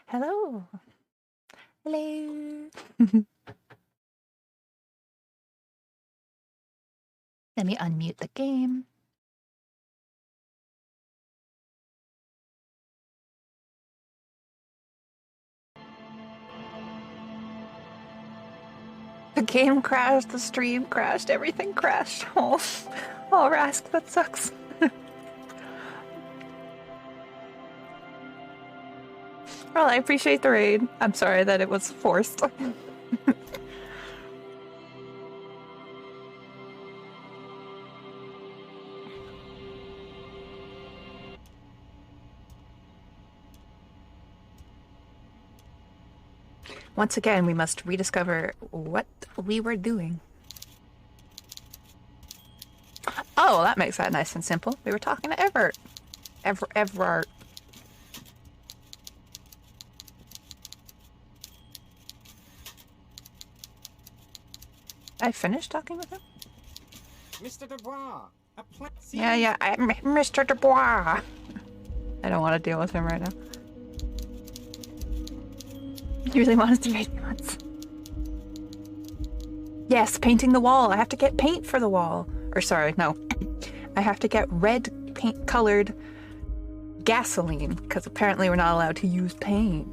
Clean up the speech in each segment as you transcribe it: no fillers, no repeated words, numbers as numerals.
Hello. Hello. Let me unmute the game. The game crashed, the stream crashed, everything crashed. Oh, Rask, that sucks. Well, I appreciate the raid. I'm sorry that it was forced. Once again, we must rediscover what we were doing. Oh, that makes that nice and simple. We were talking to Everett. Everard. I finished talking with him? Mr. Dubois, Yeah, I'm Mr. Dubois. I don't want to deal with him right now. You really want us to raid me once? Yes, painting the wall. I have to get paint for the wall. Or sorry, no. I have to get red paint colored gasoline, because apparently we're not allowed to use paint.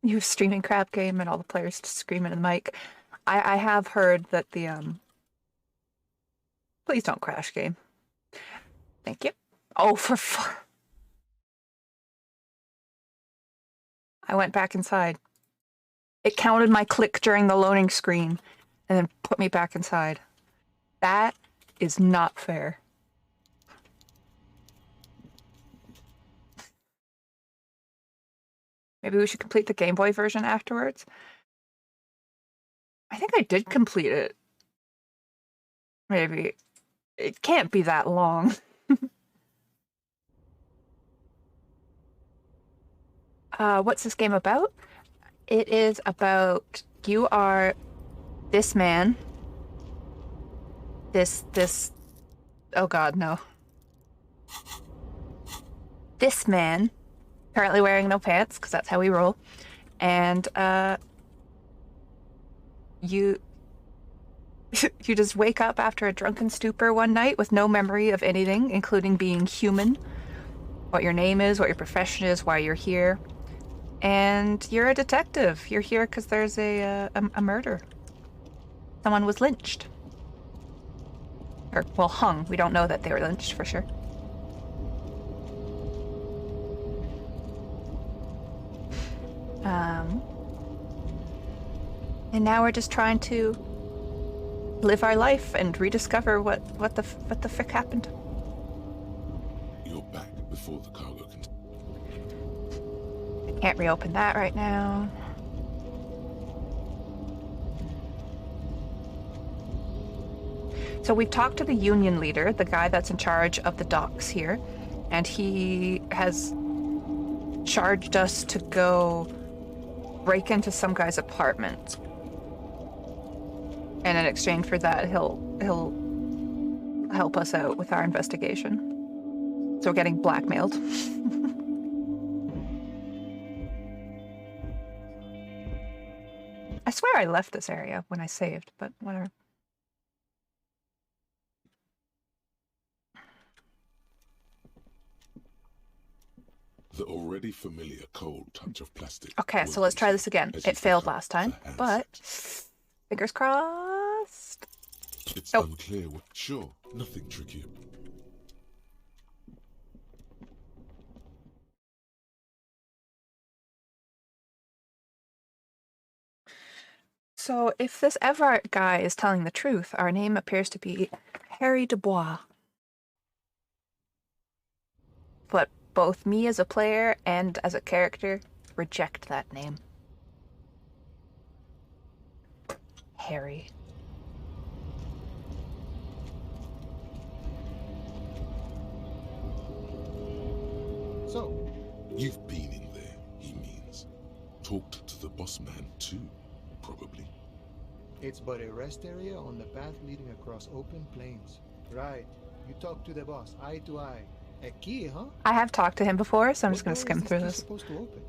You was streaming crap game and all the players screaming in the mic. I have heard that the please don't crash game. Thank you. Oh, for fuck. I went back inside. It counted my click during the loading screen and then put me back inside. That is not fair. Maybe we should complete the Game Boy version afterwards. I think I did complete it. Maybe. It can't be that long. What's this game about? It is about you are this man. This, oh god, no. This man, currently wearing no pants, because that's how we roll. And, you just wake up after a drunken stupor one night with no memory of anything, including being human, what your name is, what your profession is, why you're here. And you're a detective. You're here because there's a murder. Someone was lynched. Or, well, hung. We don't know that they were lynched for sure. And now we're just trying to live our life and rediscover what the frick happened. You're back before the cargo can. I can't reopen that right now. So we've talked to the union leader, the guy that's in charge of the docks here, and he has charged us to go break into some guy's apartment. And in exchange for that, he'll help us out with our investigation. So we're getting blackmailed. I swear I left this area when I saved, but whatever. The already familiar cold touch of plastic. Okay, so let's try this again. It failed last time, but fingers crossed. It's unclear what. Sure, nothing tricky. So if this Everard guy is telling the truth, our name appears to be Harry Dubois. But both me as a player and as a character reject that name. Harry. So, you've been in Talked to the boss man too, probably. It's but a rest area on the path leading across open plains. Right. You talk to the boss, eye to eye. A key, huh? I have talked to him before, so I'm just What going to door is skim through key this. supposed to open?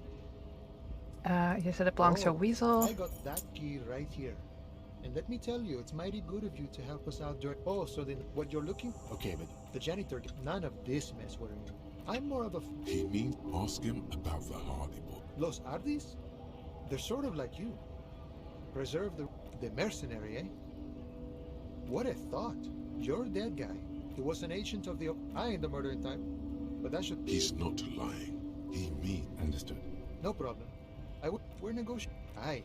You said it belongs to a Oh, weasel. I got that key right here. And let me tell you, it's mighty good of you to help us out during... Oh, so then what you're looking... Okay, but the janitor... None of this mess worrying you. I'm more of a... He means ask him about the Hardy boy. Los Ardis? They're sort of like you. Preserve the mercenary, eh? What a thought. You're that guy. He was an agent of the... I ain't the murdering type. But that should... He's not lying. He means... Understood. No problem. We're negotiating. Aye.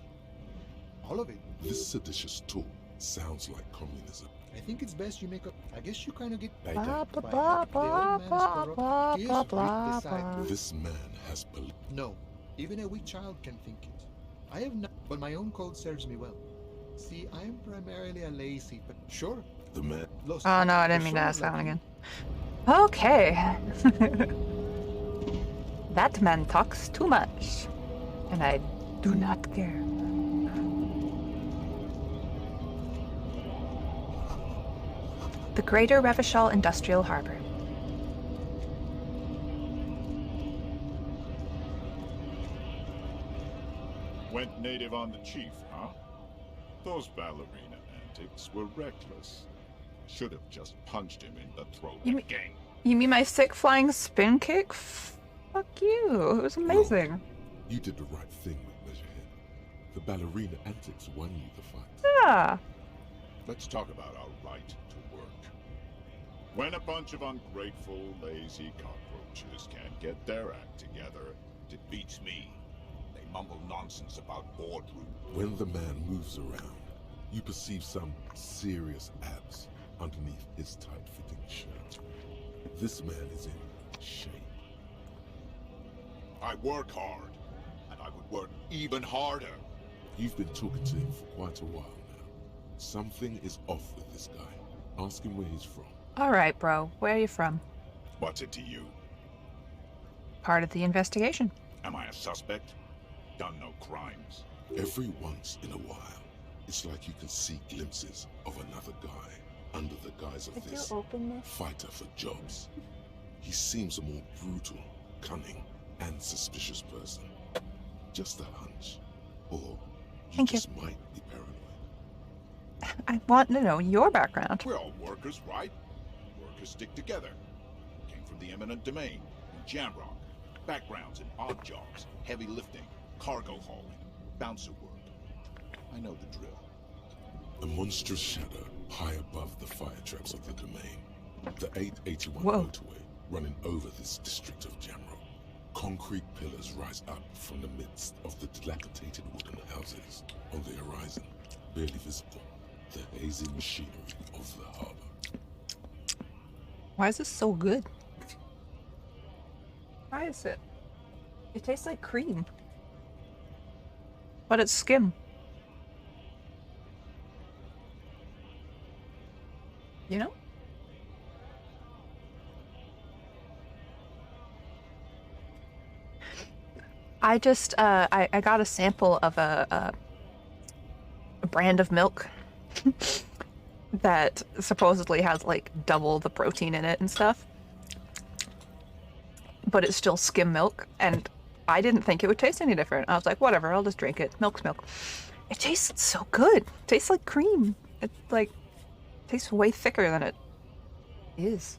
All of it. This seditious talk sounds like communism. I think it's best you make up... I guess you kind of get... Blah, By blah, the old man is blah, corrupt. blah, He is blah, weak blah, beside blah. good. This man has believed. No. Even a weak child can think it. I have not... But my own code serves me well. See, I am primarily a lazy... But sure. The man... Los, Oh no, I didn't mean to ask that one again. Okay. That man talks too much. And I do not care. The Greater Revachol Industrial Harbor. Went native on the chief, huh? Those ballerina antics were reckless. Should have just punched him in the throat You again. You mean my sick flying spin kick? Fuck you. It was amazing. You did the right thing with Measurehead. The ballerina antics won you the fight. Yeah. Let's talk about our right to work. When a bunch of ungrateful, lazy cockroaches can't get their act together, it beats me. They mumble nonsense about boardroom. When the man moves around, you perceive some serious abs underneath his tight-fitting shirt. This man is in shape. I work hard, and I would work even harder. You've been talking to him for quite a while now. Something is off with this guy. Ask him where he's from. All right, bro. Where are you from? What's it to you? Part of the investigation. Am I a suspect? Done no crimes. Every once in a while, it's like you can see glimpses of another guy under the guise of this fighter for jobs. He seems a more brutal, cunning, and suspicious person. Just a hunch. Or you Thank you. just might be paranoid. I want to know your background. We're all workers, right? Workers stick together. Came from the eminent domain, in Jamrock. Backgrounds in odd jobs, heavy lifting, cargo hauling, bouncer work. I know the drill. A monstrous shadow high above the fire traps of the domain. The 881 Whoa. motorway running over this district of Jamrock. Concrete pillars rise up from the midst of the dilapidated wooden houses on the horizon, barely visible. The hazy machinery of the harbor. Why is this so good? Why is it? It tastes like cream. But it's skim. You know? I just, I got a sample of a brand of milk that supposedly has like double the protein in it and stuff. But it's still skim milk, and I didn't think it would taste any different. I was like, whatever, I'll just drink it. Milk's milk. It tastes so good. It tastes like cream. It like tastes way thicker than it is.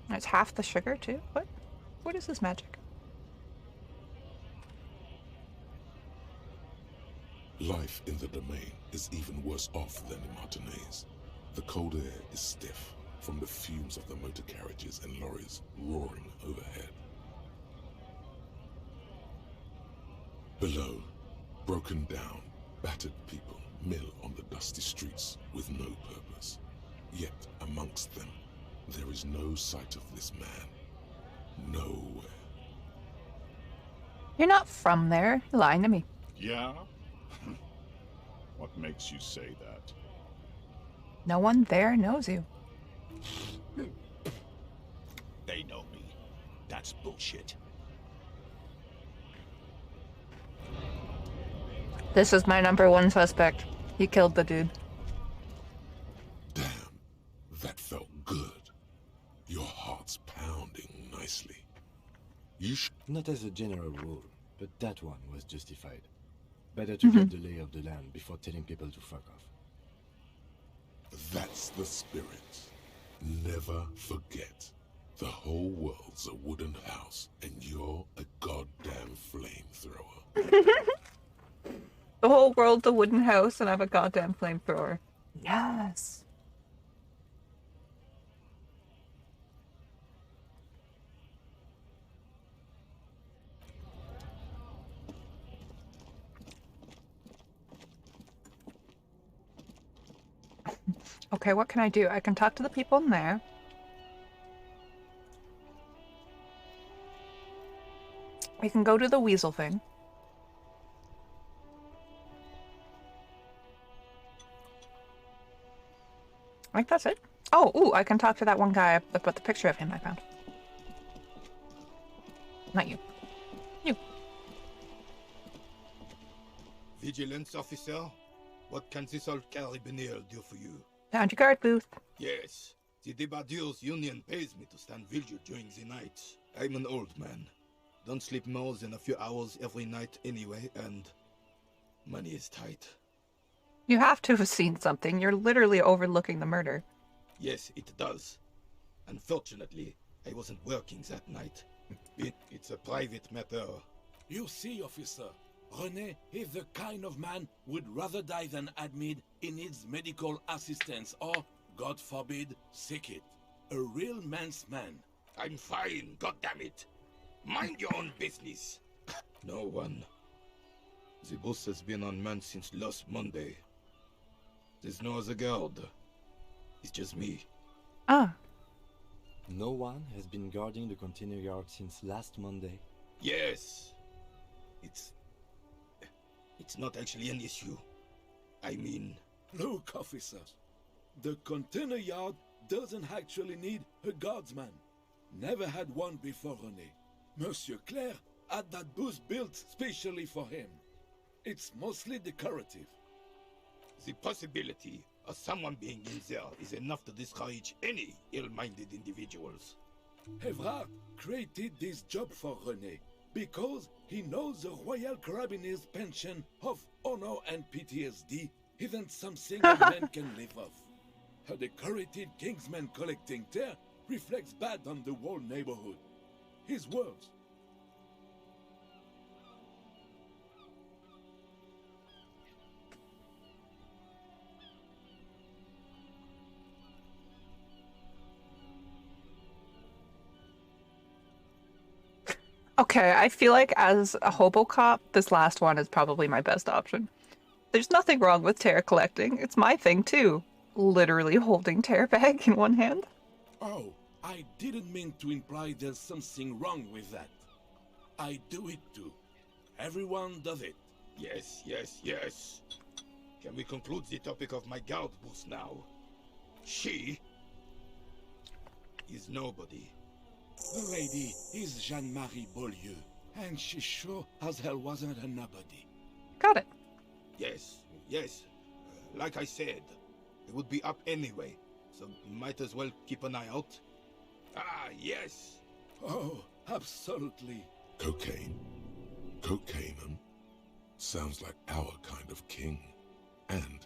And it's half the sugar too. What is this magic? Life in the domain is even worse off than in Martinez. The cold air is stiff from the fumes of the motor carriages and lorries roaring overhead. Below, broken down, battered people mill on the dusty streets with no purpose. Yet amongst them, there is no sight of this man. Nowhere. You're not from there. You're lying to me. Yeah? What makes you say that? No one there knows you. They know me. That's bullshit. This is my #1 suspect. He killed the dude. Damn, that felt good. Your heart's pounding nicely. You Not as a general rule, but that one was justified. Better to get the lay of the land before telling people to fuck off. That's the spirit. Never forget. The whole world's a wooden house, and you're a goddamn flamethrower. The whole world's a wooden house, and I have a goddamn flamethrower. Yes. Okay, what can I do? I can talk to the people in there. We can go to the weasel thing. I think that's it. Oh, ooh, I can talk to that one guy about the picture of him I found. Not you. You. Vigilance officer, what can this old carabinier do for you? Found your guard booth. Yes, the Debardeurs Union pays me to stand vigil during the night. I'm an old man. Don't sleep more than a few hours every night anyway, and money is tight. You have to have seen something. You're literally overlooking the murder. Yes, it does. Unfortunately, I wasn't working that night. It's a private matter. You see, officer, René is the kind of man would rather die than admit he needs medical assistance or, God forbid, sick it. A real man's man. I'm fine, goddammit. Mind your own business. No one. The boss has been unmanned since last Monday. There's no other guard. It's just me. Ah. No one has been guarding the container yard since last Monday. Yes. It's not actually an issue. I mean... Look, officer. The container yard doesn't actually need a guardsman. Never had one before René. Monsieur Claire had that booth built specially for him. It's mostly decorative. The possibility of someone being in there is enough to discourage any ill-minded individuals. Evrard created this job for René because he knows the Royal Carabiniers' pension of honor and PTSD isn't something a man can live off. A decorated kingsman collecting tear reflects bad on the whole neighborhood. His words. Okay, I feel like as a hobo cop, this last one is probably my best option. There's nothing wrong with tear collecting. It's my thing too. Literally holding tear bag in one hand. Oh, I didn't mean to imply there's something wrong with that. I do it too. Everyone does it. Yes, yes, yes. Can we conclude the topic of my guard booth now? She is nobody. The lady is Jeanne-Marie Beaulieu, and she sure as hell wasn't a nobody. Got it. Yes, yes. Like I said, it would be up anyway, so might as well keep an eye out. Ah, yes. Oh, absolutely. Cocaine. Cocaine. Sounds like our kind of king. And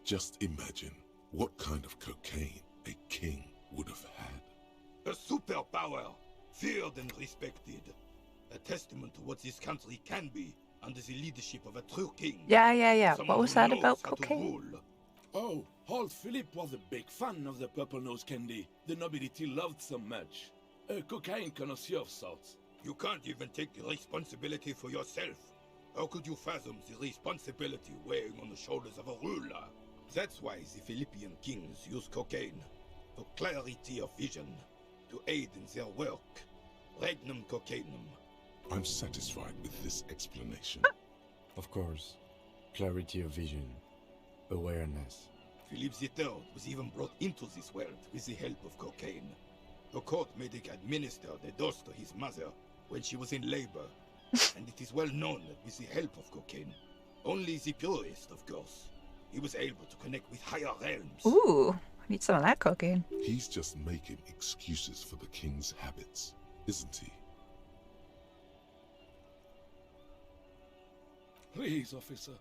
just imagine what kind of cocaine a king would have had. A superpower, feared and respected. A testament to what this country can be under the leadership of a true king. Yeah. Someone What was who that knows about how to cocaine? rule. Oh, old Philip was a big fan of the purple nose candy the nobility loved so much. A cocaine connoisseur of sorts. You can't even take the responsibility for yourself. How could you fathom the responsibility weighing on the shoulders of a ruler? That's why the Philippian kings use cocaine, for clarity of vision, to aid in their work. Regnum cocainum. I'm satisfied with this explanation. Of course. Clarity of vision. Awareness. Philip III was even brought into this world with the help of cocaine. The court medic administered a dose to his mother when she was in labor, and it is well known that with the help of cocaine, Only the purest, of course. He was able to connect with higher realms. Ooh, I need some of that cocaine. He's just making excuses for the king's habits, isn't he? Please, officer,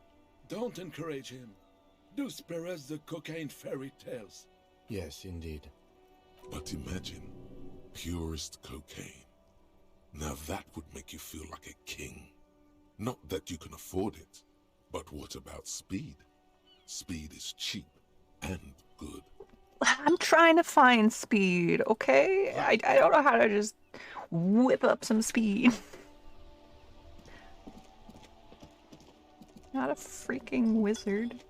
don't encourage him. Do spare us the cocaine fairy tales. Yes, indeed. But imagine, purest cocaine. Now that would make you feel like a king. Not that you can afford it, but what about speed? Speed is cheap and good. I'm trying to find speed, okay? I don't know how to just whip up some speed. Not a freaking wizard.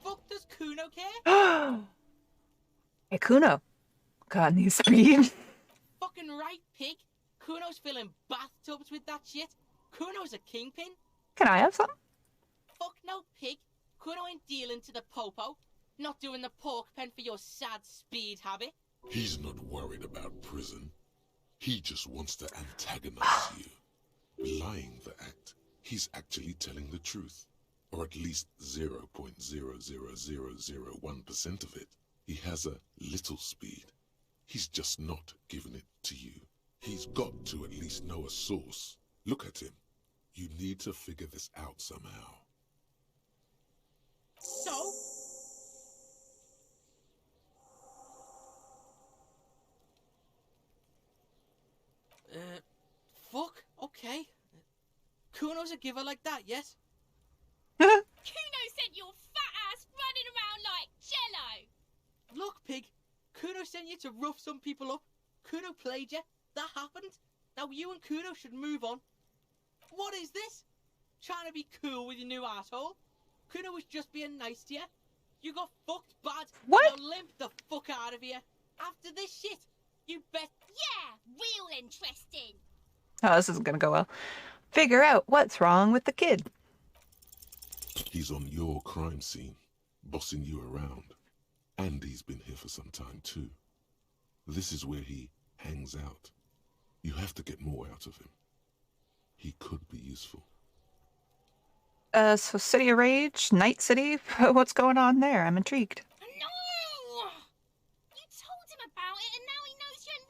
Fuck does Kuno care? Hey, Kuno. Got any speed? Fucking right, pig. Kuno's filling bathtubs with that shit. Kuno's a kingpin. Can I have some? Fuck no, pig. Kuno ain't dealing to the popo. Not doing the pork pen for your sad speed habit. He's not worried about prison. He just wants to antagonize you. Lying the act. He's actually telling the truth. Or at least 0.00001% of it. He has a little speed. He's just not giving it to you. He's got to at least know a source. Look at him. You need to figure this out somehow. So? Fuck, okay. Kuno's a giver like that, yes? Kuno sent your fat ass running around like jello. Look, pig. Kuno sent you to rough some people up. Kuno played you. That happened. Now you and Kuno should move on. What is this? Trying to be cool with your new asshole? Kuno was just being nice to you. You got fucked bad. What? Now limp the fuck out of here. After this shit, you bet. Yeah, real interesting. Oh, this isn't gonna go well. Figure out what's wrong with the kid. He's on your crime scene, bossing you around. And he's been here for some time too. This is where he hangs out. You have to get more out of him. He could be useful. So City of Rage, Night City, what's going on there? I'm intrigued. No! You told him about it and now he knows your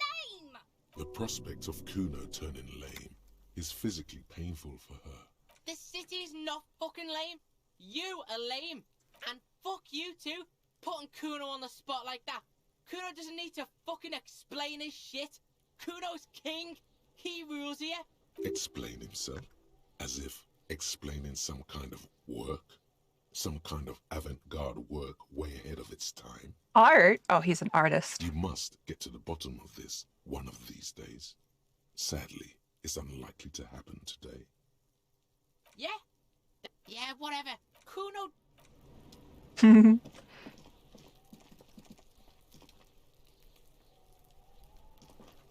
name. The prospect of Kuno turning lame is physically painful for her. This city's not fucking lame. You are lame. And fuck you too, putting Kuno on the spot like that. Kuno doesn't need to fucking explain his shit. Kuno's king. He rules here. Explain himself, as if explaining some kind of work, some kind of avant-garde work way ahead of its time. Art? Oh, he's an artist. You must get to the bottom of this one of these days. Sadly, it's unlikely to happen today. Yeah? Yeah, whatever. Kuno...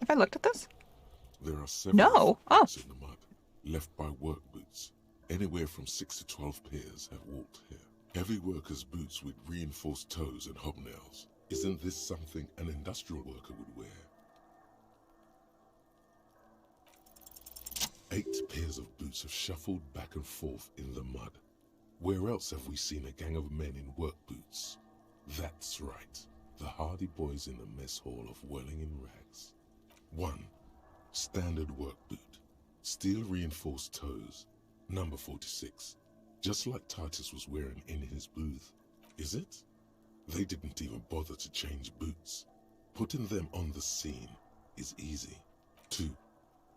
Have I looked at this? There are several No. Oh. footprints in the mud, left by work boots. Anywhere from 6 to 12 pairs have walked here. Heavy workers' boots with reinforced toes and hobnails. Isn't this something an industrial worker would wear? 8 pairs of boots have shuffled back and forth in the mud. Where else have we seen a gang of men in work boots? That's right, the hardy boys in the mess hall of whirling in rags. 1. Standard work boot. Steel reinforced toes. Number 46. Just like Titus was wearing in his booth. Is it? They didn't even bother to change boots. Putting them on the scene is easy. 2.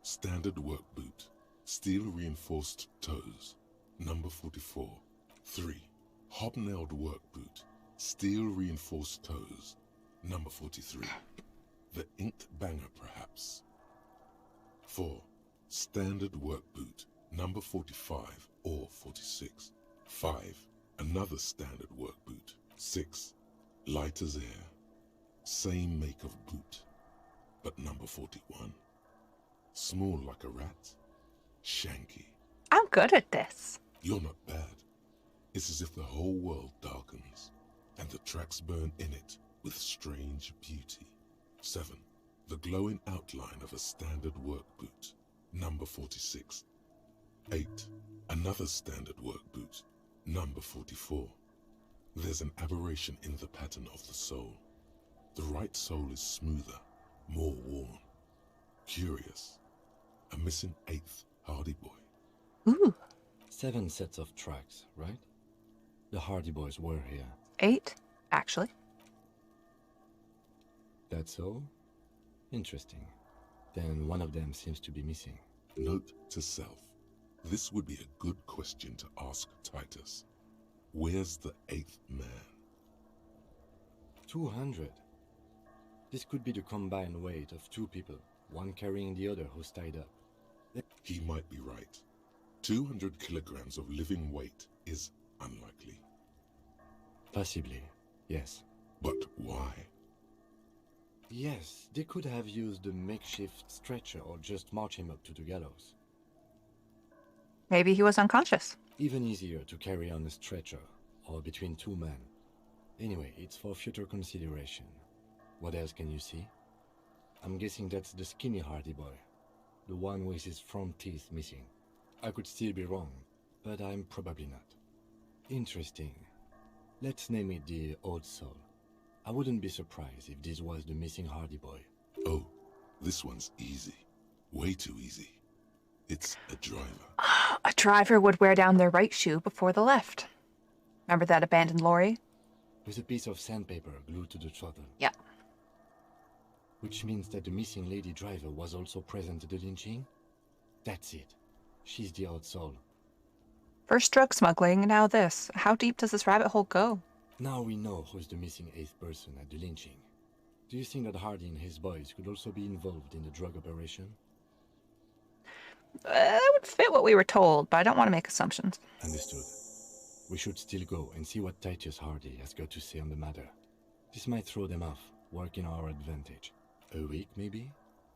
Standard work boot. Steel reinforced toes. Number 44. 3. Hobnailed work boot. Steel reinforced toes. Number 43. The inked banger, perhaps. 4. Standard work boot. Number 45 or 46. 5. Another standard work boot. 6. Light as air. Same make of boot, but number 41. Small like a rat. Shanky. I'm good at this. You're not bad. It's as if the whole world darkens, and the tracks burn in it with strange beauty. 7. The glowing outline of a standard work boot, number 46. 8. Another standard work boot, number 44. There's an aberration in the pattern of the sole. The right sole is smoother, more worn. Curious. A missing 8th Hardy Boy. Ooh. 7 sets of tracks, right? The Hardy Boys were here. 8, actually. That's all? Interesting. Then one of them seems to be missing. Note to self. This would be a good question to ask Titus. Where's the 8th man? 200. This could be the combined weight of 2 people, one carrying the other who's tied up. He might be right. 200 kilograms of living weight is unlikely. Possibly, yes. But why? Yes, they could have used a makeshift stretcher or just march him up to the gallows. Maybe he was unconscious. Even easier to carry on a stretcher, or between 2 men. Anyway, it's for future consideration. What else can you see? I'm guessing that's the skinny Hardy Boy. The one with his front teeth missing. I could still be wrong, but I'm probably not. Interesting. Let's name it the Old Soul. I wouldn't be surprised if this was the missing Hardy Boy. Oh, this one's easy. Way too easy. It's a driver. A driver would wear down their right shoe before the left. Remember that abandoned lorry? With a piece of sandpaper glued to the throttle. Yeah. Which means that the missing lady driver was also present at the lynching? That's it. She's the Old Soul. First drug smuggling, now this. How deep does this rabbit hole go? Now we know who's the missing 8th person at the lynching. Do you think that Hardy and his boys could also be involved in the drug operation? It would fit what we were told, but I don't want to make assumptions. Understood. We should still go and see what Titus Hardy has got to say on the matter. This might throw them off, work in our advantage. A week, maybe?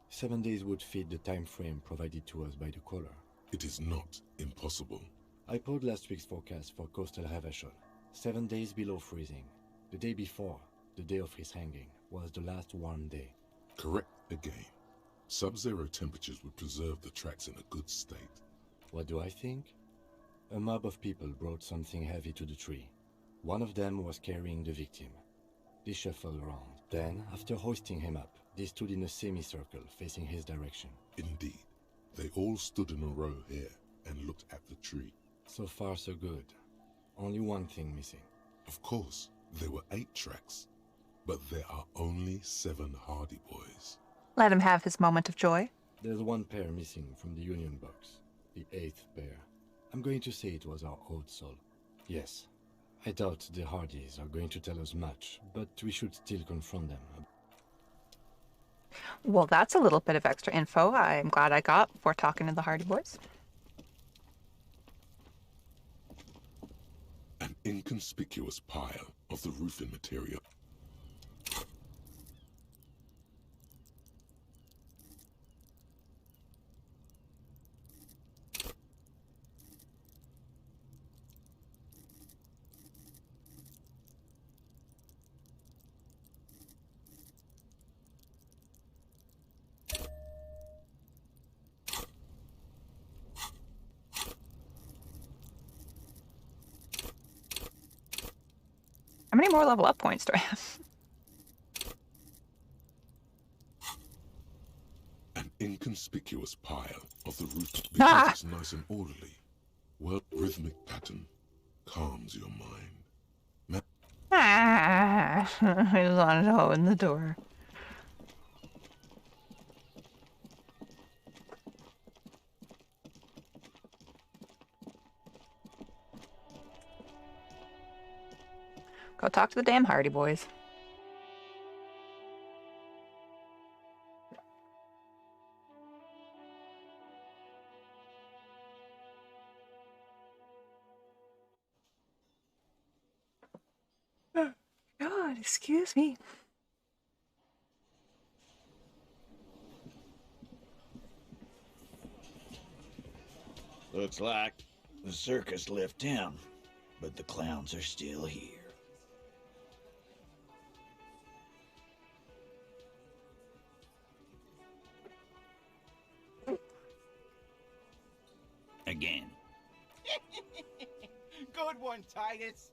7 days would fit the time frame provided to us by the caller. It is not impossible. I pulled last week's forecast for coastal Havashon. 7 days below freezing. The day before, the day of his hanging, was the last warm day. Correct again. Sub-zero temperatures would preserve the tracks in a good state. What do I think? A mob of people brought something heavy to the tree. One of them was carrying the victim. They shuffled around. Then, after hoisting him up, they stood in a semicircle facing his direction. Indeed. They all stood in a row here and looked at the tree. So far, so good. Only one thing missing. Of course, there were 8 tracks, but there are only 7 Hardy Boys. Let him have his moment of joy. There's 1 pair missing from the Union box. The 8th pair. I'm going to say it was our Old Soul. Yes. I doubt the Hardys are going to tell us much, but we should still confront them. Well, that's a little bit of extra info I'm glad I got before talking to the Hardy Boys. An inconspicuous pile of the roofing material. How many more level up points do I have? An inconspicuous pile of the roof because it's nice and orderly. Well, rhythmic pattern calms your mind. I just wanted to open the door. Go talk to the damn Hardy Boys. God, excuse me. Looks like The circus left town, but the clowns are still here. Again. Good one, Titus.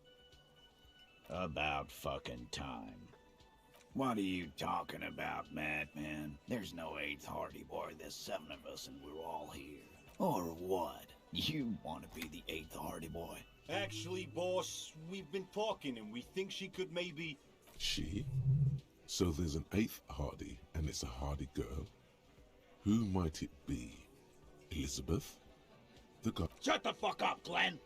About fucking time. What are you talking about, madman? There's no 8th Hardy Boy, there's 7 of us and we're all here. Or what? You want to be the 8th Hardy Boy? Actually, boss, we've been talking and we think she could maybe... She? So there's an 8th Hardy, and it's a Hardy girl? Who might it be? Elizabeth? The guy... Shut the fuck up, Glenn!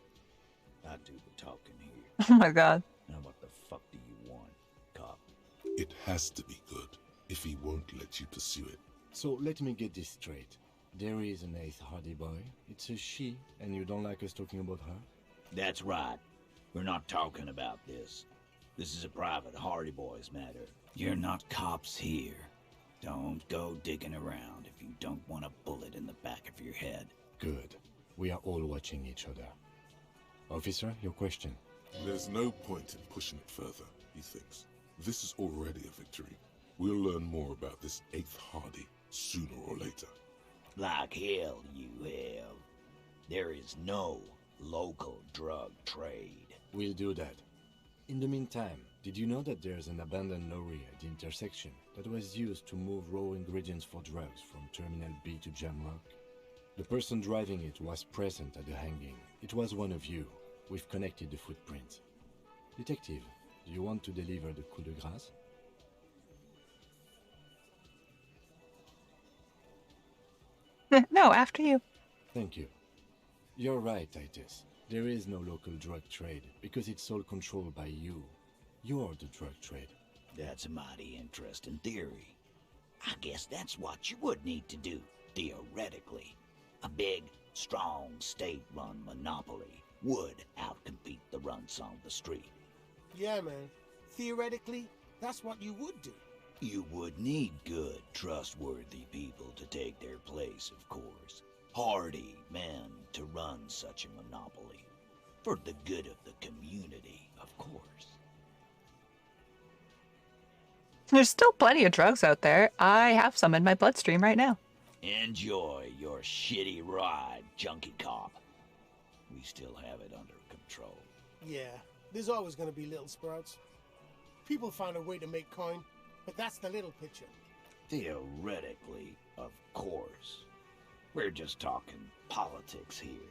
I do the talking here. Oh my god. Now what the fuck do you want, cop? It has to be good, if he won't let you pursue it. So let me get this straight. There is an 8th Hardy Boy. It's a she, and you don't like us talking about her? That's right. We're not talking about this. This is a private Hardy Boys matter. You're not cops here. Don't go digging around if you don't want a bullet in the back of your head. Good. We are all watching each other. Officer, your question. There's no point in pushing it further, he thinks. This is already a victory. We'll learn more about this 8th Hardy sooner or later. Like hell you have. There is no local drug trade. We'll do that. In the meantime, did you know that there's an abandoned lorry at the intersection that was used to move raw ingredients for drugs from Terminal B to Jamrock? The person driving it was present at the hanging. It was one of you. We've connected the footprints. Detective, do you want to deliver the coup de grâce? No, after you. Thank you. You're right, Titus. There is no local drug trade because it's all controlled by you. You're the drug trade. That's a mighty interesting theory. I guess that's what you would need to do, theoretically. A big, strong, state-run monopoly would outcompete the runts on the street. Yeah, man. Theoretically, that's what you would do. You would need good, trustworthy people to take their place, of course. Hardy men to run such a monopoly. For the good of the community, of course. There's still plenty of drugs out there. I have some in my bloodstream right now. Enjoy your shitty ride, junkie cop. We still have it under control. Yeah, there's always gonna be little sprouts. People find a way to make coin, but that's the little picture. Theoretically, of course. We're just talking politics here.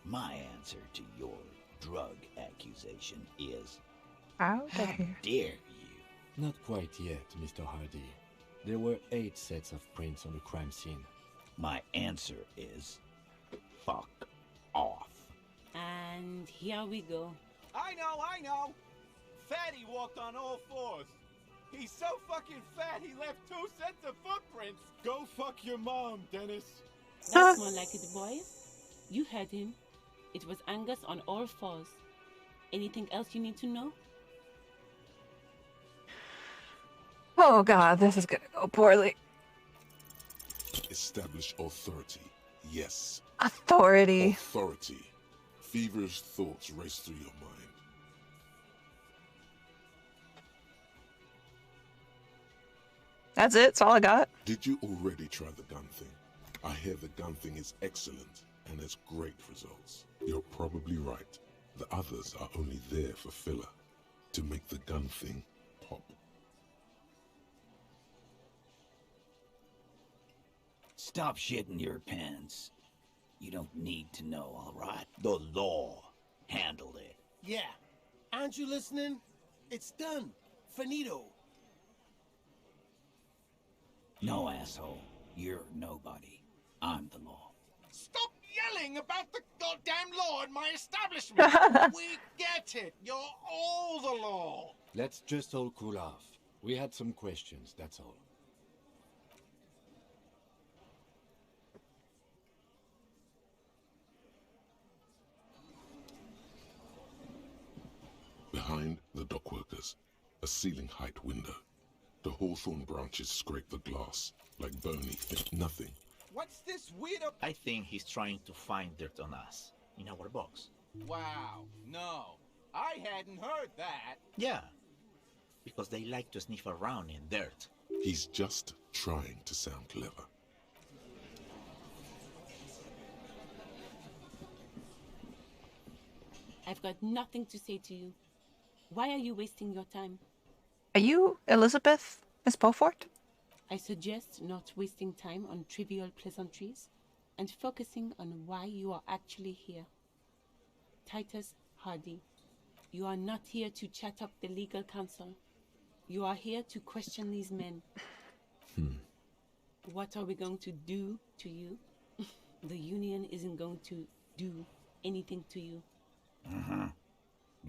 My answer to your drug accusation is... How dare you? Not quite yet, Mr. Hardy. There were 8 sets of prints on the crime scene. My answer is... fuck off. And here we go. I know! Fatty walked on all 4s. He's so fucking fat he left 2 sets of footprints. Go fuck your mom, Dennis. That's more like it, boys. You heard him. It was Angus on all 4s. Anything else you need to know? Oh god, this is gonna go poorly. Establish authority. Yes. Authority. Authority. Feverish thoughts race through your mind. That's it. That's all I got. Did you already try the gun thing? I hear the gun thing is excellent and has great results. You're probably right. The others are only there for filler, to make the gun thing pop. Stop shitting your pants. You don't need to know, all right? The law handled it. Yeah. Aren't you listening? It's done. Finito. No, asshole. You're nobody. I'm the law. Stop yelling about the goddamn law in my establishment. We get it. You're all the law. Let's just all cool off. We had some questions, that's all. Behind the dockworkers, a ceiling-height window. The hawthorn branches scrape the glass, like bony, nothing. What's this weirdo? I think he's trying to find dirt on us. in our box. Wow, no. I hadn't heard that. Yeah, because they like to sniff around in dirt. He's just trying to sound clever. I've got nothing to say to you. Why are you wasting your time? Are you Elizabeth, Miss Beaufort? I suggest not wasting time on trivial pleasantries and focusing on why you are actually here. Titus Hardy, you are not here to chat up the legal counsel. You are here to question these men. What are we going to do to you? The Union isn't going to do anything to you.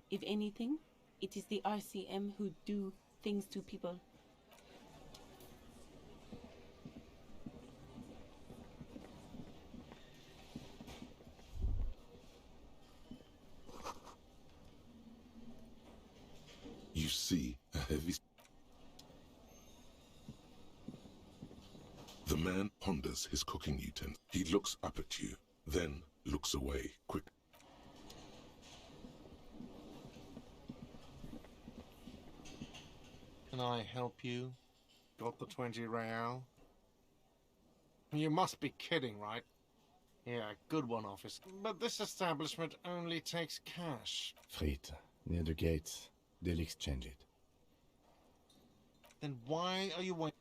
If anything, it is the RCM who do things to people. You see a heavy... The man ponders his cooking utensil. He looks up at you, then looks away quick. Can I help you? Got the 20 real? You must be kidding, right? Yeah, good one, officer. But this establishment only takes cash. Frit, near the gates. They'll exchange it. Then why are you waiting?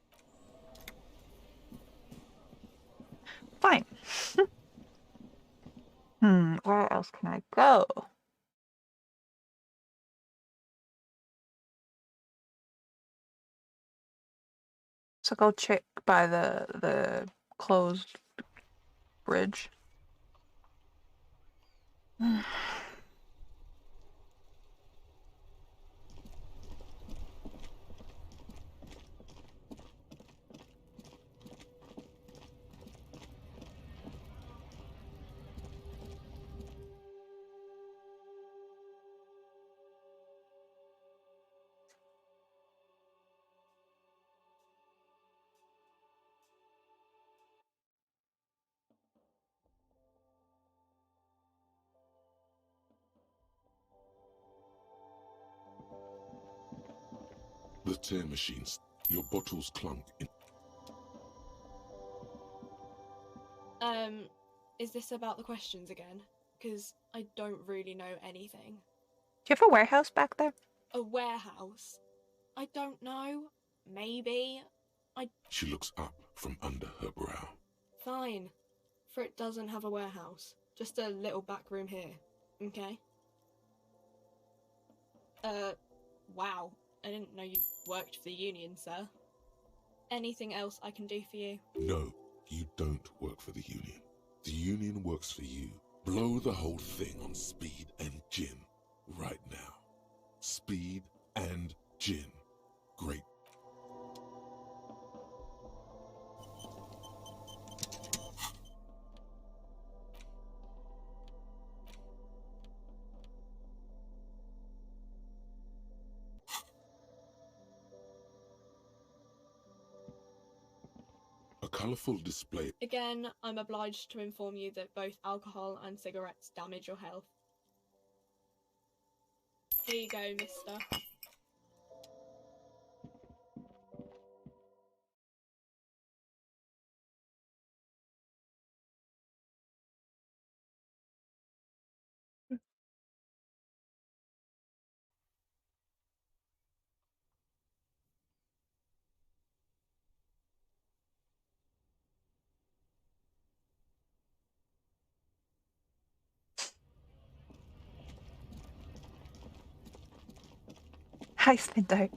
Fine. Where else can I go? So go check by the closed bridge. The tear machines. Your bottles clunk in... Is this about the questions again? Because I don't really know anything. Do you have a warehouse back there? A warehouse? I don't know. Maybe. She looks up from under her brow. Fine. Frit doesn't have a warehouse. Just a little back room here. Okay? Wow. I didn't know you worked for the Union, sir. Anything else I can do for you? No, you don't work for the Union. The Union works for you. Blow the whole thing on speed and gin. Right now. Speed and gin. Great. A colourful display. Again, I'm obliged to inform you that both alcohol and cigarettes damage your health. Here you go, mister. Hi, Spindart.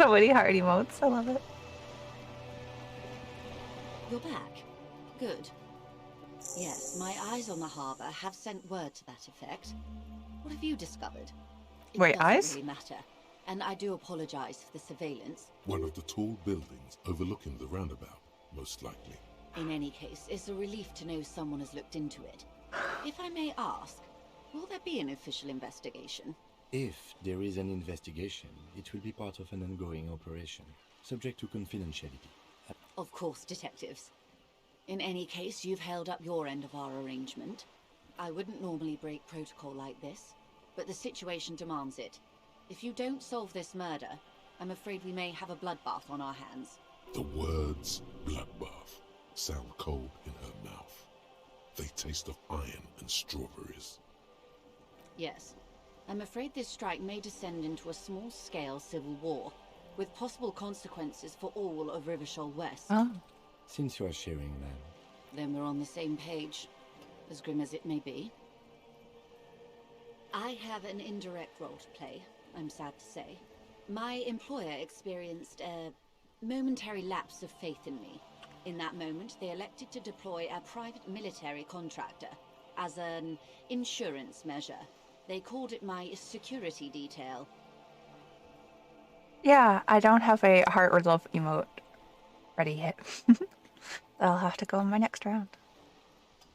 of witty heart emotes. I love it. You're back. Good. Yes, my eyes on the harbour have sent word to that effect. What have you discovered? It Wait, doesn't eyes? really matter, and I do apologise for the surveillance. One of the tall buildings overlooking the roundabout, most likely. In any case, it's a relief to know someone has looked into it. If I may ask, will there be an official investigation? If there is an investigation, it will be part of an ongoing operation, subject to confidentiality. Of course, detectives. In any case, you've held up your end of our arrangement. I wouldn't normally break protocol like this, but the situation demands it. If you don't solve this murder, I'm afraid we may have a bloodbath on our hands. The words bloodbath sound cold in her mouth. They taste of iron and strawberries. Yes. I'm afraid this strike may descend into a small-scale civil war, with possible consequences for all of Rivershoal West. Oh. Since you are sharing, Then we're on the same page, as grim as it may be. I have an indirect role to play, I'm sad to say. My employer experienced a momentary lapse of faith in me. In that moment, they elected to deploy a private military contractor as an insurance measure. They called it my security detail. Yeah, I don't have a heart or love emote ready yet. I'll have to go in my next round.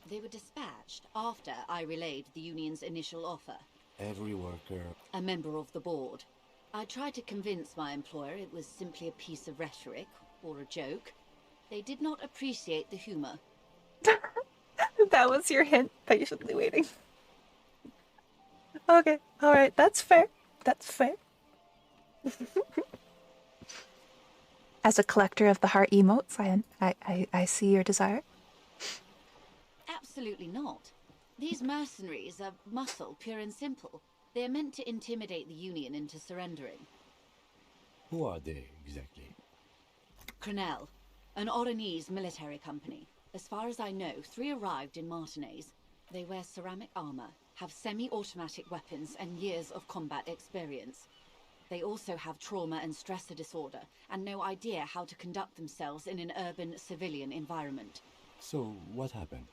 They were dispatched after I relayed the union's initial offer. every worker... A member of the board. I tried to convince my employer it was simply a piece of rhetoric, or a joke. They did not appreciate the humor. That was your hint, patiently waiting. Okay, alright, that's fair. That's fair. As a collector of the heart emotes, I see your desire. Absolutely not. These mercenaries are muscle, pure and simple. They are meant to intimidate the Union into surrendering. Who are they, exactly? Crenell, an Oronese military company. As far as I know, 3 arrived in Martinez. They wear ceramic armor, have semi-automatic weapons, and years of combat experience. They also have trauma and stressor disorder, and no idea how to conduct themselves in an urban civilian environment. So, what happened?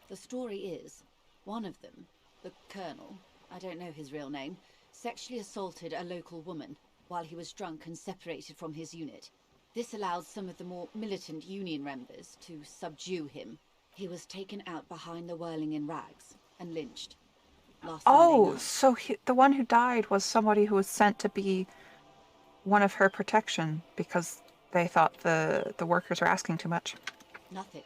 The story is, one of them, the Colonel, I don't know his real name, sexually assaulted a local woman while he was drunk and separated from his unit. This allowed some of the more militant Union members to subdue him. He was taken out behind the whirling in rags and lynched. Oh, so the one who died was somebody who was sent to be one of her protection because they thought the workers were asking too much. Nothing.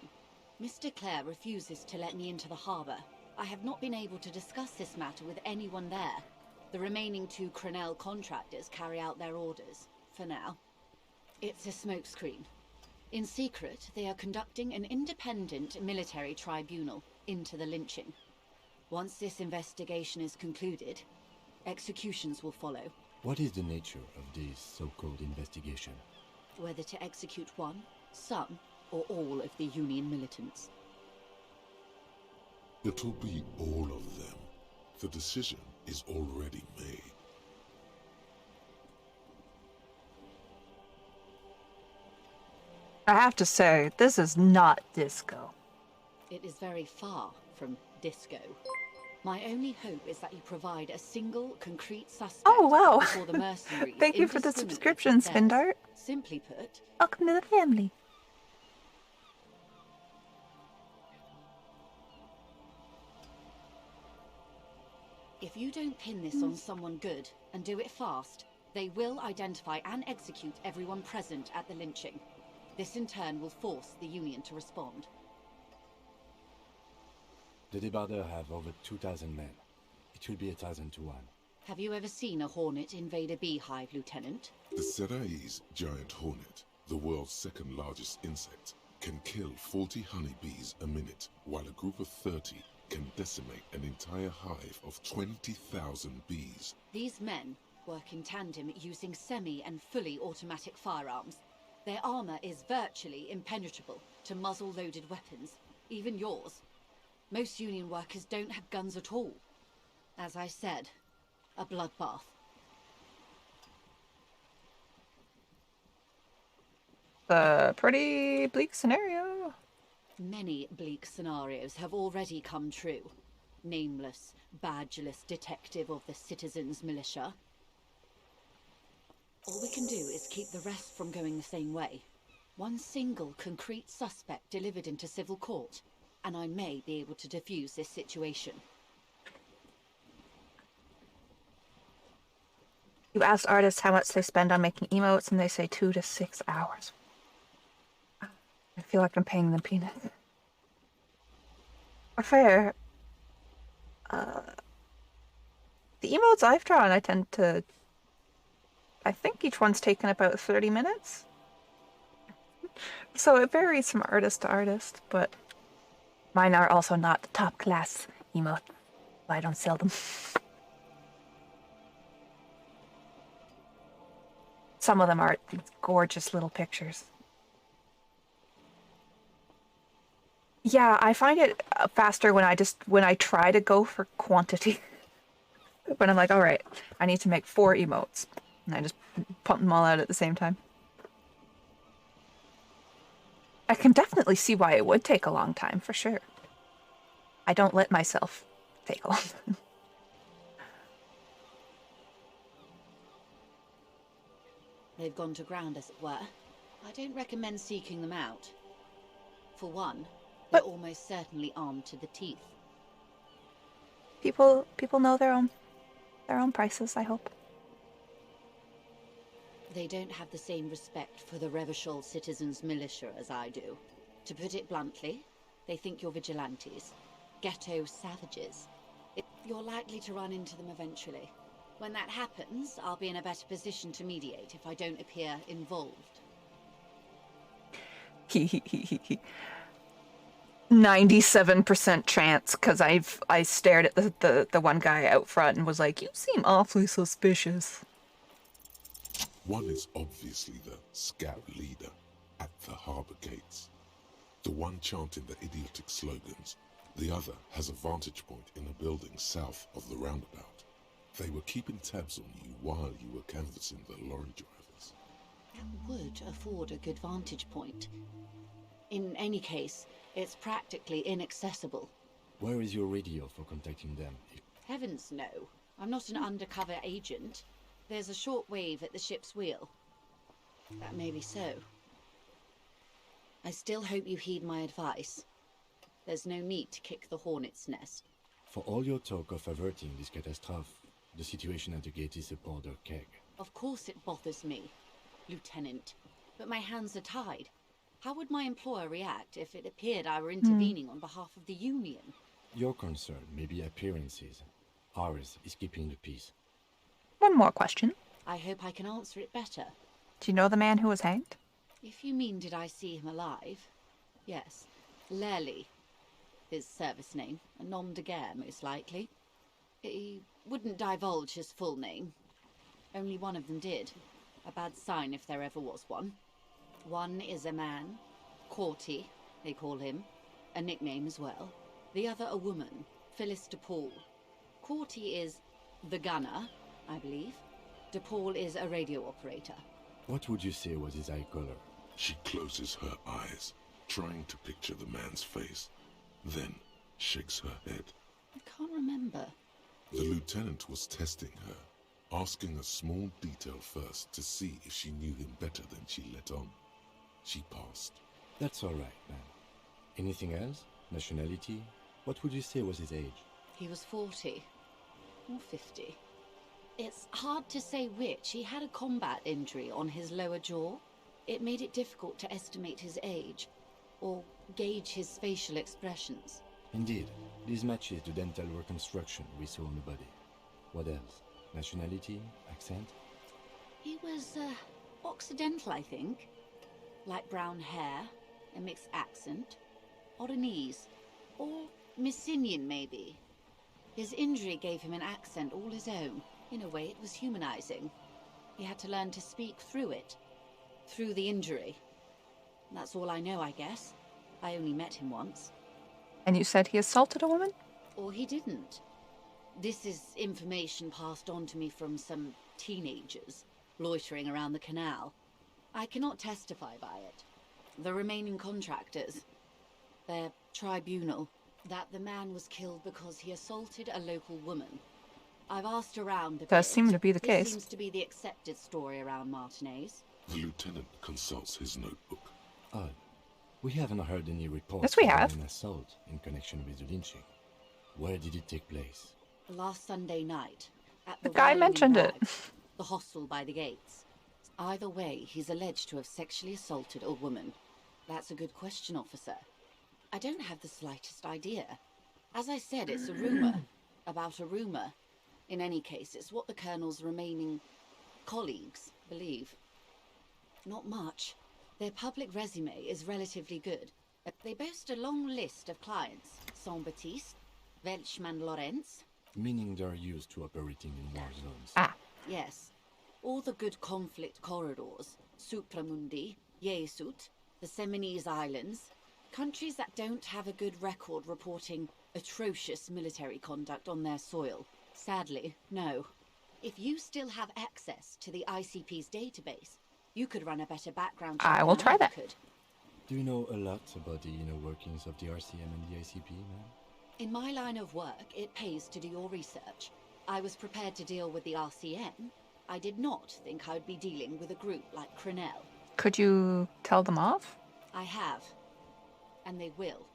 Mr. Clare refuses to let me into the harbour. I have not been able to discuss this matter with anyone there. The remaining 2 Crenell contractors carry out their orders, for now. It's a smokescreen. In secret, they are conducting an independent military tribunal into the lynching. Once this investigation is concluded, executions will follow. What is the nature of this so-called investigation? Whether to execute one, some, or all of the Union militants. It'll be all of them. The decision is already made. I have to say, this is not disco. It is very far from disco. My only hope is that you provide a single, concrete suspect before the mercenaries. Thank you for the subscription, Spindart. Simply put, welcome to the family. If you don't pin this on someone good, and do it fast, they will identify and execute everyone present at the lynching. This in turn will force the Union to respond. The Debarders have over 2,000 men. It will be 1,000 to 1. Have you ever seen a hornet invade a beehive, Lieutenant? The Serai's giant hornet, the world's 2nd largest insect, can kill 40 honeybees a minute, while a group of 30 can decimate an entire hive of 20,000 bees. These men work in tandem using semi- and fully automatic firearms. Their armor is virtually impenetrable to muzzle-loaded weapons, even yours. Most Union workers don't have guns at all. As I said, a bloodbath. A pretty bleak scenario. Many bleak scenarios have already come true. Nameless, badgeless detective of the citizens' militia. All we can do is keep the rest from going the same way. One single concrete suspect delivered into civil court, and I may be able to defuse this situation. You asked artists how much they spend on making emotes, and they say 2 to 6 hours. I feel like I'm paying them peanuts. Fair. The emotes I've drawn, I think each one's taken about 30 minutes. So it varies from artist to artist, but mine are also not top class emotes. I don't sell them. Some of them are these gorgeous little pictures. Yeah, I find it faster when I try to go for quantity. When I'm like, all right, I need to make 4 emotes, and I just pump them all out at the same time. I can definitely see why it would take a long time, for sure. I don't let myself take a long time. They've gone to ground, as it were. I don't recommend seeking them out. For one, they're almost certainly armed to the teeth. People know their own prices, I hope. They don't have the same respect for the Revachol citizens' militia as I do. To put it bluntly, they think you're vigilantes. Ghetto savages. You're likely to run into them eventually. When that happens, I'll be in a better position to mediate if I don't appear involved. 97% chance, because I stared at the one guy out front and was like, you seem awfully suspicious. One is obviously the scout leader at the harbour gates. The one chanting the idiotic slogans. The other has a vantage point in a building south of the roundabout. They were keeping tabs on you while you were canvassing the lorry drivers. That would afford a good vantage point. In any case, it's practically inaccessible. Where is your radio for contacting them? Heavens no. I'm not an undercover agent. There's a short wave at the ship's wheel. That may be so. I still hope you heed my advice. There's no need to kick the hornet's nest. For all your talk of averting this catastrophe, the situation at the gate is a powder keg. Of course it bothers me, Lieutenant. But my hands are tied. How would my employer react if it appeared I were intervening on behalf of the Union? Your concern may be appearances. Ours is keeping the peace. One more question. I hope I can answer it better. Do you know the man who was hanged? If you mean did I see him alive? Yes. Lely. His service name. A nom de guerre, most likely. He wouldn't divulge his full name. Only one of them did. A bad sign if there ever was one. One is a man. Corty, they call him. A nickname as well. The other a woman. Phyllis DePaul. Corty is the gunner, I believe. DePaul is a radio operator. What would you say was his eye color? She closes her eyes, trying to picture the man's face, then shakes her head. I can't remember. The lieutenant was testing her, asking a small detail first to see if she knew him better than she let on. She passed. That's all right, ma'am. Anything else? Nationality? What would you say was his age? He was 40. Or 50. It's hard to say which. He had a combat injury on his lower jaw. It made it difficult to estimate his age, or gauge his facial expressions. Indeed. This matches the dental reconstruction we saw on the body. What else? Nationality? Accent? He was, Occidental, I think. Light brown hair, a mixed accent, Oronese, or Messinian, maybe. His injury gave him an accent all his own. In a way, it was humanizing. He had to learn to speak through it. Through the injury. That's all I know, I guess. I only met him once. And you said he assaulted a woman? Or he didn't. This is information passed on to me from some teenagers loitering around the canal. I cannot testify by it. The remaining contractors, their tribunal, that the man was killed because he assaulted a local woman. I've asked around a bit. Does seem to be the This case. seems to be the accepted story around Martinez. The lieutenant consults his notebook. Odd. We haven't heard any reports Yes, we of have. an assault in connection with the lynching. Where did it take place? Last Sunday night, at The the guy Wyoming mentioned it. Rag, the hostel by the gates. Either way, he's alleged to have sexually assaulted a woman. That's a good question, officer. I don't have the slightest idea. As I said, it's a rumor. About a rumor. In any case, it's what the Colonel's remaining colleagues believe. Not much. Their public resume is relatively good. They boast a long list of clients. Saint-Baptiste, Welchman Lawrence. Meaning they're used to operating in war zones. Ah. Yes. All the good conflict corridors. Supramundi, Yesut, the Seminese Islands. Countries that don't have a good record reporting atrocious military conduct on their soil. Sadly, no. If you still have access to the ICP's database, you could run a better background check I will than try ever that. could. Do you know a lot about the inner workings of the RCM and the ICP, ma'am? In my line of work, it pays to do your research. I was prepared to deal with the RCM. I did not think I'd be dealing with a group like Crenel. Could you tell them off? I have. And they will.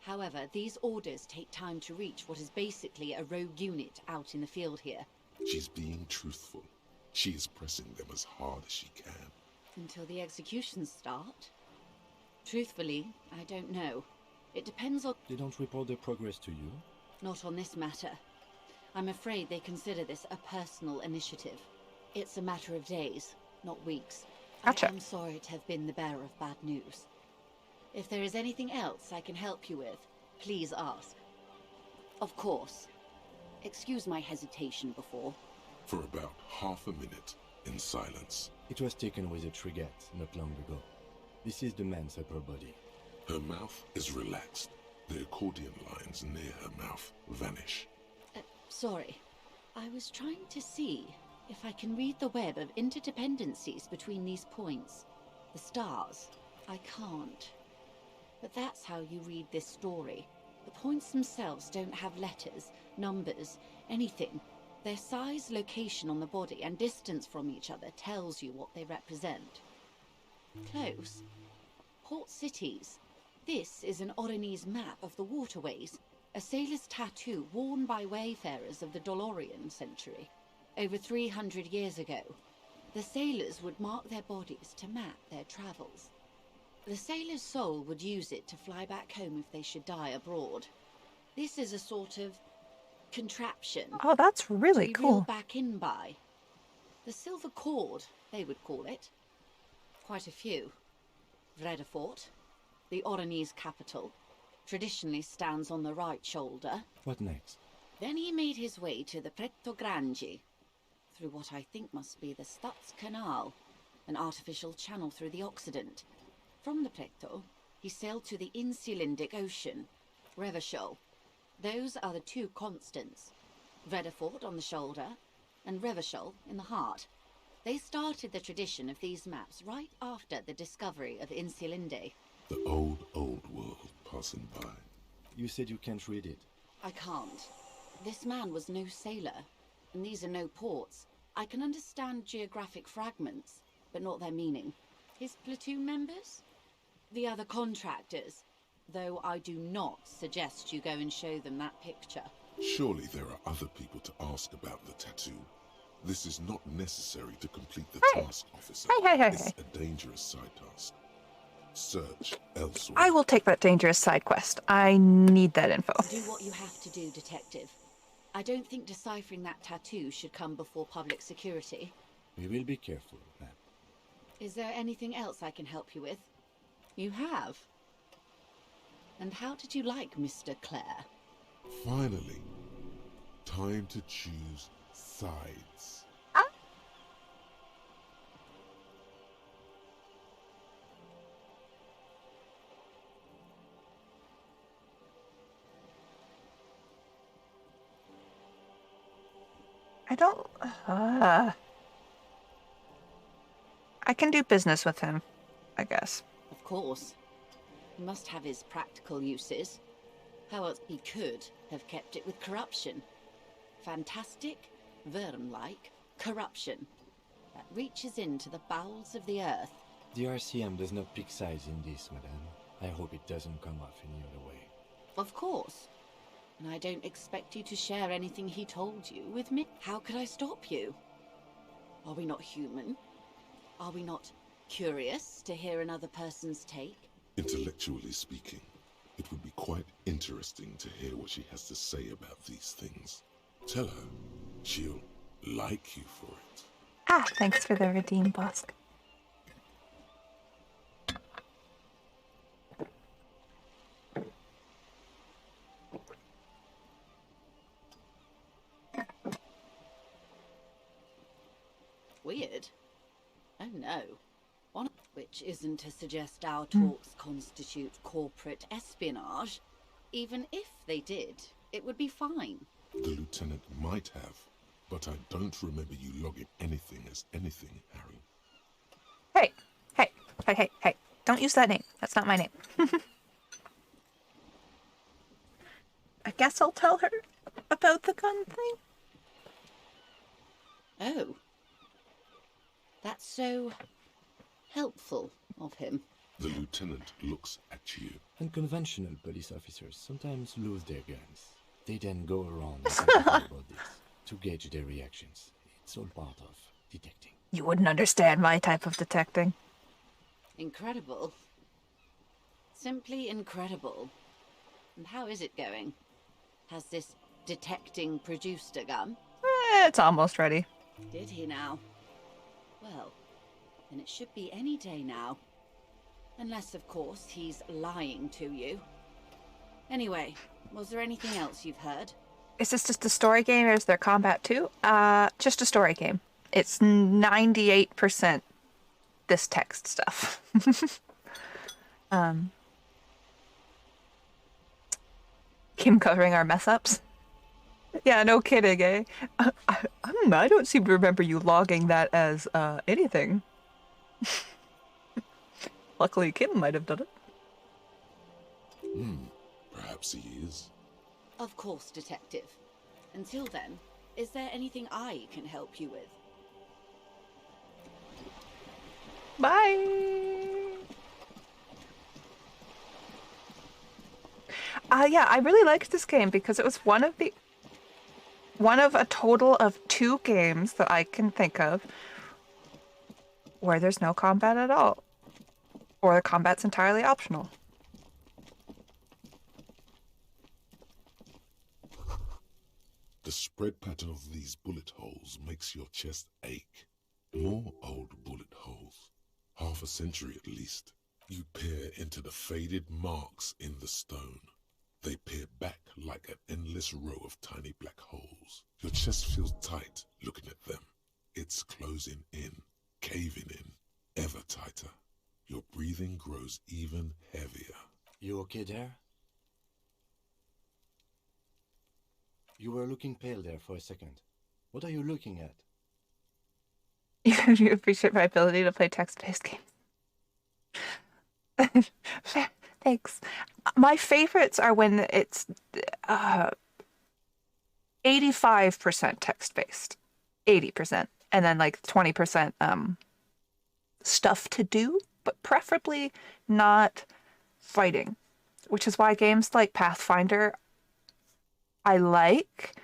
However, these orders take time to reach what is basically a rogue unit out in the field here. She's being truthful. She is pressing them as hard as she can. Until the executions start? Truthfully, I don't know. It depends on... They don't report their progress to you? Not on this matter. I'm afraid they consider this a personal initiative. It's a matter of days, not weeks. Gotcha. I'm sorry to have been the bearer of bad news. If there is anything else I can help you with, please ask. Of course. Excuse my hesitation before. For about half a minute, in silence. It was taken with a trigger not long ago. This is the man's upper body. Her mouth is relaxed. The accordion lines near her mouth vanish. Sorry. I was trying to see if I can read the web of interdependencies between these points. The stars. I can't. But that's how you read this story. The points themselves don't have letters, numbers, anything. Their size, location on the body, and distance from each other tells you what they represent. Close. Port cities. This is an Oronese map of the waterways, a sailor's tattoo worn by wayfarers of the Dolorian century. Over 300 years ago, the sailors would mark their bodies to map their travels. The sailor's soul would use it to fly back home if they should die abroad. This is a sort of contraption. Oh, that's really to be cool. reeled back in by. The silver cord, they would call it. Quite a few. Vredefort, the Oronese capital, traditionally stands on the right shoulder. What next? Then he made his way to the Pretto Grande, through what I think must be the Stutz Canal, an artificial channel through the Occident. From the Pretto, he sailed to the Insulindic Ocean, Revachol. Those are the two constants, Vredefort on the shoulder and Revachol in the heart. They started the tradition of these maps right after the discovery of Insulinde. The old world passing by. You said you can't read it. I can't. This man was no sailor, and these are no ports. I can understand geographic fragments, but not their meaning. His platoon members? The other contractors, though I do not suggest you go and show them that picture. Surely there are other people to ask about the tattoo. This is not necessary to complete the task, officer. It's a dangerous side task. Search elsewhere. I will take that dangerous side quest. I need that info. Do what you have to do, Detective. I don't think deciphering that tattoo should come before public security. We will be careful, ma'am. Is there anything else I can help you with? You have? And how did you like Mr. Clare? Finally, time to choose sides. I can do business with him, I guess. Of course. He must have his practical uses. How else he could have kept it with corruption? Fantastic, Verne-like corruption that reaches into the bowels of the earth. The RCM does not pick sides in this, madame. I hope it doesn't come off any other way. Of course. And I don't expect you to share anything he told you with me. How could I stop you? Are we not human? Are we not curious to hear another person's take? Intellectually speaking, it would be quite interesting to hear what she has to say about these things. Tell her she'll like you for it. Ah, thanks for the redeem, boss. Weird. Oh no. Which isn't to suggest our talks constitute corporate espionage. Even if they did, it would be fine. The lieutenant might have, but I don't remember you logging anything as anything, Harry. Hey, hey, hey, hey, hey. Don't use that name. That's not my name. I guess I'll tell her about the gun thing. Oh. That's so helpful of him. The lieutenant looks at you. Unconventional police officers sometimes lose their guns. They then go around and talk about this to gauge their reactions. It's all part of detecting. You wouldn't understand my type of detecting. Incredible. Simply incredible. And how is it going? Has this detecting produced a gun? It's almost ready. Did he now? Well, then it should be any day now. Unless, of course, he's lying to you. Anyway, was there anything else you've heard? Is this just a story game or is there combat too? Just a story game. It's 98% this text stuff. Kim covering our mess ups. Yeah, no kidding, eh? I don't seem to remember you logging that as anything. Luckily, Kim might have done it. Perhaps he is. Of course, Detective. Until then, is there anything I can help you with? Bye! Yeah, I really liked this game because it was one of a total of 2 games that I can think of where there's no combat at all. Or the combat's entirely optional. The spread pattern of these bullet holes makes your chest ache. More old bullet holes. Half a century at least. You peer into the faded marks in the stone. They peer back like an endless row of tiny black holes. Your chest feels tight looking at them. It's closing in, caving in, ever tighter. Your breathing grows even heavier. You okay there? You were looking pale there for a second. What are you looking at? You appreciate my ability to play text-based games. Thanks. My favorites are when it's 85% text-based. 80%. And then like 20% stuff to do, but preferably not fighting. Which is why games like Pathfinder I like,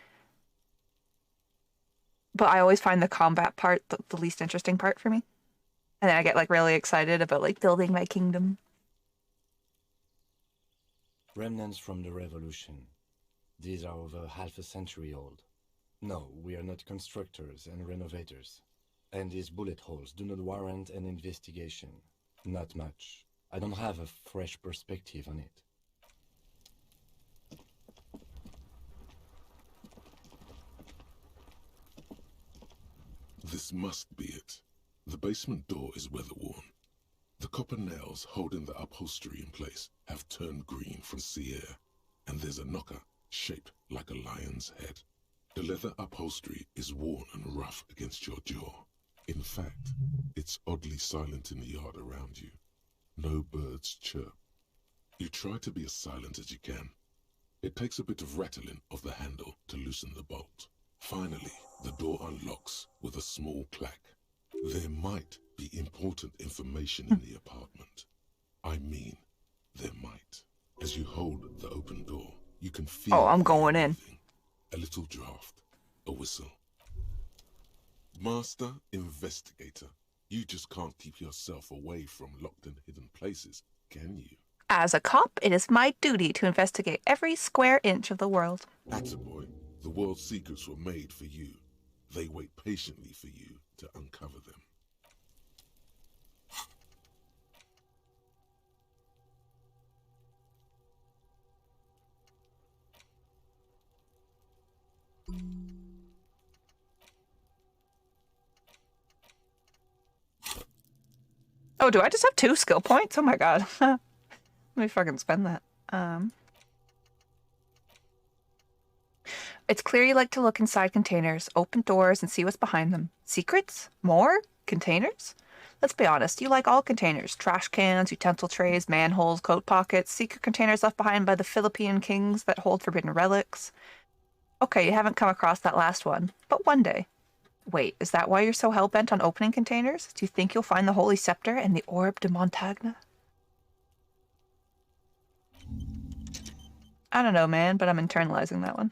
but I always find the combat part the least interesting part for me. And then I get like really excited about like building my kingdom. Remnants from the revolution. These are over half a century old. No, we are not constructors and renovators. And these bullet holes do not warrant an investigation. Not much. I don't have a fresh perspective on it. This must be it. The basement door is weather-worn. The copper nails holding the upholstery in place have turned green from sea air, and there's a knocker shaped like a lion's head. The leather upholstery is worn and rough against your jaw. In fact, it's oddly silent in the yard around you. No birds chirp. You try to be as silent as you can. It takes a bit of rattling of the handle to loosen the bolt. Finally, the door unlocks with a small clack. There might be important information in the apartment. I mean, there might. As you hold the open door, you can feel I'm going in. A little draft, a whistle. Master Investigator, you just can't keep yourself away from locked and hidden places, can you? As a cop, it is my duty to investigate every square inch of the world. Attaboy, the world's secrets were made for you. They wait patiently for you to uncover them. Oh, do I just have 2 skill points? Oh my god. Let me fucking spend that. It's clear you like to look inside containers, open doors, and see what's behind them. Secrets? More? Containers? Let's be honest, you like all containers. Trash cans, utensil trays, manholes, coat pockets, secret containers left behind by the Philippine kings that hold forbidden relics. Okay, you haven't come across that last one, but one day. Wait, is that why you're so hell-bent on opening containers? Do you think you'll find the Holy Scepter and the Orb de Montagna? I don't know, man, but I'm internalizing that one.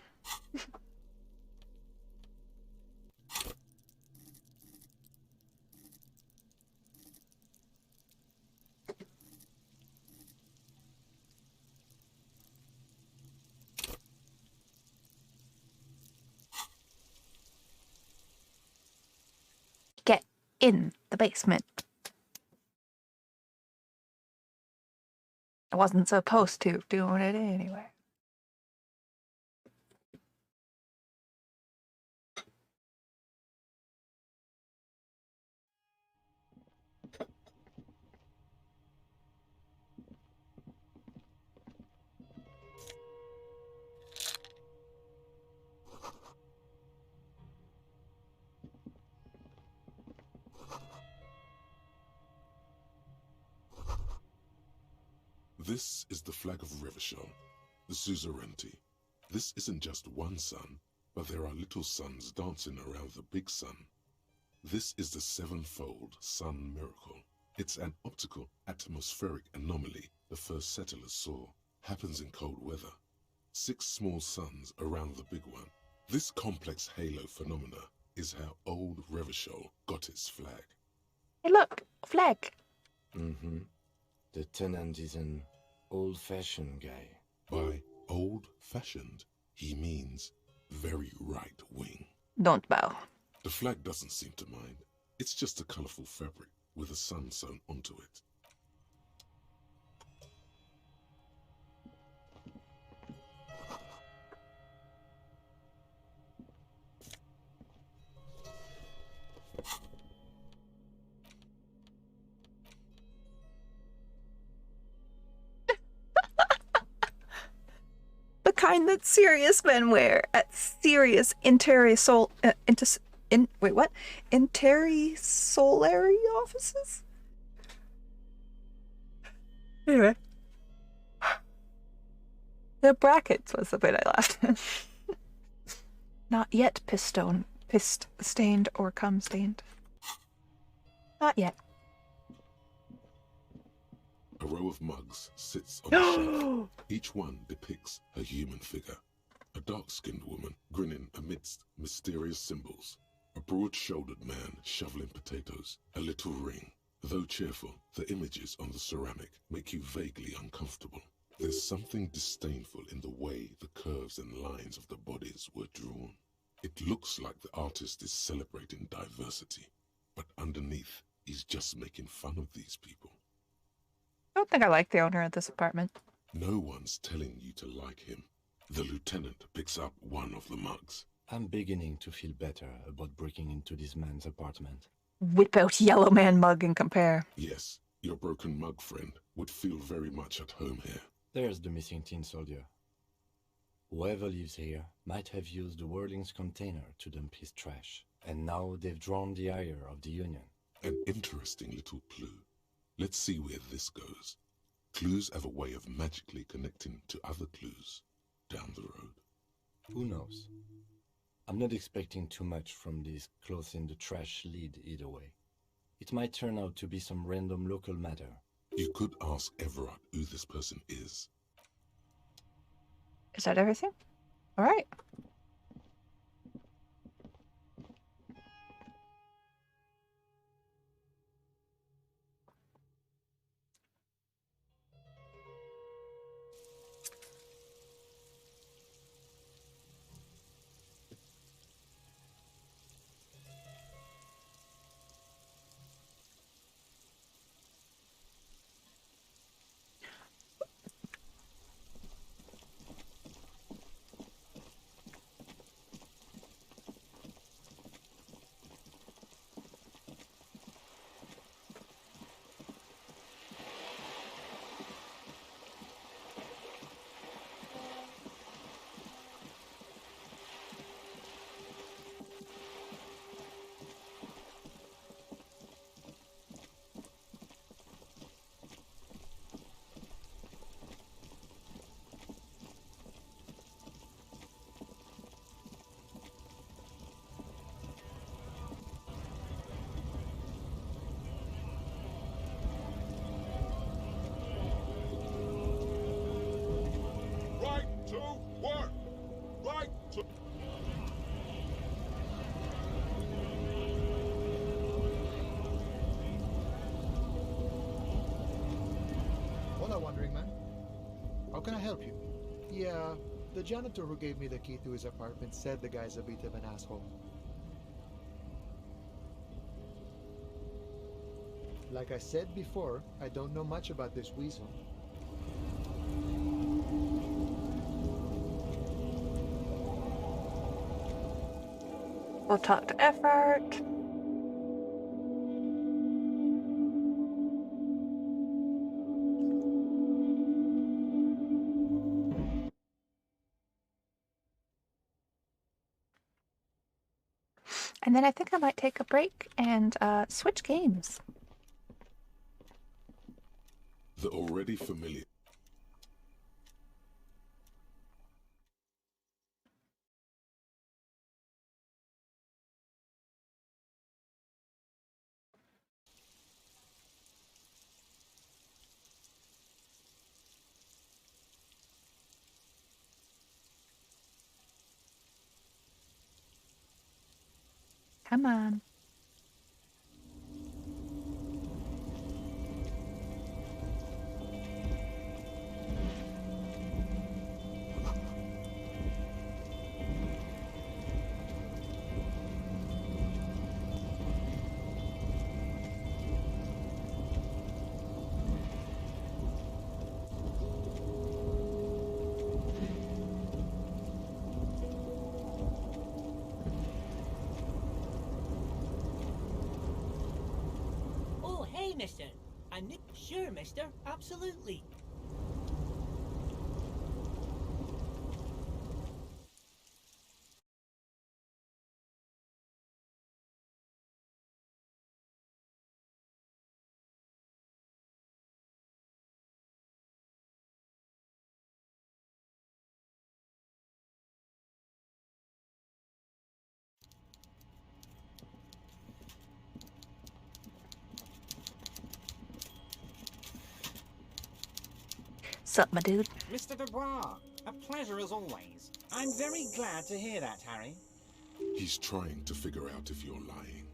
Get in the basement. I wasn't supposed to doing it anyway. This is the flag of Revachol, the suzerainty. This isn't just one sun, but there are little suns dancing around the big sun. This is the sevenfold sun miracle. It's an optical atmospheric anomaly the first settlers saw. Happens in cold weather. 6 small suns around the big one. This complex halo phenomena is how old Revachol got its flag. Hey look, a flag. Mm-hmm. The tenant is an old-fashioned guy. By old-fashioned, he means very right-wing. Don't bow. The flag doesn't seem to mind. It's just a colorful fabric with a sun sewn onto it. The kind that serious men wear at serious intersolary offices? Anyway. The brackets was the bit I laughed at. Not yet pist-stained or cum-stained. Not yet. A row of mugs sits on the shelf. Each one depicts a human figure. A dark-skinned woman grinning amidst mysterious symbols. A broad-shouldered man shoveling potatoes. A little ring. Though cheerful, the images on the ceramic make you vaguely uncomfortable. There's something disdainful in the way the curves and lines of the bodies were drawn. It looks like the artist is celebrating diversity, but underneath, he's just making fun of these people. I don't think I like the owner of this apartment. No one's telling you to like him. The lieutenant picks up one of the mugs. I'm beginning to feel better about breaking into this man's apartment. Whip out Yellow Man mug and compare. Yes, your broken mug friend would feel very much at home here. There's the missing tin soldier. Whoever lives here might have used the Whirling's container to dump his trash, and now they've drawn the ire of the Union. An interesting little clue. Let's see where this goes. Clues have a way of magically connecting to other clues down the road. Who knows? I'm not expecting too much from this clothes in the trash lead either way. It might turn out to be some random local matter. You could ask Everard who this person is. Is that everything? All right. Can I help you? Yeah, the janitor who gave me the key to his apartment said the guy's a bit of an asshole. Like I said before, I don't know much about this weasel. We'll talk to Everard. And then I think I might take a break and switch games. The already familiar. Come on. Mister. Sure, mister. Absolutely. Sup, my dude? Mr. Dubois, a pleasure as always. I'm very glad to hear that, Harry. He's trying to figure out if you're lying.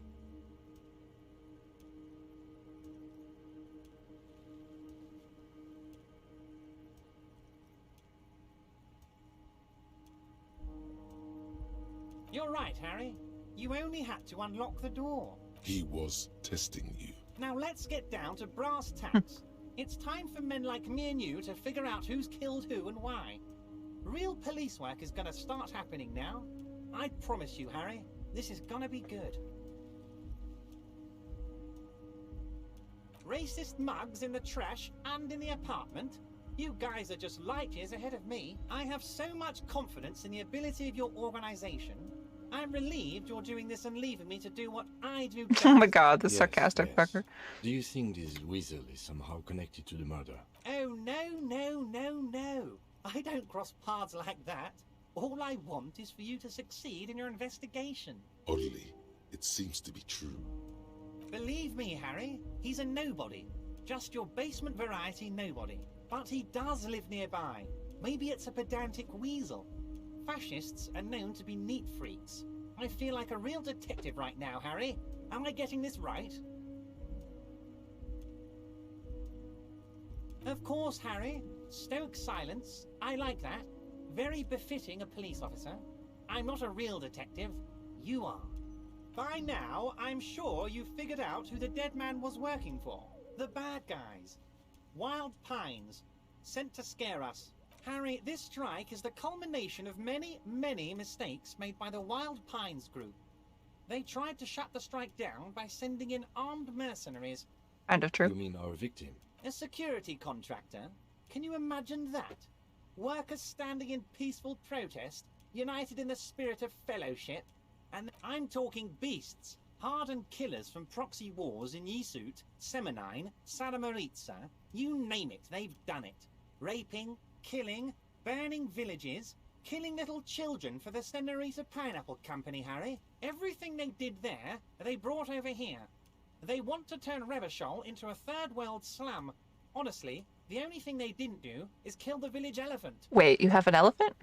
You're right, Harry. You only had to unlock the door. He was testing you. Now let's get down to brass tacks. It's time for men like me and you to figure out who's killed who and why. Real police work is gonna start happening now. I promise you, Harry, this is gonna be good. Racist mugs in the trash and in the apartment? You guys are just light years ahead of me. I have so much confidence in the ability of your organization. I'm relieved you're doing this and leaving me to do what I do best. Oh my god, the Yes, sarcastic yes. fucker. Do you think this weasel is somehow connected to the murder? Oh, no. I don't cross paths like that. All I want is for you to succeed in your investigation. Oddly, it seems to be true. Believe me, Harry, he's a nobody. Just your basement variety nobody. But he does live nearby. Maybe it's a pedantic weasel. Fascists are known to be neat freaks. I feel like a real detective right now, Harry. Am I getting this right? Of course, Harry. Stoic silence. I like that. Very befitting a police officer. I'm not a real detective. You are. By now, I'm sure you've figured out who the dead man was working for. The bad guys. Wild Pines. Sent to scare us. Harry, this strike is the culmination of many, many mistakes made by the Wild Pines group. They tried to shut the strike down by sending in armed mercenaries. Kind of true. You mean our victim? A security contractor? Can you imagine that? Workers standing in peaceful protest, united in the spirit of fellowship. And I'm talking beasts, hardened killers from proxy wars in Yisut, Semenine, Saramoritsa. You name it, they've done it. Raping, killing, burning villages, killing little children for the Senorita Pineapple Company, Harry. Everything they did there, they brought over here. They want to turn Revachol into a third world slum. Honestly, the only thing they didn't do is kill the village elephant. Wait, you have an elephant?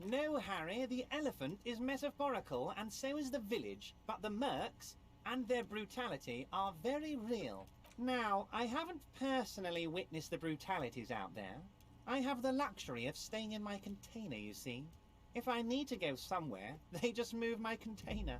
No, Harry, the elephant is metaphorical and so is the village, but the mercs and their brutality are very real. Now, I haven't personally witnessed the brutalities out there. I have the luxury of staying in my container, you see. If I need to go somewhere, they just move my container.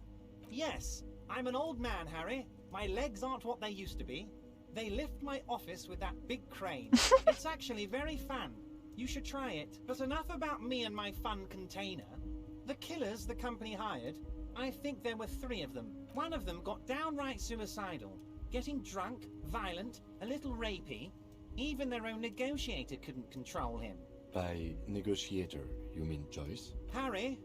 Yes, I'm an old man, Harry. My legs aren't what they used to be. They lift my office with that big crane. It's actually very fun. You should try it. But enough about me and my fun container. The killers the company hired, I think there were 3 of them. One of them got downright suicidal. Getting drunk, violent, a little rapey. Even their own negotiator couldn't control him. By negotiator, you mean Joyce? Harry,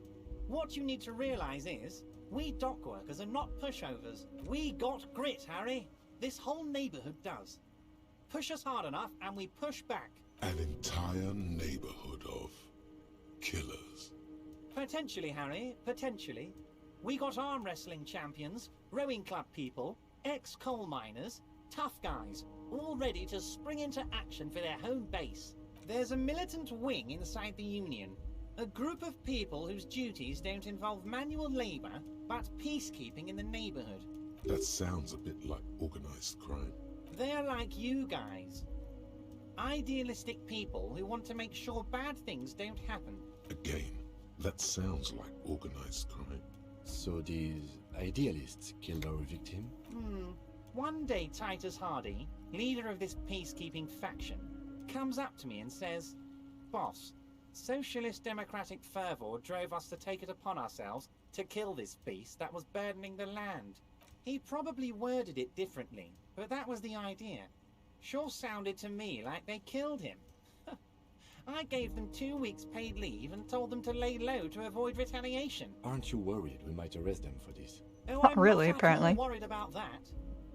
what you need to realize is, we dock workers are not pushovers. We got grit, Harry. This whole neighborhood does. Push us hard enough and we push back. An entire neighborhood of killers. Potentially, Harry, potentially. We got arm wrestling champions, rowing club people, ex-coal miners, tough guys, all ready to spring into action for their home base. There's a militant wing inside the Union. A group of people whose duties don't involve manual labor, but peacekeeping in the neighborhood. That sounds a bit like organized crime. They're like you guys. Idealistic people who want to make sure bad things don't happen. Again, that sounds like organized crime. So these idealists killed our victim? One day Titus Hardy, leader of this peacekeeping faction, comes up to me and says, "Boss, socialist democratic fervor drove us to take it upon ourselves to kill this beast that was burdening the land." He probably worded it differently, but that was the idea. Sure sounded to me like they killed him. I gave them 2 weeks paid leave and told them to lay low to avoid retaliation. Aren't you worried we might arrest them for this? Oh, Not I'm really, not apparently. at all worried about that.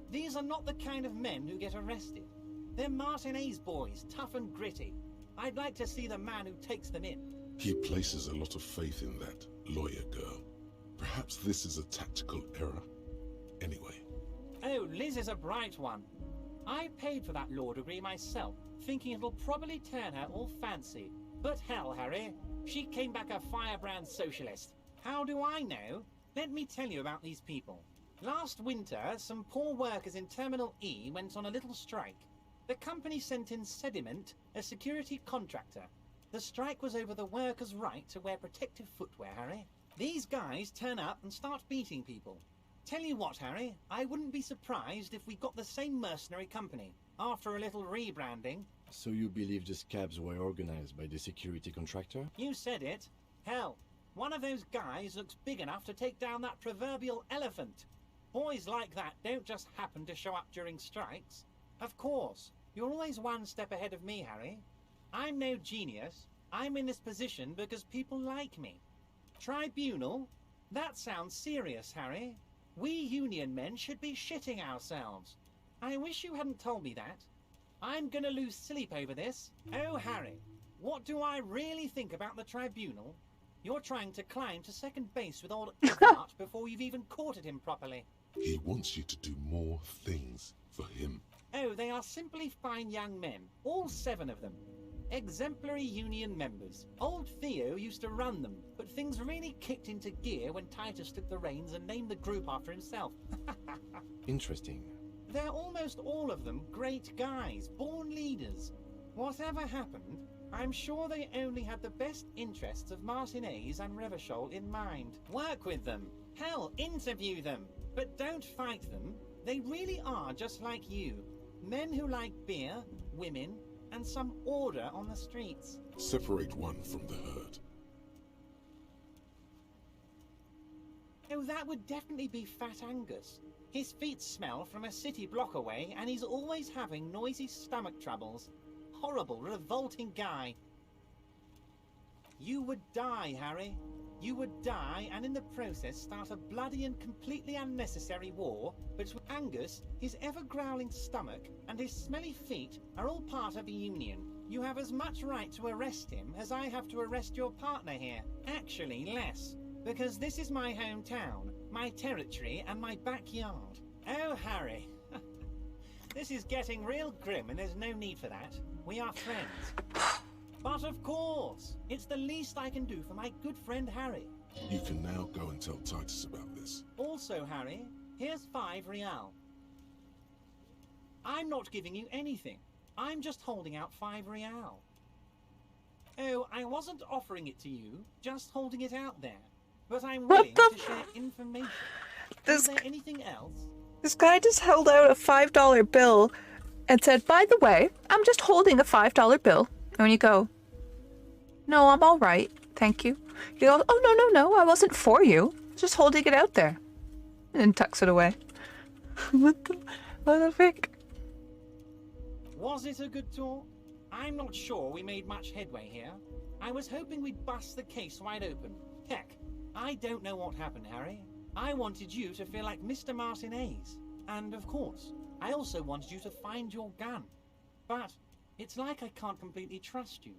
These are not the kind of men who get arrested. They're Martinez boys, tough and gritty. I'd like to see the man who takes them in. He places a lot of faith in that lawyer girl. Perhaps this is a tactical error. Anyway. Oh, Liz is a bright one. I paid for that law degree myself, thinking it'll probably turn her all fancy. But hell, Harry, she came back a firebrand socialist. How do I know? Let me tell you about these people. Last winter, some poor workers in Terminal E went on a little strike. The company sent in Sediment, a security contractor. The strike was over the workers' right to wear protective footwear, Harry. These guys turn up and start beating people. Tell you what, Harry, I wouldn't be surprised if we got the same mercenary company, after a little rebranding. So you believe the scabs were organized by the security contractor? You said it. Hell, one of those guys looks big enough to take down that proverbial elephant. Boys like that don't just happen to show up during strikes. Of course, you're always one step ahead of me, Harry. I'm no genius. I'm in this position because people like me. Tribunal? That sounds serious, Harry. We Union men should be shitting ourselves. I wish you hadn't told me that. I'm gonna lose sleep over this. Oh, Harry, what do I really think about the Tribunal? You're trying to climb to second base with old Everett before you've even courted him properly. He wants you to do more things for him. Oh, they are simply fine young men, all 7 of them. Exemplary Union members. Old Theo used to run them, but things really kicked into gear when Titus took the reins and named the group after himself. Interesting. They're almost all of them great guys, born leaders. Whatever happened, I'm sure they only had the best interests of Martinez and Revachol in mind. Work with them. Hell, interview them. But don't fight them. They really are just like you. Men who like beer, women, and some order on the streets. Separate one from the herd. Oh, that would definitely be Fat Angus. His feet smell from a city block away, and he's always having noisy stomach troubles. Horrible, revolting guy. You would die, Harry. You would die, and in the process start a bloody and completely unnecessary war between Angus, his ever-growling stomach, and his smelly feet are all part of the Union. You have as much right to arrest him as I have to arrest your partner here. Actually, less. Because this is my hometown, my territory, and my backyard. Oh, Harry. This is getting real grim, and there's no need for that. We are friends. But of course, it's the least I can do for my good friend Harry. You can now go and tell Titus about this. Also, Harry, here's 5 real. I'm not giving you anything. I'm just holding out 5 real. Oh, I wasn't offering it to you, just holding it out there. But I'm willing to share information. Is there anything else? This guy just held out a $5 bill and said, by the way, I'm just holding a $5 bill. And when you go, no, I'm all right, thank you. You go, oh, no, I wasn't for you. Just holding it out there. And then tucks it away. What the frick? Was it a good talk? I'm not sure we made much headway here. I was hoping we'd bust the case wide open. Heck, I don't know what happened, Harry. I wanted you to feel like Mr. Martinez. And of course, I also wanted you to find your gun. But it's like I can't completely trust you.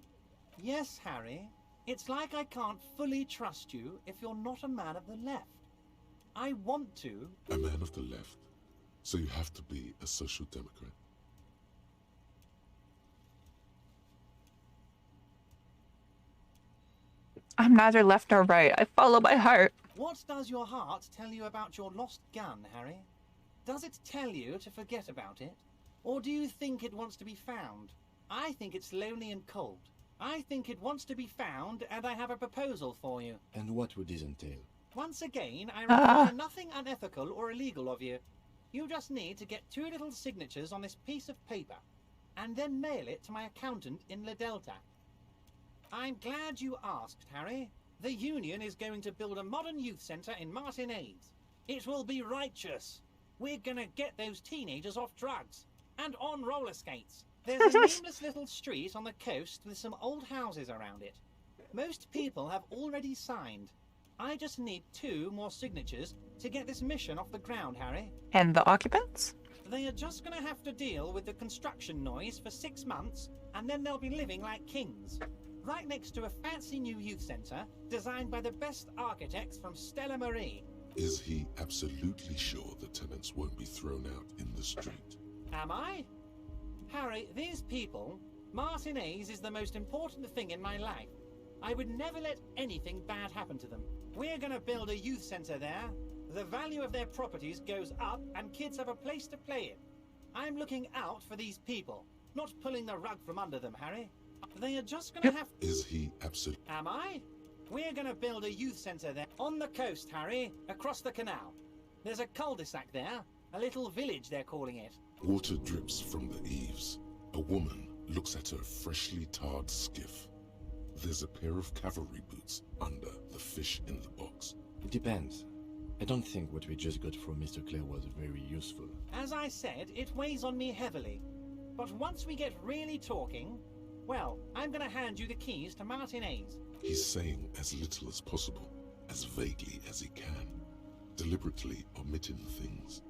Yes, Harry, it's like I can't fully trust you if you're not a man of the left. I want to. A man of the left? So you have to be a social democrat? I'm neither left nor right. I follow my heart. What does your heart tell you about your lost gun, Harry? Does it tell you to forget about it? Or do you think it wants to be found? I think it's lonely and cold. I think it wants to be found, and I have a proposal for you. And what would this entail? Once again, I require nothing unethical or illegal of you. You just need to get 2 little signatures on this piece of paper, and then mail it to my accountant in La Delta. I'm glad you asked, Harry. The Union is going to build a modern youth centre in Martinez. It will be righteous. We're gonna get those teenagers off drugs and on roller skates. There's a nameless little street on the coast with some old houses around it. Most people have already signed. I just need 2 more signatures to get this mission off the ground, Harry. And the occupants? They are just gonna have to deal with the construction noise for 6 months, and then they'll be living like kings. Right next to a fancy new youth centre designed by the best architects from Stella Marie. Is he absolutely sure the tenants won't be thrown out in the street? Am I? Harry, these people, Martinez is the most important thing in my life. I would never let anything bad happen to them. We're gonna build a youth centre there. The value of their properties goes up and kids have a place to play in. I'm looking out for these people, not pulling the rug from under them, Harry. They are just gonna have... Is he absolutely... Am I? We're gonna build a youth centre there. On the coast, Harry, across the canal. There's a cul-de-sac there. A little village, they're calling it. Water drips from the eaves. A woman looks at her freshly tarred skiff. There's a pair of cavalry boots under the fish in the box. It depends. I don't think what we just got from Mr. Clare was very useful. As I said, it weighs on me heavily. But once we get really talking, Well, I'm gonna hand you the keys to Martin A's. He's saying as little as possible, as vaguely as he can, deliberately omitting things.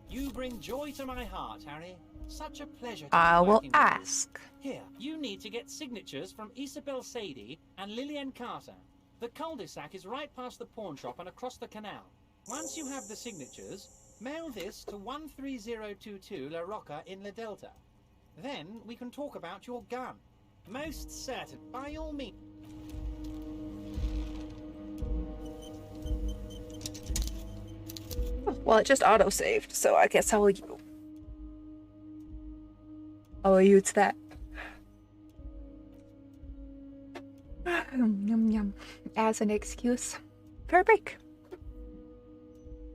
You bring joy to my heart, Harry. Such a pleasure to I be will working with you. ask. Here, you need to get signatures from Isabel Sadie and Lillian Carter. The cul-de-sac is right past the pawn shop and across the canal. Once you have the signatures, mail this to 13022 La Rocca in La Delta. Then we can talk about your gun. Most certain, by all means. Well, it just auto-saved, so I guess I'll use that. Yum yum. As an excuse for a break.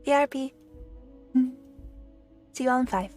BRB. See you all in 5.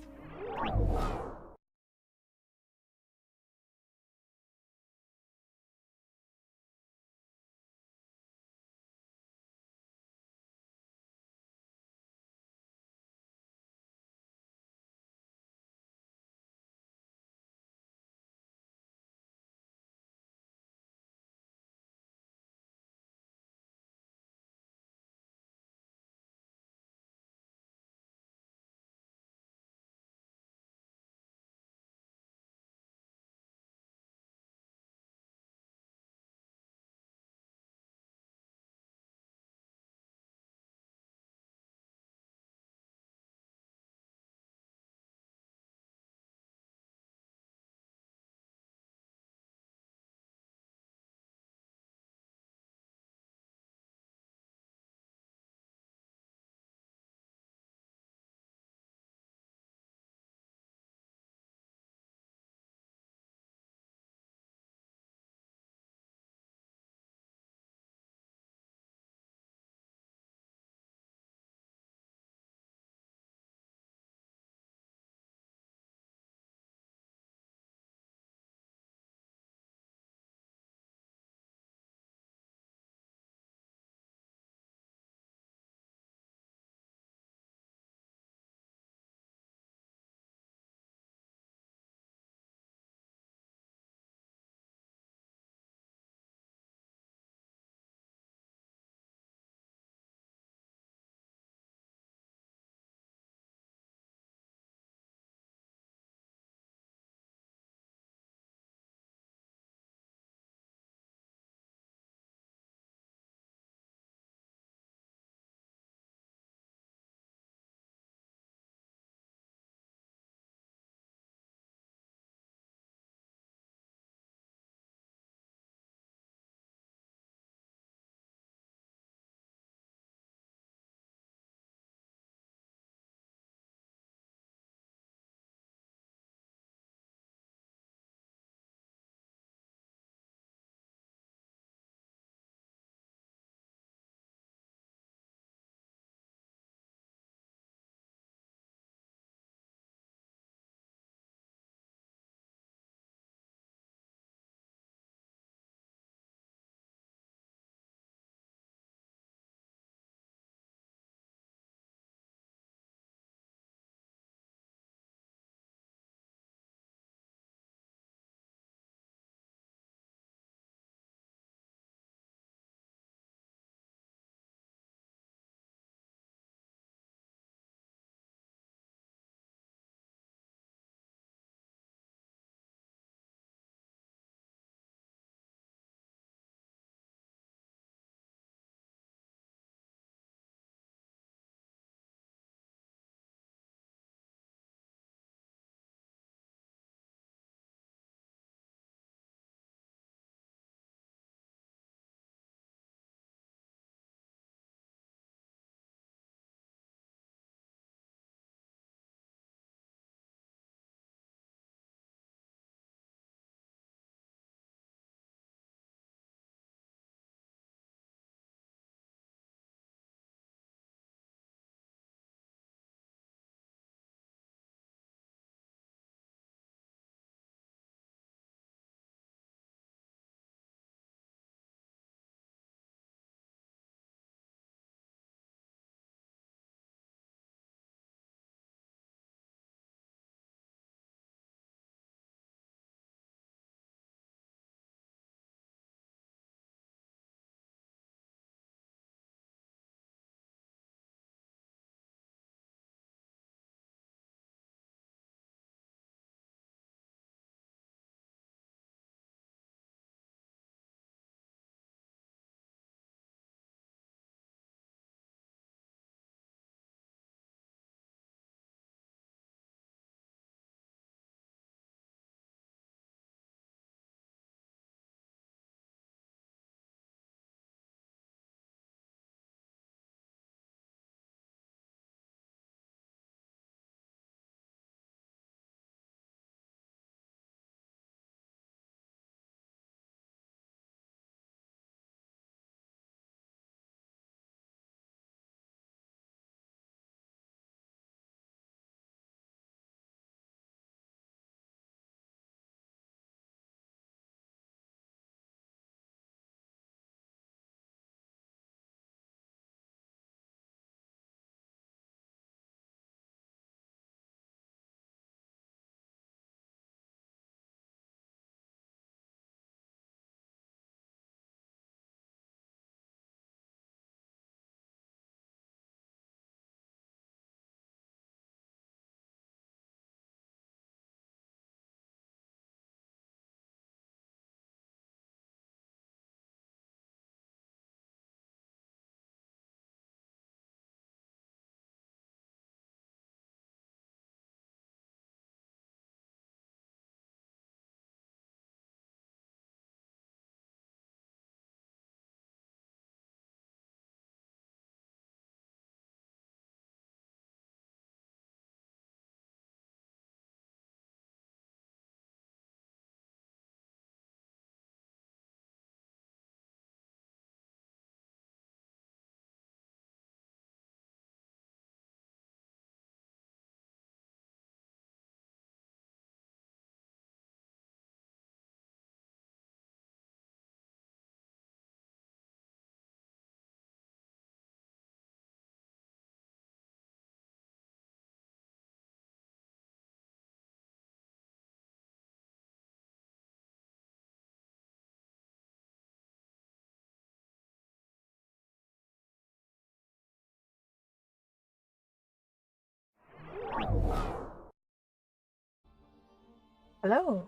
Hello.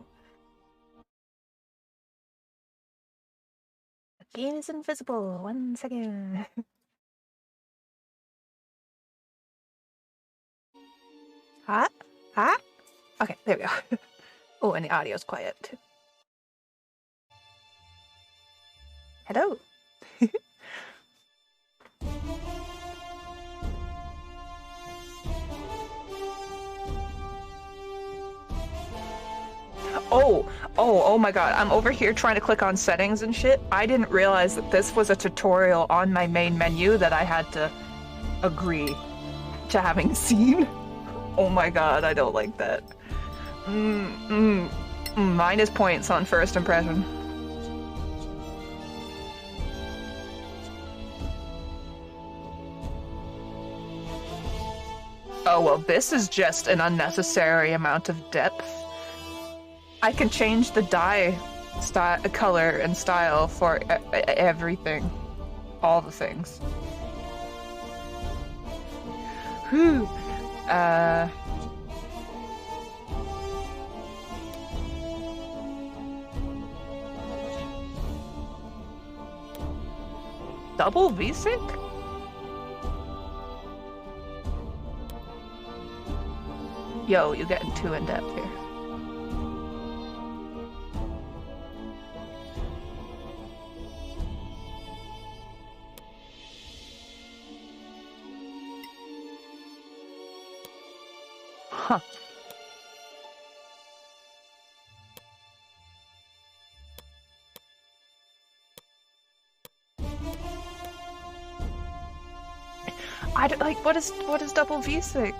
The game is invisible. 1 second. Huh? Huh? Okay, there we go. Oh, and the audio's quiet too. Hello. Oh my god, I'm over here trying to click on settings and shit. I didn't realize that this was a tutorial on my main menu that I had to agree to having seen. Oh my god, I don't like that. Minus points on first impression. Oh well, this is just an unnecessary amount of depth. I can change the dye color and style for everything. All the things. Whew. Double VSync? Yo, you're getting too in-depth here. Huh. I don't like what is double VSync?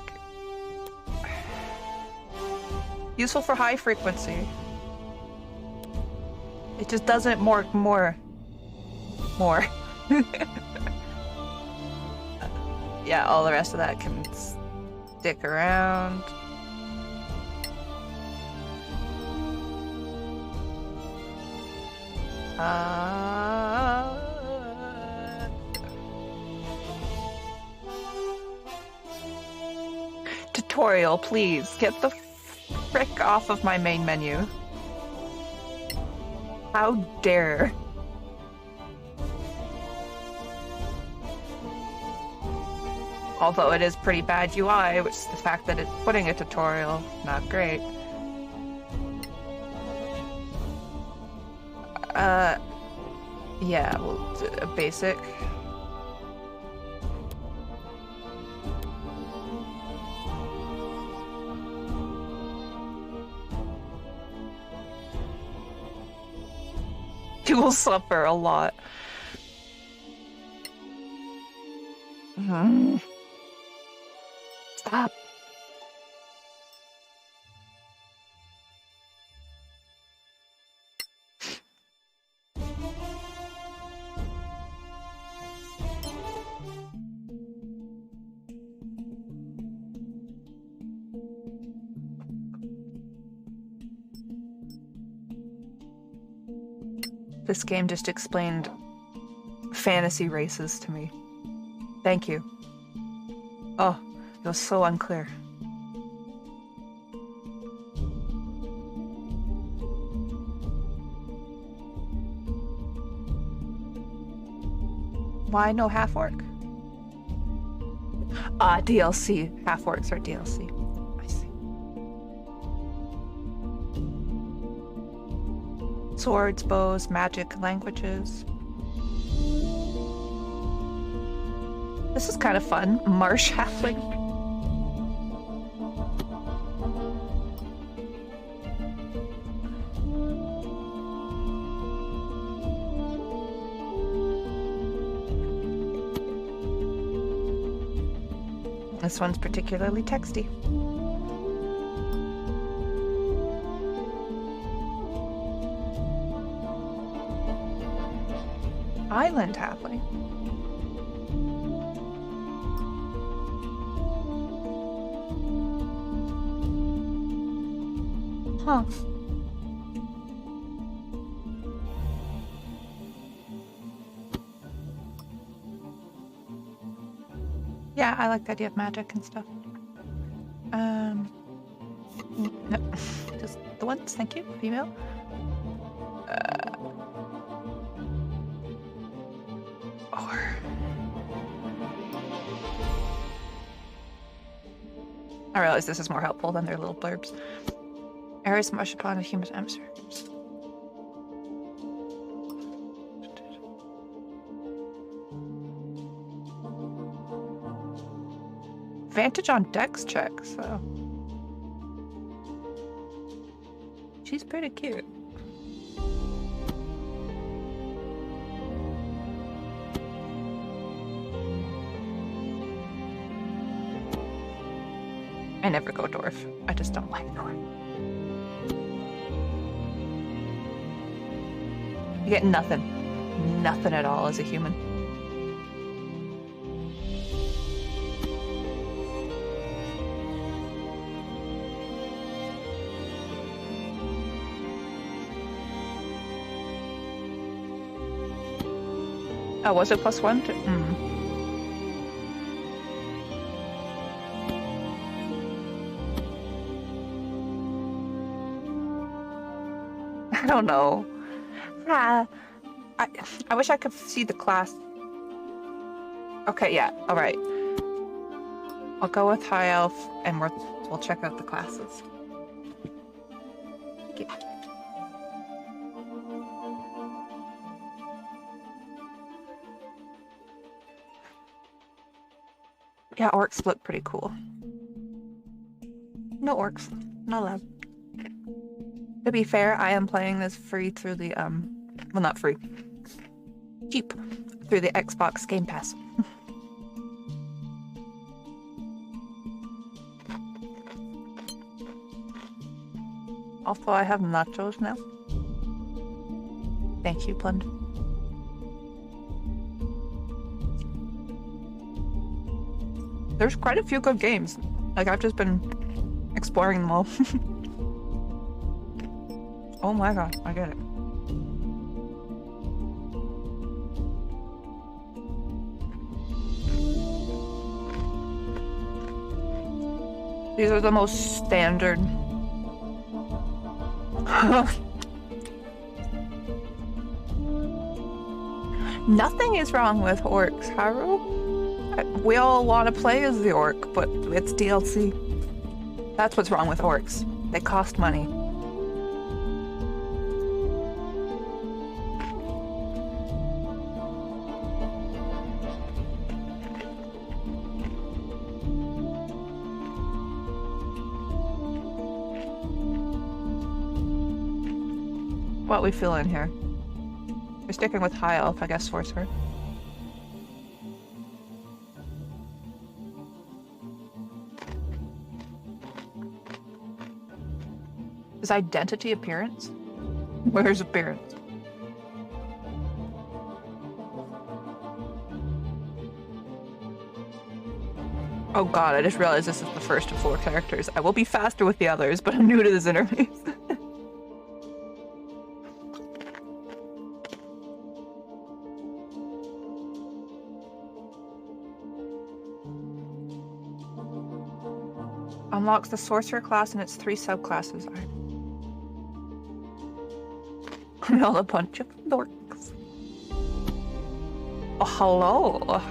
Useful for high frequency. It just does it more. Yeah, all the rest of that can stick around. Tutorial, please. Get the frick off of my main menu. How dare. Although it is pretty bad UI, which is the fact that it's putting a tutorial, not great. Yeah, well, basic. You will suffer a lot. Stop. This game just explained fantasy races to me. Thank you. Oh, it was so unclear. Why no half-orc? DLC. Half-orcs are DLC. I see. Swords, bows, magic, languages. This is kind of fun. Marsh halfling. This one's particularly texty. Island halfling. Huh. Yeah, I like the idea of magic and stuff. No, just the ones. Thank you. Female. Or. I realize this is more helpful than their little blurbs. Areas much upon a human atmosphere. Advantage on dex checks, so. She's pretty cute. I never go dwarf. I just don't like dwarf. You get nothing. Nothing at all as a human. Oh, was it +1 to... I don't know. I wish I could see the class. Okay, yeah, alright. I'll go with High Elf and we'll check out the classes. Okay. Yeah, orcs look pretty cool. No orcs. Not allowed. To be fair, I am playing this free through the, well, not free. Cheap. Through the Xbox Game Pass. Also, I have nachos now. Thank you, Plund. There's quite a few good games. Like, I've just been exploring them all. Oh my god, I get it. These are the most standard. Nothing is wrong with orcs, Haru. We all want to play as the orc, but it's DLC. That's what's wrong with orcs. They cost money. What we feeling here? We're sticking with High Elf, I guess, Sorcerer. Is identity appearance? Where's appearance? Oh god, I just realized this is the first of 4 characters. I will be faster with the others, but I'm new to this interface. Unlocks the sorcerer class and its 3 subclasses. We're all a bunch of dorks. Oh, hello.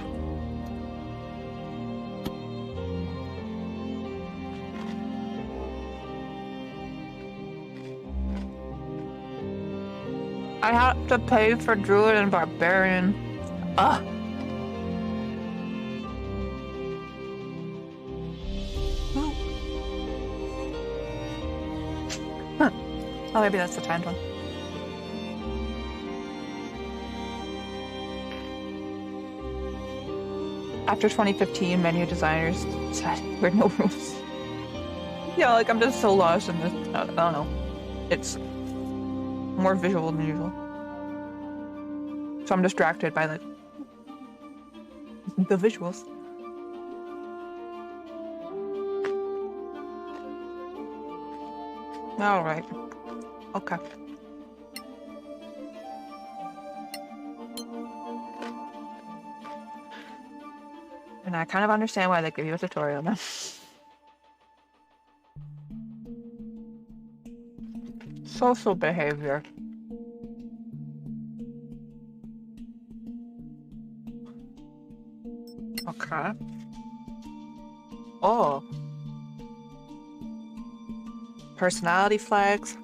I have to pay for druid and barbarian. Ugh. Oh, maybe that's the timed one. After 2015, menu designers said there were no rules. Yeah, like I'm just so lost in this. I don't know. It's more visual than usual. So I'm distracted by the visuals. All right. Okay. And I kind of understand why they give you a tutorial now. Social behavior. Okay. Oh. Personality flags,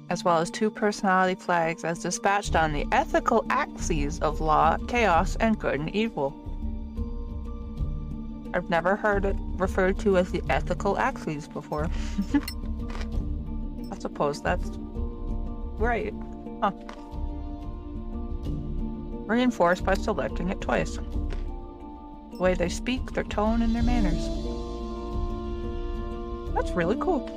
as well as 2 personality flags as dispatched on the ethical axes of law, chaos, and good and evil. I've never heard it referred to as the ethical axes before. I suppose that's right. Huh. Reinforced by selecting it twice. The way they speak, their tone, and their manners. That's really cool.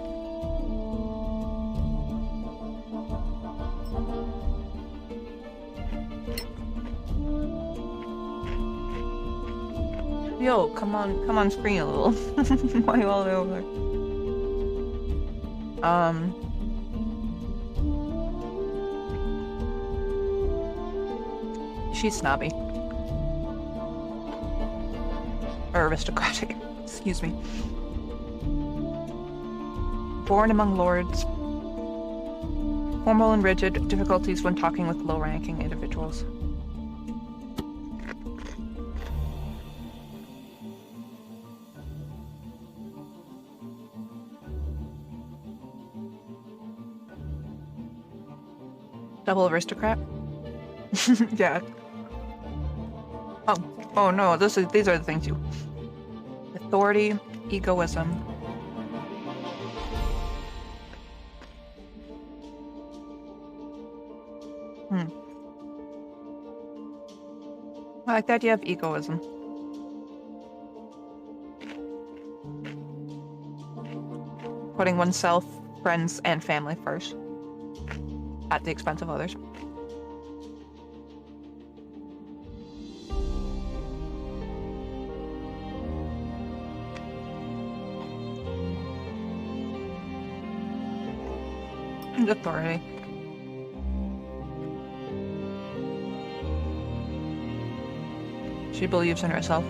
Yo, come on screen a little. Why are you all the way over there? She's snobby. Or aristocratic. Excuse me. Born among lords. Formal and rigid, difficulties when talking with low-ranking individuals. Double aristocrat? Yeah. Oh no, these are the things you... Authority, egoism. I like the idea of egoism. Putting oneself, friends, and family first. At the expense of others. And authority. She believes in herself.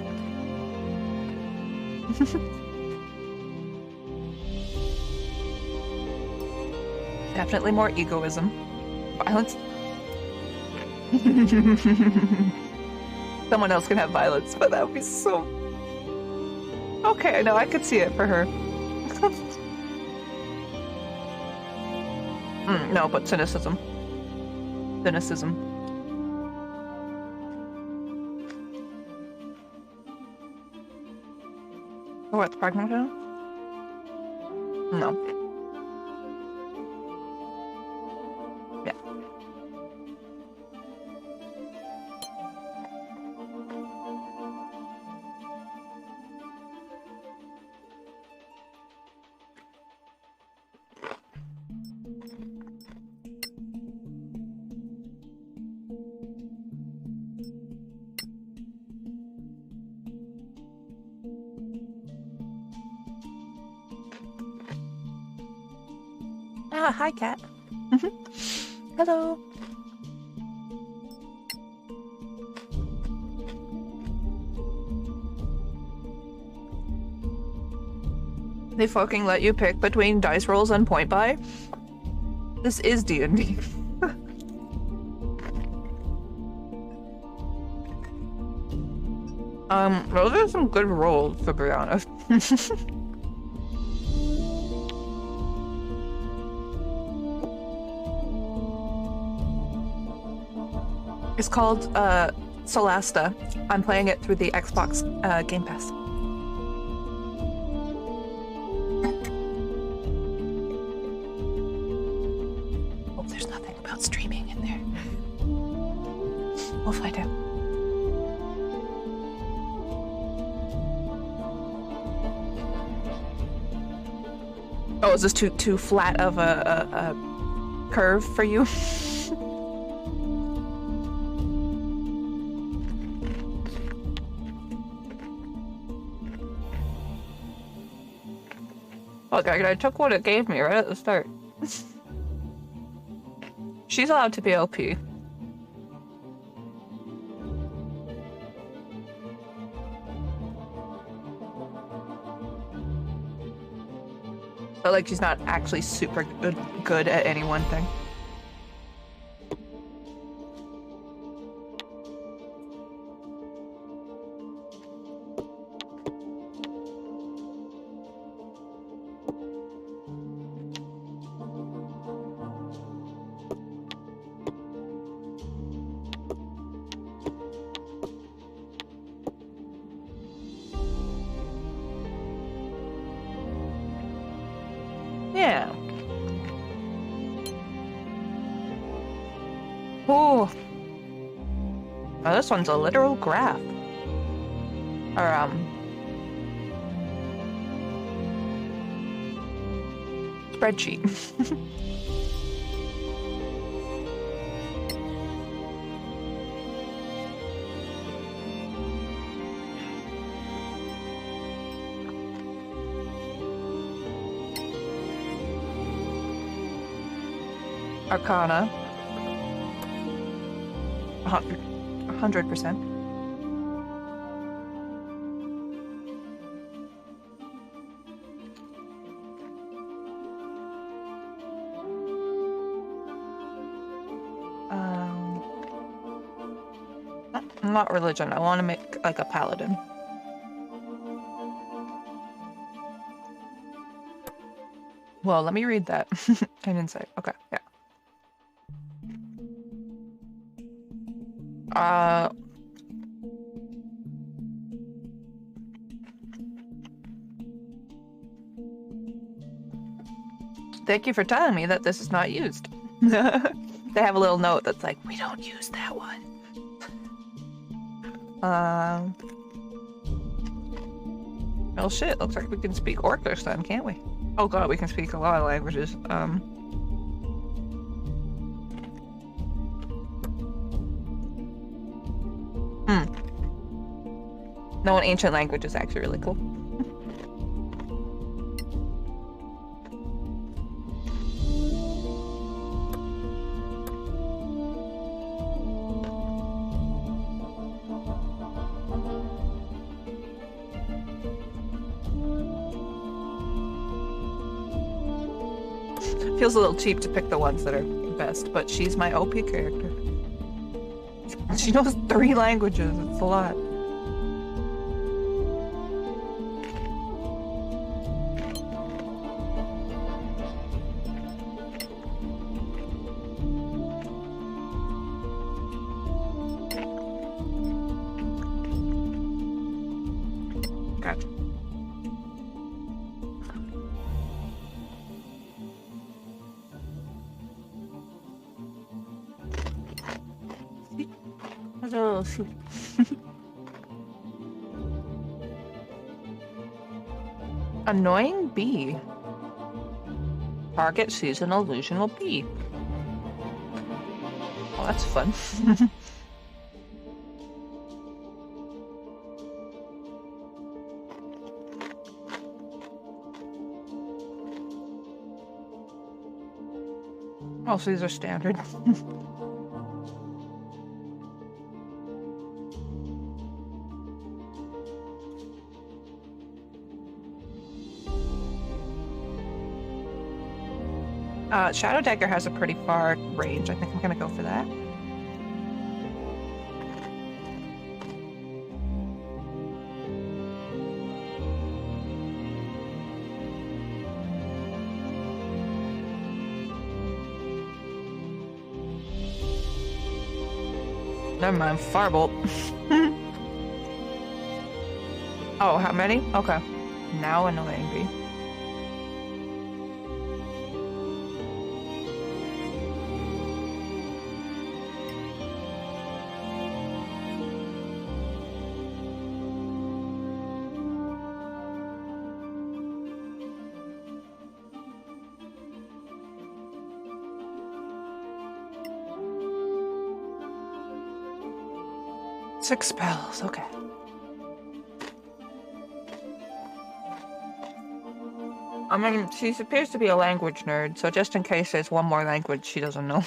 Definitely more egoism. Violence. Someone else can have violence, but that would be so... Okay, no, I could see it for her. No, but cynicism. Cynicism. Oh, what's pregnant now? No. Yeah. Ah, hi, cat. Hello. They fucking let you pick between dice rolls and point buy? This is D&D. Those are some good rolls, to be honest. It's called Solasta. I'm playing it through the Xbox Game Pass. Oh, there's nothing about streaming in there. We'll find out. Oh, is this too flat of a curve for you? Look, I took what it gave me right at the start. She's allowed to be OP. But like she's not actually super good at any one thing. Yeah. Ooh. Oh, this one's a literal graph. Or, spreadsheet. Arcana. 100%. Not religion. I want to make like a paladin. Well, let me read that. And insight. Okay, yeah. Thank you for telling me that this is not used. They have a little note that's like, we don't use that one. Well, shit, looks like we can speak Orcish then, can't we? Oh god, we can speak a lot of languages. Knowing ancient language is actually really cool. Feels a little cheap to pick the ones that are best, but she's my OP character. She knows 3 languages, it's a lot. Gotcha. Oh, shoot. Annoying bee. Target sees an illusional bee. Oh, that's fun. Oh, so these are standard. Shadow Dagger has a pretty far range. I think I'm gonna go for that. Never mind, Firebolt. Oh, how many? Okay. Now annoying bee. Six spells, okay. I mean, she appears to be a language nerd, so just in case there's one more language she doesn't know.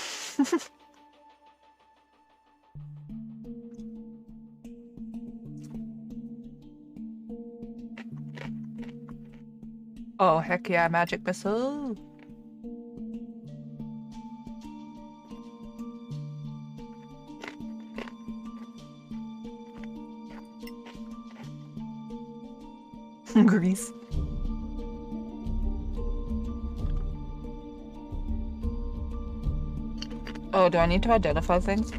Oh, heck yeah, magic missile. Grease. Oh, do I need to identify things?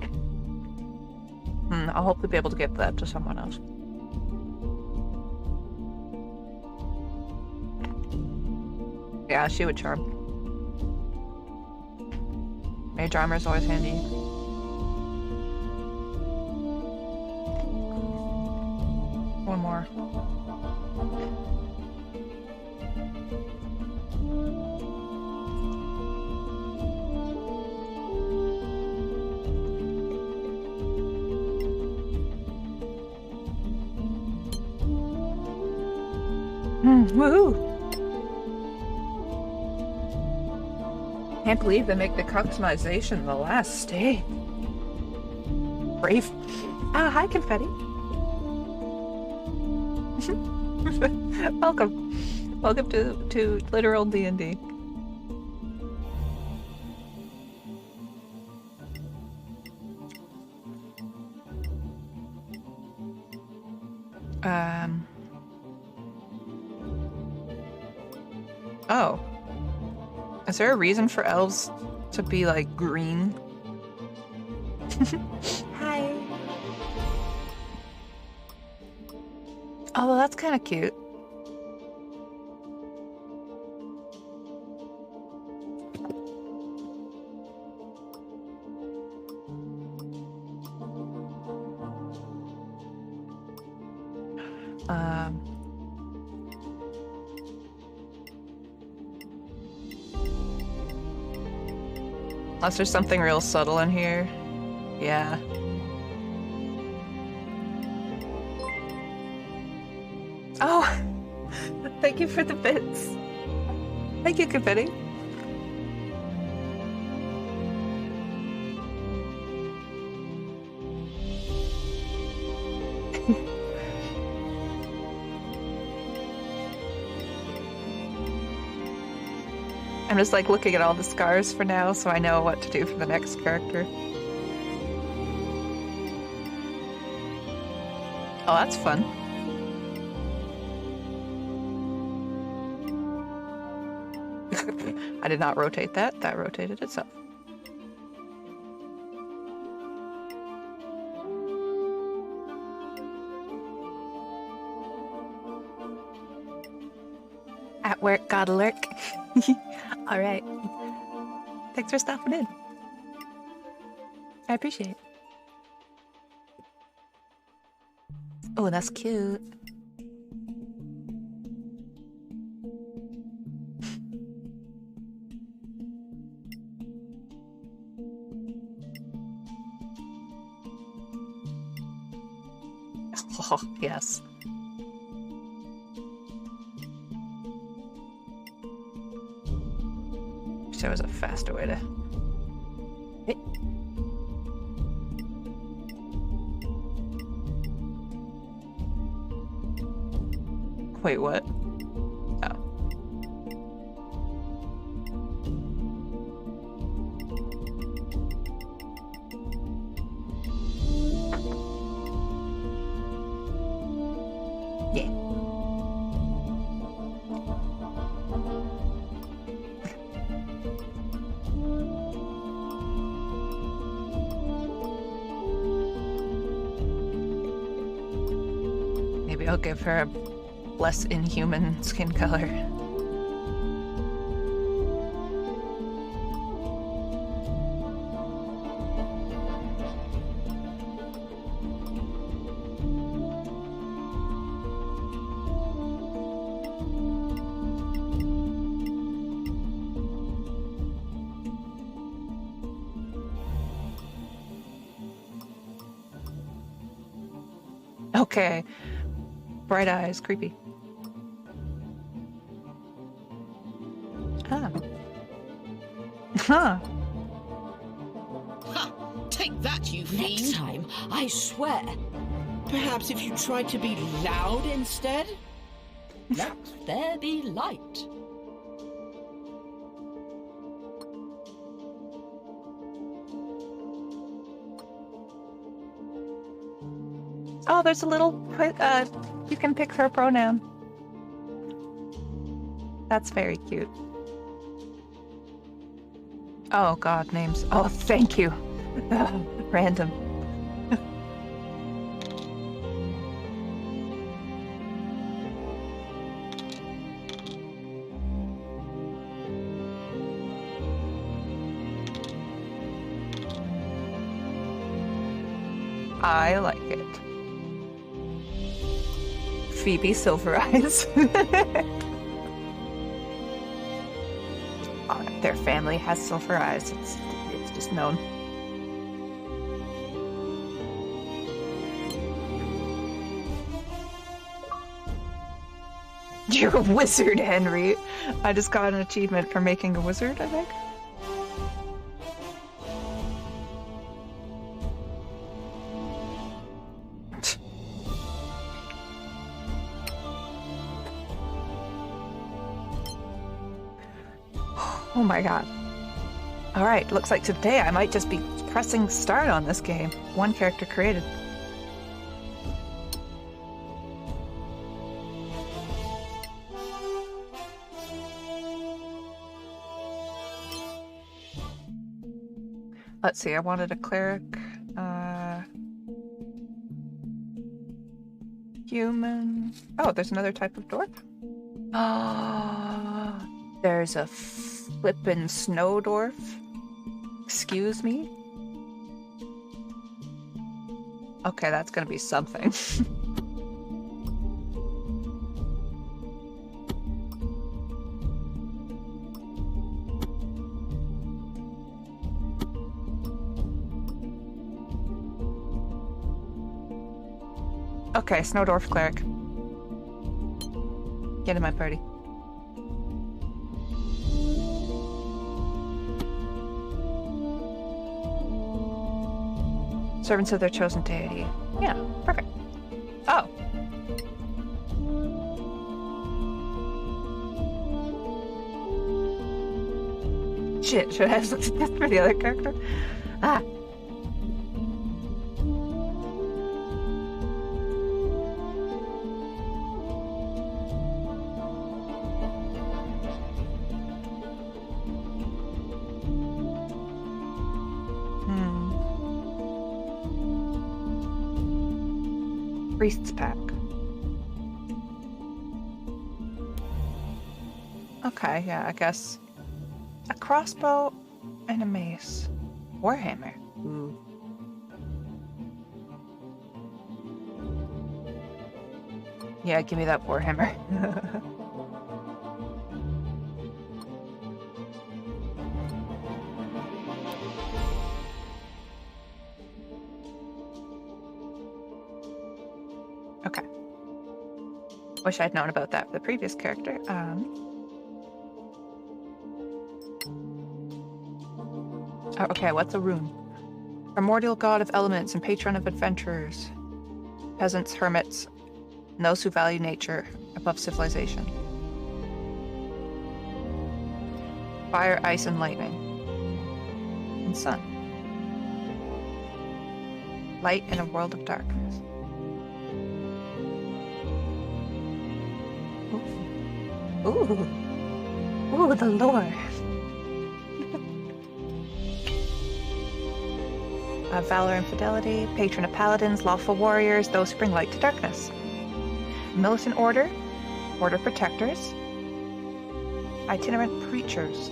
I'll hopefully be able to give that to someone else. Yeah, she would charm. Mage armor's always handy. One more. Woohoo! Can't believe they make the customization the last stage. Brave. Ah, hi, confetti. Welcome. Welcome to literal D&D. Oh. Is there a reason for elves to be, like, green? Hi. Oh, well, that's kind of cute. Unless there's something real subtle in here. Yeah. Oh! Thank you for the bits. Thank you, confetti. I'm just like looking at all the scars for now, so I know what to do for the next character. Oh, that's fun. I did not rotate that. That rotated itself. At work, gotta lurk. All right. Thanks for stopping in. I appreciate it. Oh, that's cute. Oh, yes. There was a faster way to... Hey. Wait, what? Oh. Yeah. Maybe I'll give her a less inhuman skin color. Okay. Bright eyes, creepy. Ah. Huh. Ha! Take that, you fiend! Next time, I swear. Perhaps if you tried to be loud instead? Let there be light. Oh, there's a little, you can pick her pronoun. That's very cute. Oh god, names. Oh, thank you. Random. I like it. Phoebe Silver Eyes. Their family has silver eyes. It's just known. You're a wizard, Henry. I just got an achievement for making a wizard, I think. Oh my god. Alright, looks like today I might just be pressing start on this game. One character created. Let's see, I wanted a cleric. Human. Oh, there's another type of dwarf. Ah, there's a flippin' snow dwarf. Excuse me? Okay, that's gonna be something. Okay, snow dwarf cleric. Get in my party. Servants of their chosen deity. Yeah, perfect. Oh. Shit, should I have looked at this for the other character? Ah. Priest's pack. Okay, yeah, I guess. A crossbow and a mace. Warhammer. Ooh. Yeah, give me that Warhammer. Okay. Wish I'd known about that for the previous character. Oh, okay, what's a rune? Primordial god of elements and patron of adventurers. Peasants, hermits, and those who value nature above civilization. Fire, ice, and lightning. And sun. Light in a world of darkness. Ooh. Ooh, the lore. Valor and fidelity, patron of paladins, lawful warriors, those who bring light to darkness. Militant order, order protectors, itinerant preachers.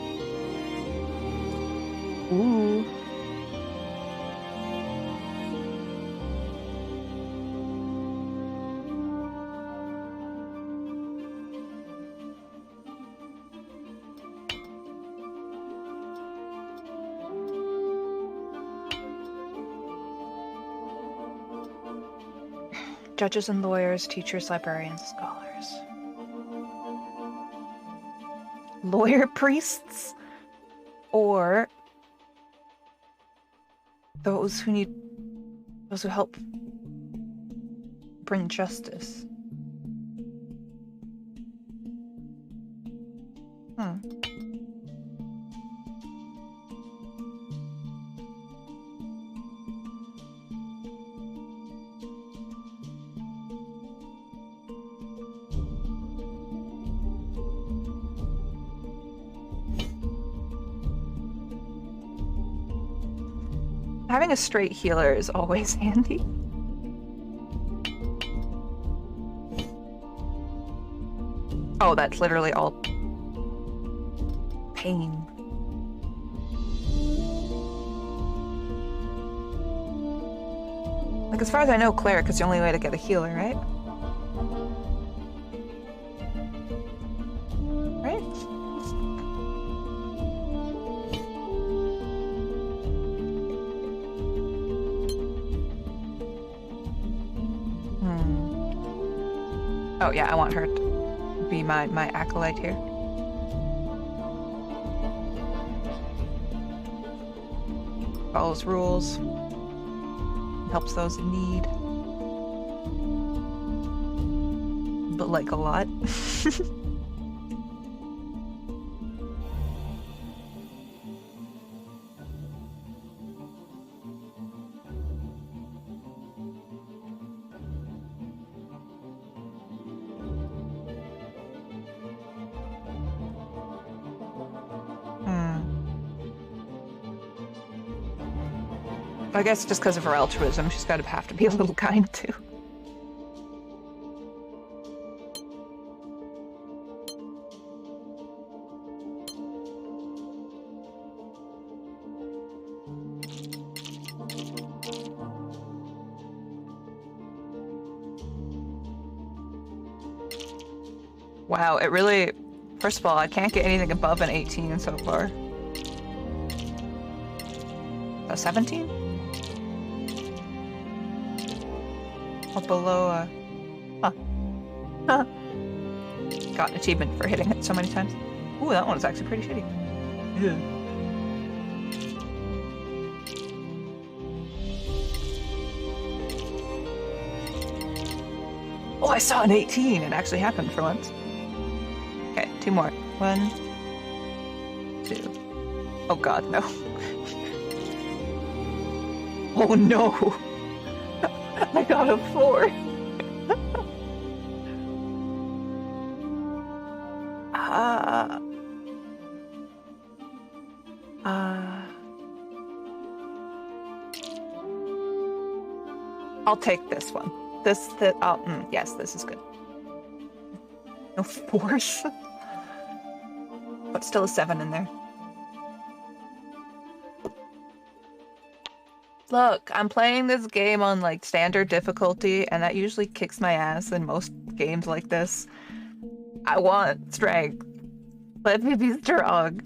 Ooh. Judges and lawyers, teachers, librarians, scholars. Lawyer priests? Or those who help bring justice. Hmm. Having a straight healer is always handy. Oh, that's literally all pain. Like, as far as I know, cleric is the only way to get a healer, right? Right? Oh yeah, I want her to be my acolyte here. Follows rules. Helps those in need. But like a lot. I guess just because of her altruism, she's got to have to be a little kind too. Wow, it really... First of all, I can't get anything above an 18 so far. A 17? Or below a... Huh. Huh. Got an achievement for hitting it so many times. Ooh, that one was actually pretty shitty. Yeah. Oh, I saw an 18! It actually happened for once. Okay, 2 more. 1, 2. Oh god, no. Oh no! I got a 4. I'll take this one. Yes, this is good. No 4s? But still a 7 in there. Look, I'm playing this game on like standard difficulty, and that usually kicks my ass in most games like this. I want strength. Let me be strong.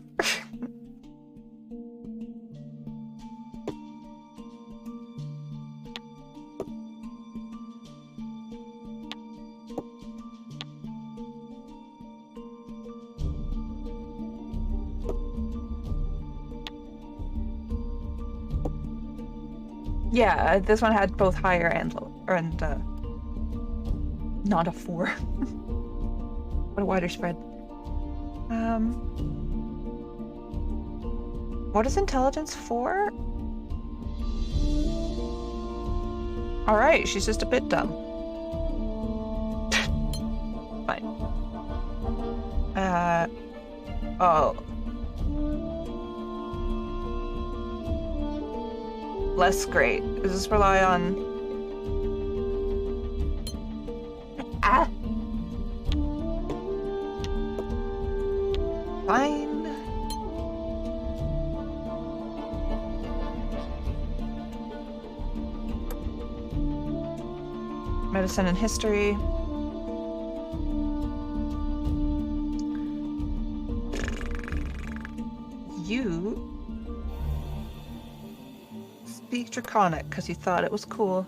Yeah, this one had both higher and lower, and not a 4. What a wider spread. What is intelligence for? Alright, she's just a bit dumb. Fine. Oh. Less great. Does this rely on... Ah! Fine. Medicine and history. You speak Draconic because you thought it was cool.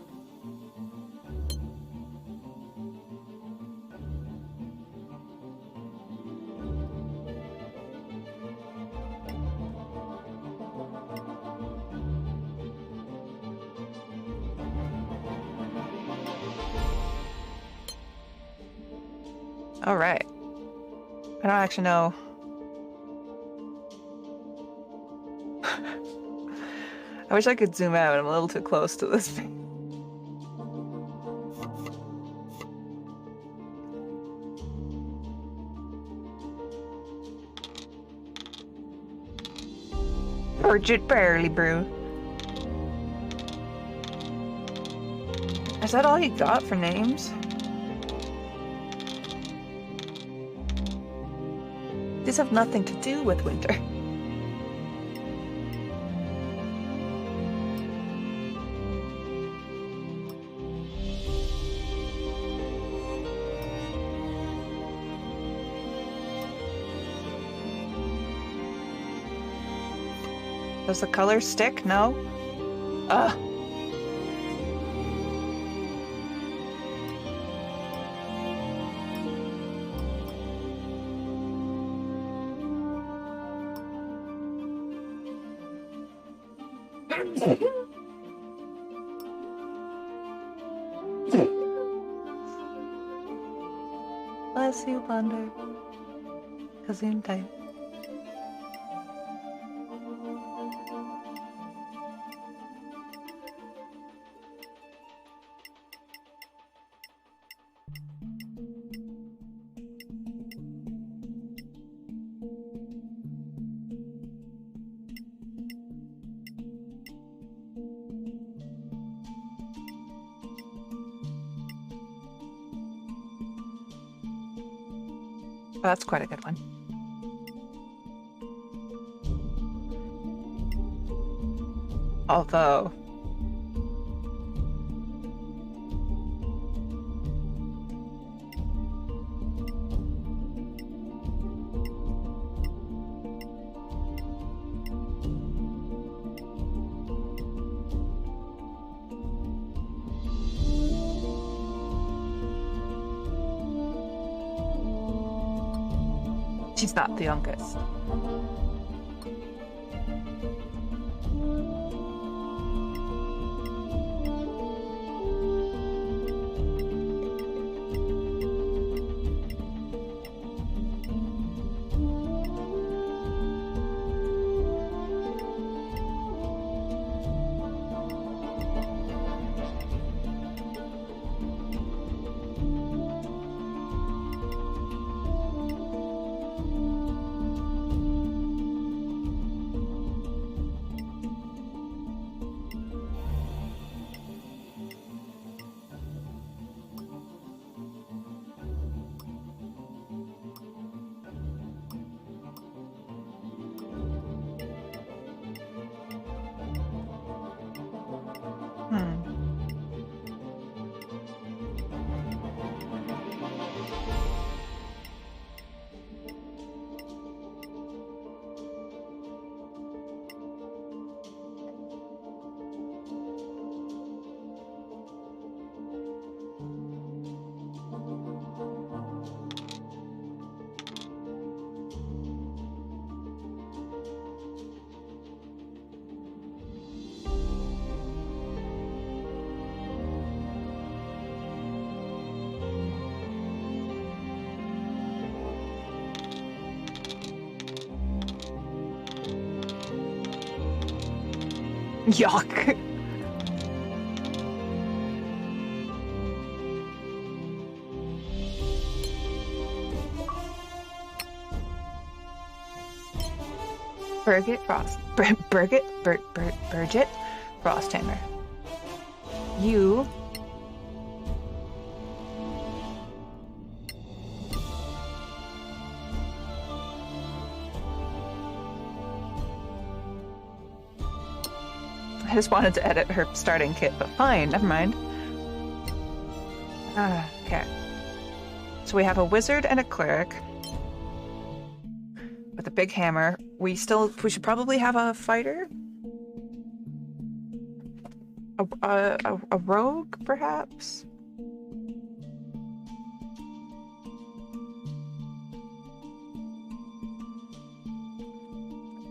All right. I don't actually know I wish I could zoom out. I'm a little too close to this thing. Bridget Barely Brew. Is that all you got for names? These have nothing to do with winter. Does the color stick? No? Ugh. Bless you, Blunder. Gesundheit. Oh, that's quite a good one. Although... she's not the youngest. Yuck. Birgit Frost. Birgit Frosthammer. You. I just wanted to edit her starting kit, but fine, never mind. Okay. So we have a wizard and a cleric with a big hammer. We should probably have a fighter? A rogue, perhaps?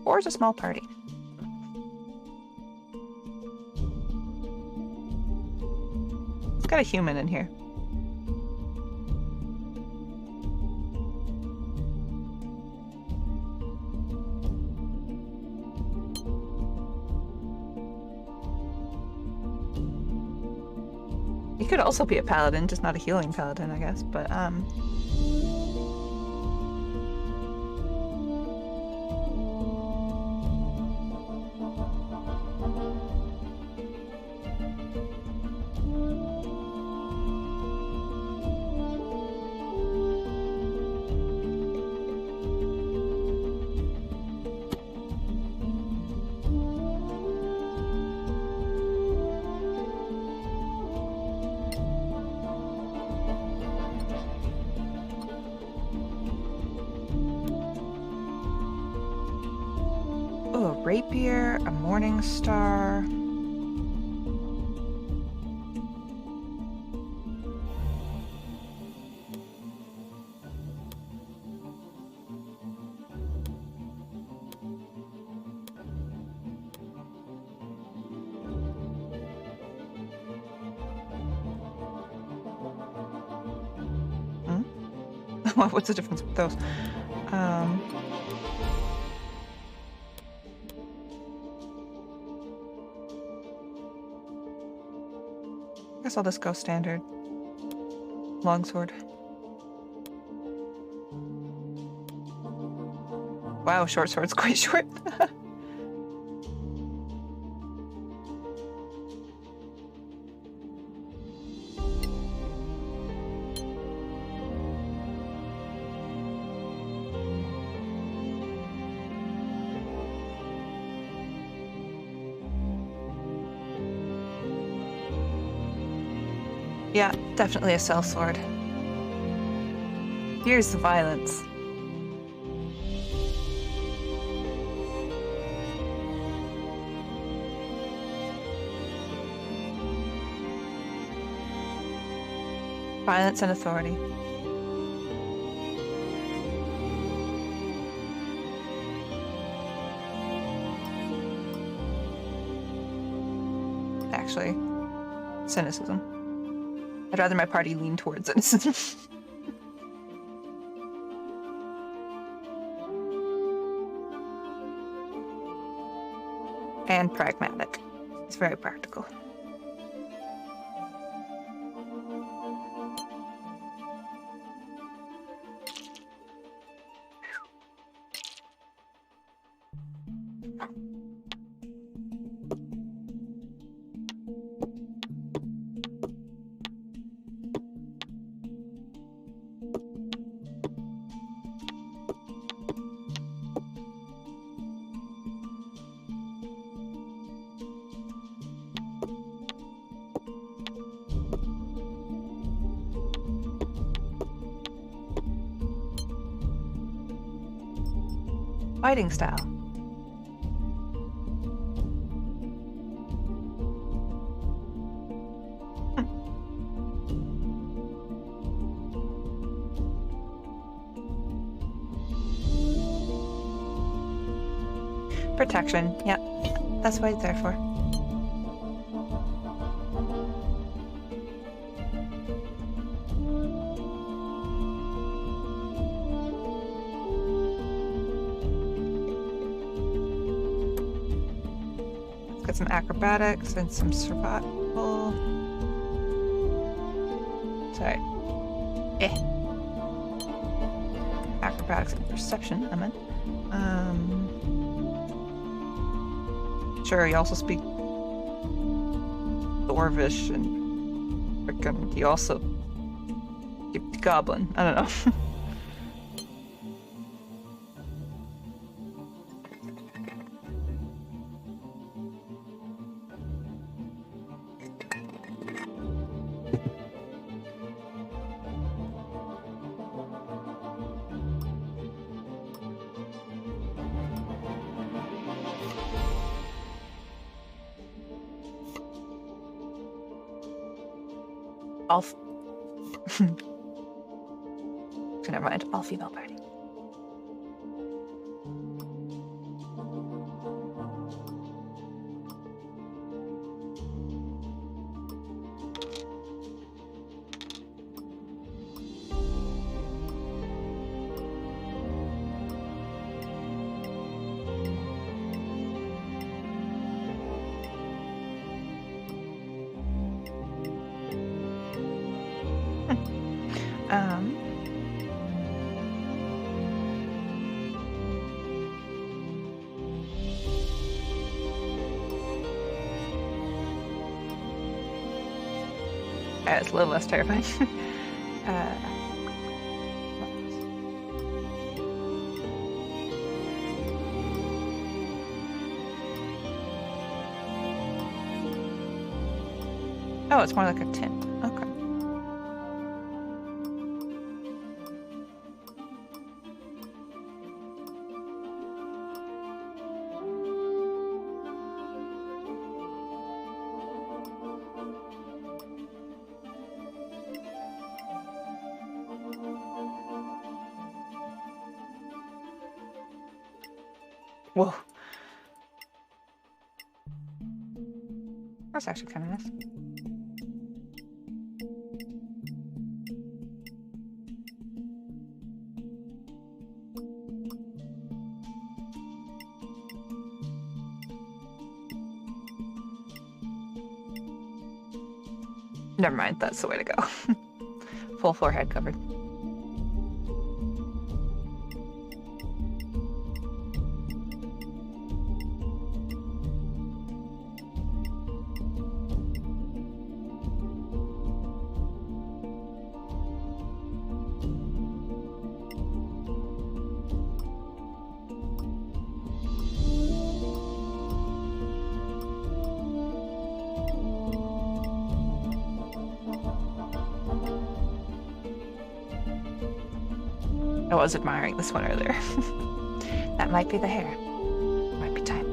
Or is a small party? It's got a human in here. could also be a paladin, just not a healing paladin, I guess. But oh, a rapier, a morning star. What's the difference with those? I guess I'll just go standard. Longsword. Wow, short sword's quite short. Yeah, definitely a sellsword. Here's the violence. Violence and authority. Actually, cynicism. I'd rather my party lean towards cynicism. And pragmatic. It's very practical. Fighting style. Protection, yeah. That's what it's there for. Some acrobatics and some survival. Sorry. Acrobatics and perception, I meant. Sure, you also speak Dwarvish and frickin' you also speak Goblin. I don't know. So never mind, all female party. It's a little less terrifying. Oh, it's more like a tint. Okay. Whoa. That's actually kind of nice. Never mind, that's the way to go. Full forehead covered. I was admiring this one earlier. That might be the hair. Might be time.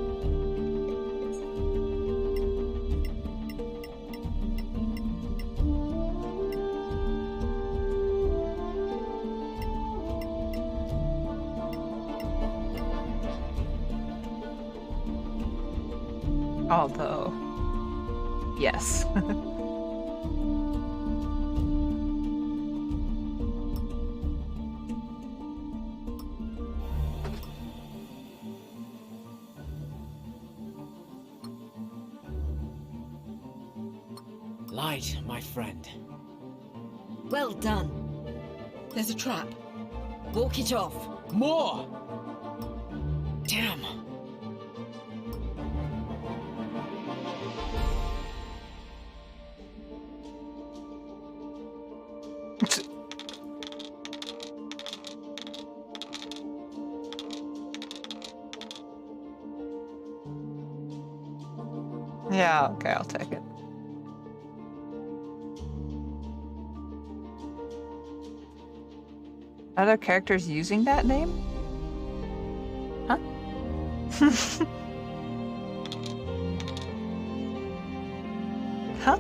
Although, yes. Light, my friend. Well done. There's a trap. Walk it off. More! Damn. Yeah, okay, I'll take it. Other characters using that name? Huh? Huh?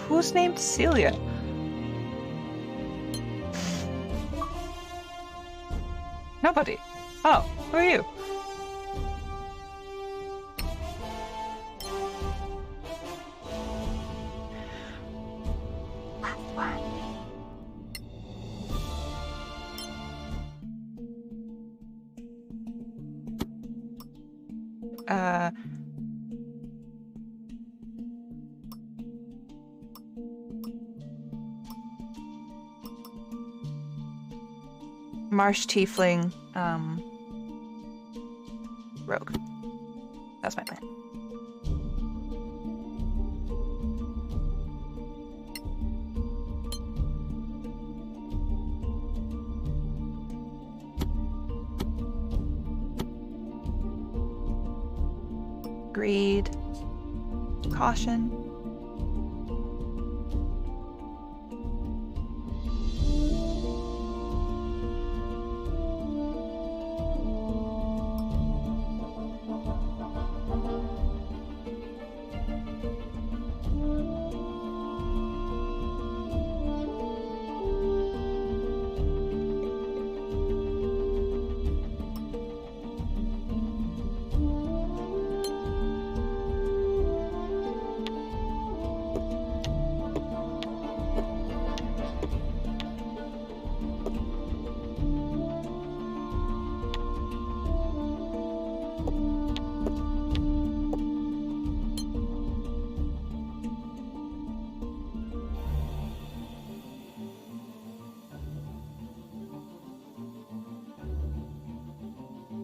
Who's named Celia? Nobody. Oh, who are you? Marsh Tiefling, Rogue. That's my plan. Greed, caution.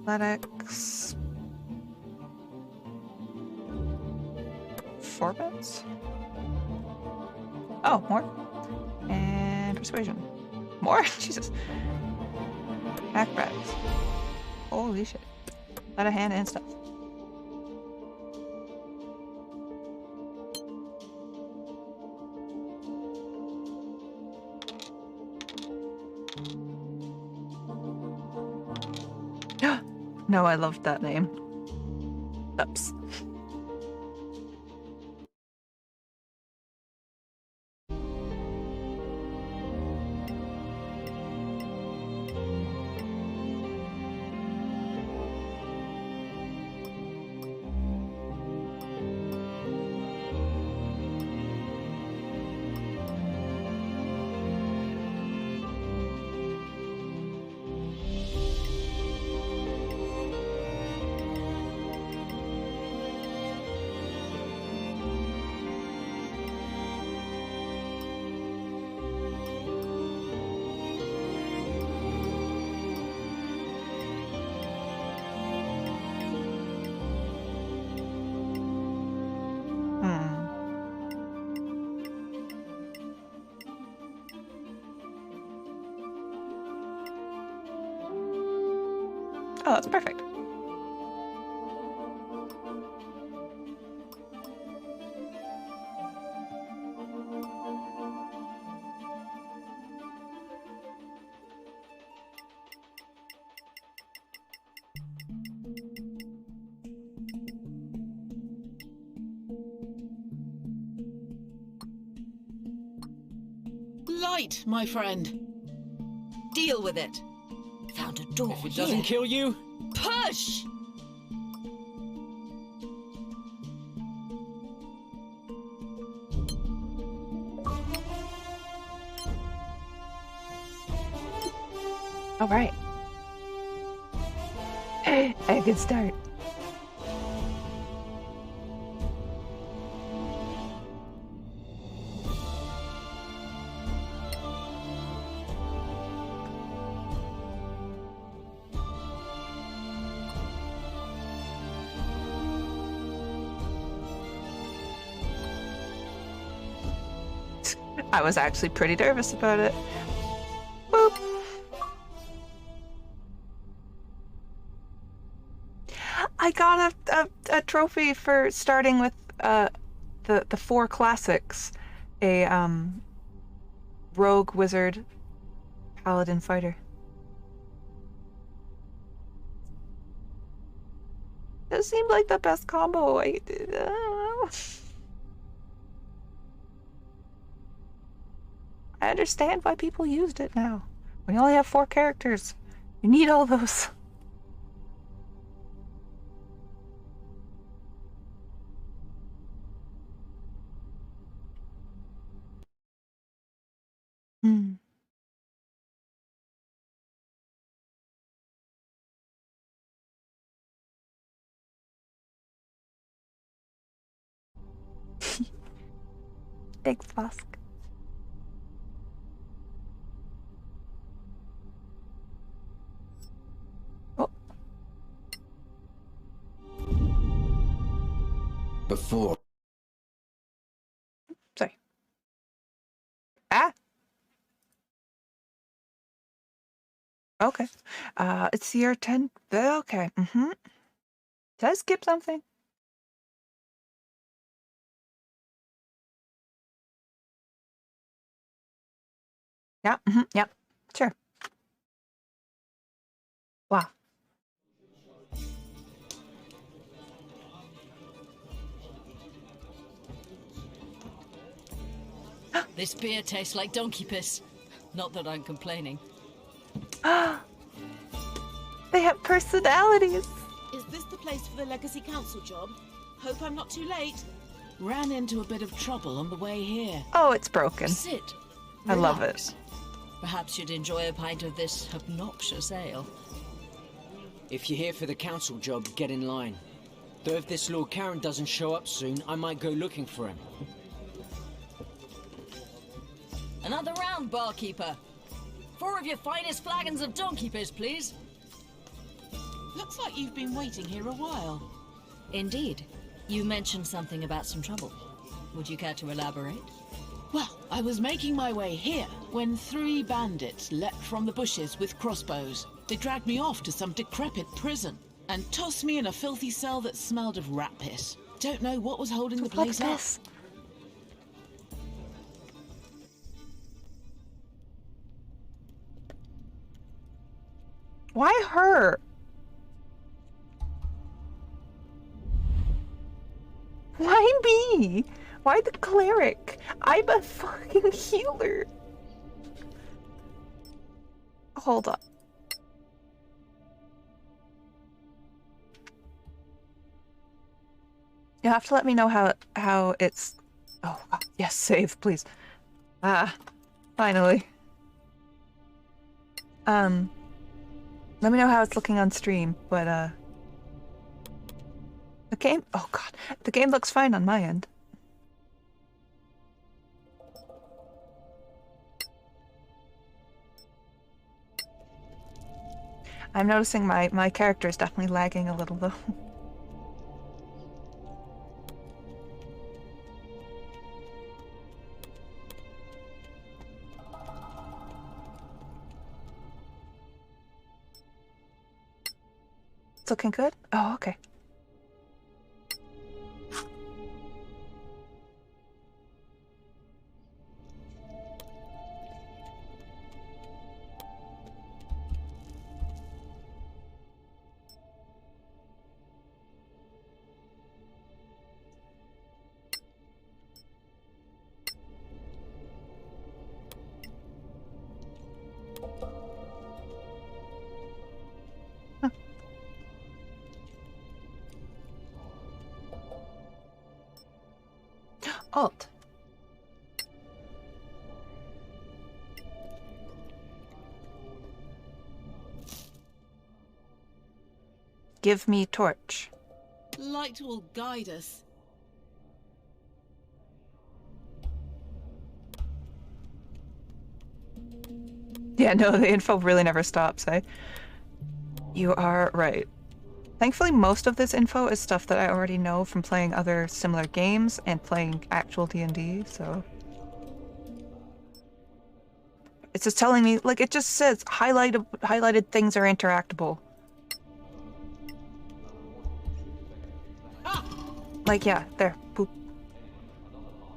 Athletics. 4 bits? Oh, more. And persuasion. More? Jesus. Acrobatics. Holy shit. Let a hand and stuff. No, I loved that name. Oops. Oh, that's perfect. Light, my friend. Deal with it. Found a door. If it doesn't kill you, push! All right. A good start. I was actually pretty nervous about it. Boop. I got a trophy for starting with the 4 classics. A rogue, wizard, paladin, fighter. That seemed like the best combo. I don't know. I understand why people used it now. When you only have 4 characters, you need all those. Thanks, Fosk. Before. Sorry. Ah. Okay. It's year 10. Okay. Did I skip something? Yeah. Yeah. Sure. Wow. This beer tastes like donkey piss. Not that I'm complaining. They have personalities. Is this the place for the Legacy Council job? Hope I'm not too late. Ran into a bit of trouble on the way here. Oh, it's broken. Sit. I love Relax. it. Perhaps you'd enjoy a pint of this obnoxious ale. if you're here for the council job, get in line. Though if this Lord Karen doesn't show up soon, I might go looking for him. Another round, barkeeper. 4 of your finest flagons of donkey piss, please. Looks like you've been waiting here a while. Indeed. You mentioned something about some trouble. Would you care to elaborate? Well, I was making my way here when 3 bandits leapt from the bushes with crossbows. They dragged me off to some decrepit prison and tossed me in a filthy cell that smelled of rat piss. Don't know what was holding the place up. Why her? Why me? Why the cleric? I'm a fucking healer. Hold on. You have to let me know how it's. Oh yes, save please. Finally. Let me know how it's looking on stream, but the game. Oh god, the game looks fine on my end. I'm noticing my character is definitely lagging a little though. It's looking good? Oh, okay. Alt. Give me torch. Light will guide us. Yeah, no, the info really never stops, eh? You are right. Thankfully, most of this info is stuff that I already know from playing other similar games and playing actual D&D, so... It's just telling me, like, it just says highlighted things are interactable. Like, yeah, there, boop.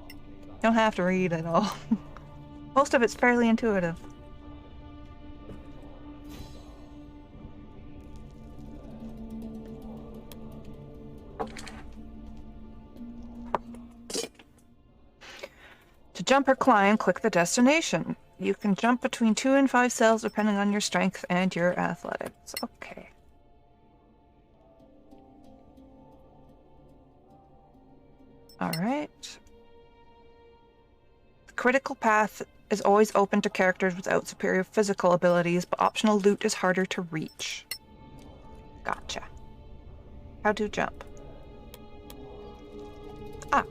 You don't have to read at all. Most of it's fairly intuitive. To jump or climb, click the destination. You can jump between 2 and 5 cells depending on your strength and your athletics. Okay. Alright. The critical path is always open to characters without superior physical abilities, but optional loot is harder to reach. Gotcha. How to jump? Ah.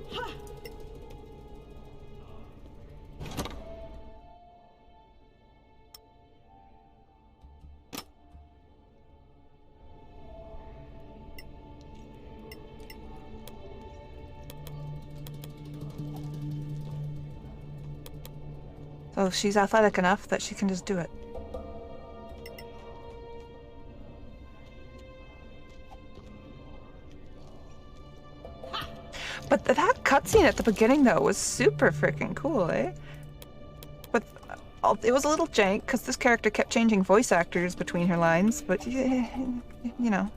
So she's athletic enough that she can just do it. But that cutscene at the beginning, though, was super freaking cool, eh? But it was a little jank, because this character kept changing voice actors between her lines, but, you know.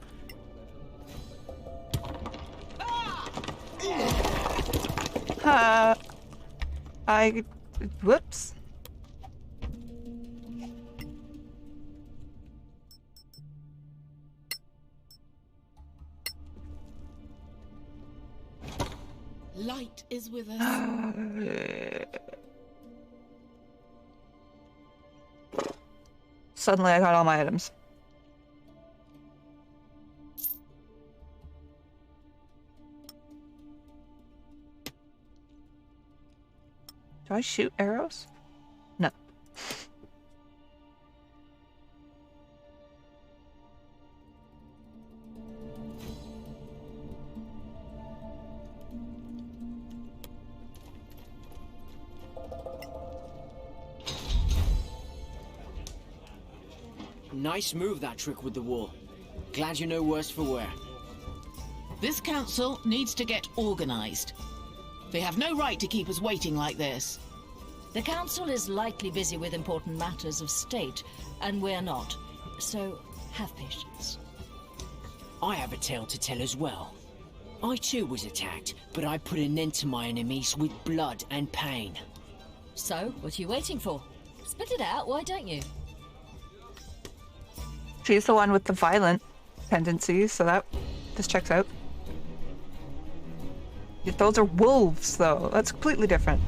Whoops. Light is with us. Suddenly I got all my items. Do I shoot arrows? No. Nice move, that trick with the wall. Glad you know worse for wear. This council needs to get organized. They have no right to keep us waiting like this. The council is likely busy with important matters of state, and we're not. So, have patience. I have a tale to tell as well. I too was attacked, but I put an end to my enemies with blood and pain. So, what are you waiting for? Spit it out, why don't you? She's the one with the violent tendencies, so this checks out. Those are wolves, though. That's completely different.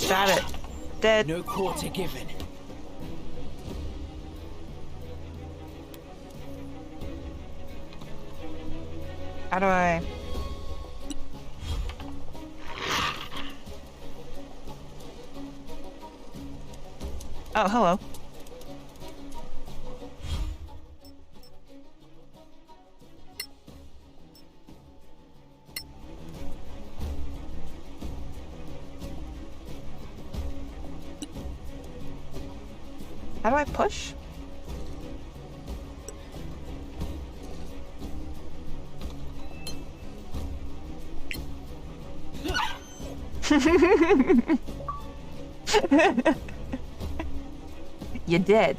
Got it. Dead. No quarter given. How do I... Oh, hello. How do I push? You did.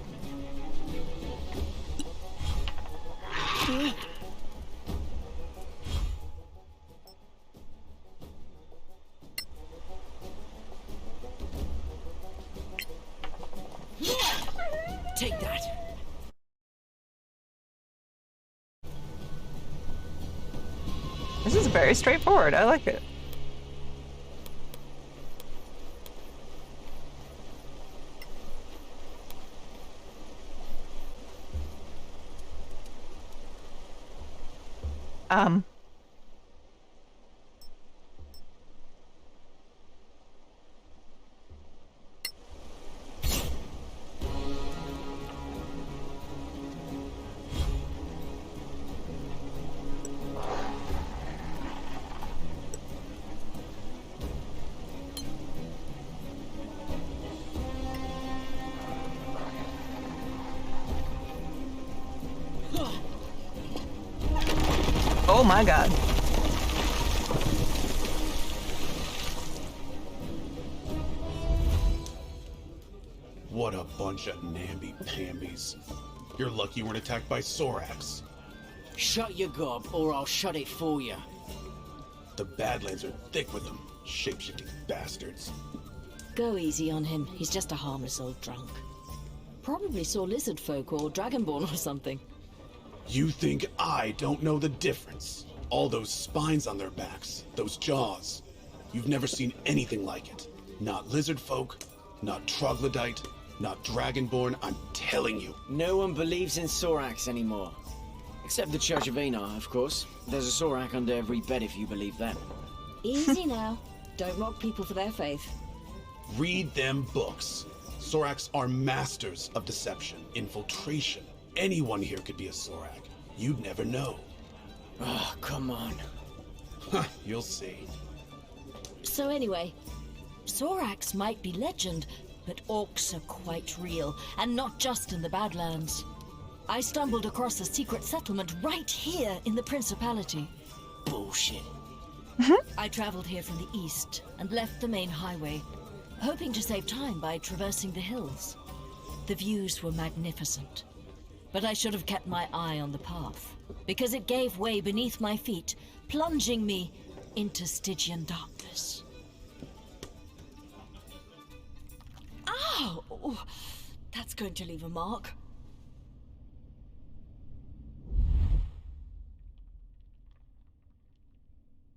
Take that. This is very straightforward. I like it. Oh my god. What a bunch of namby-pambies. You're lucky you weren't attacked by Sorax. Shut your gob, or I'll shut it for you. The Badlands are thick with them, shape-shifting bastards. Go easy on him. He's just a harmless old drunk. Probably saw lizard folk or dragonborn or something. You think I don't know the difference? All those spines on their backs, those jaws. You've never seen anything like it. Not lizard folk, not troglodyte, not dragonborn, I'm telling you. No one believes in Sorax anymore. Except the Church of Einar, of course. There's a Sorak under every bed if you believe them. Easy now. Don't mock people for their faith. Read them books. Sorax are masters of deception, infiltration. Anyone here could be a Sorak. You'd never know. Oh, come on. You'll see. So anyway, Sorax might be legend, but orcs are quite real, and not just in the Badlands. I stumbled across a secret settlement right here in the Principality. Bullshit. I traveled here from the east and left the main highway, hoping to save time by traversing the hills. The views were magnificent. But I should have kept my eye on the path, because it gave way beneath my feet, plunging me into Stygian darkness. Ow! That's going to leave a mark.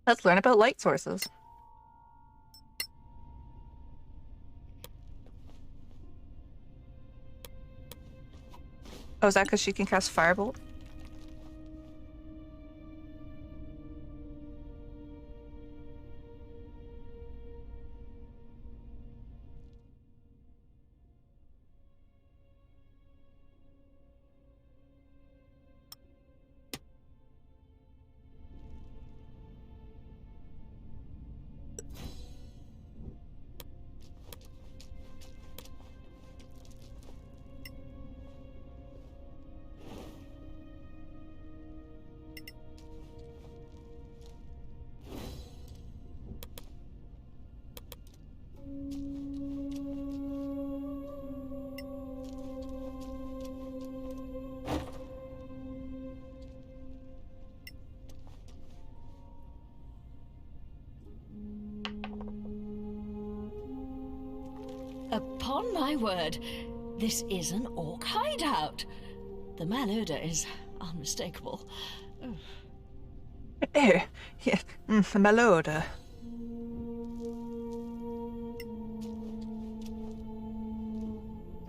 Let's learn about light sources. Oh, is that because she can cast Firebolt? Upon my word, this is an orc hideout. The malodor is unmistakable. Yeah, the malodor.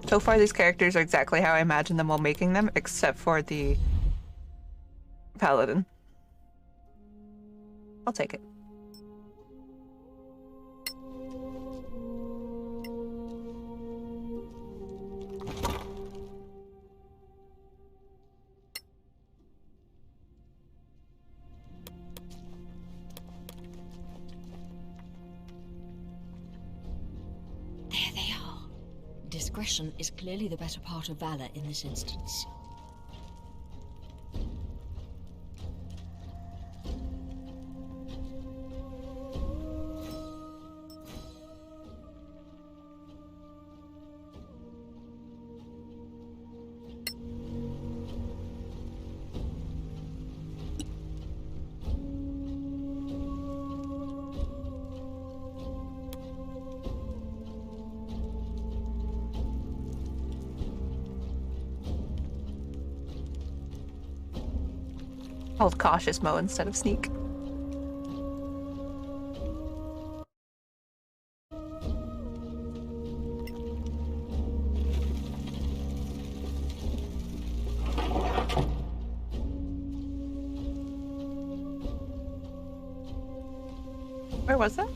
So far, these characters are exactly how I imagined them while making them, except for the paladin. I'll take it. There they are. Discretion is clearly the better part of valor in this instance. Called cautious Mo instead of sneak. Where was that?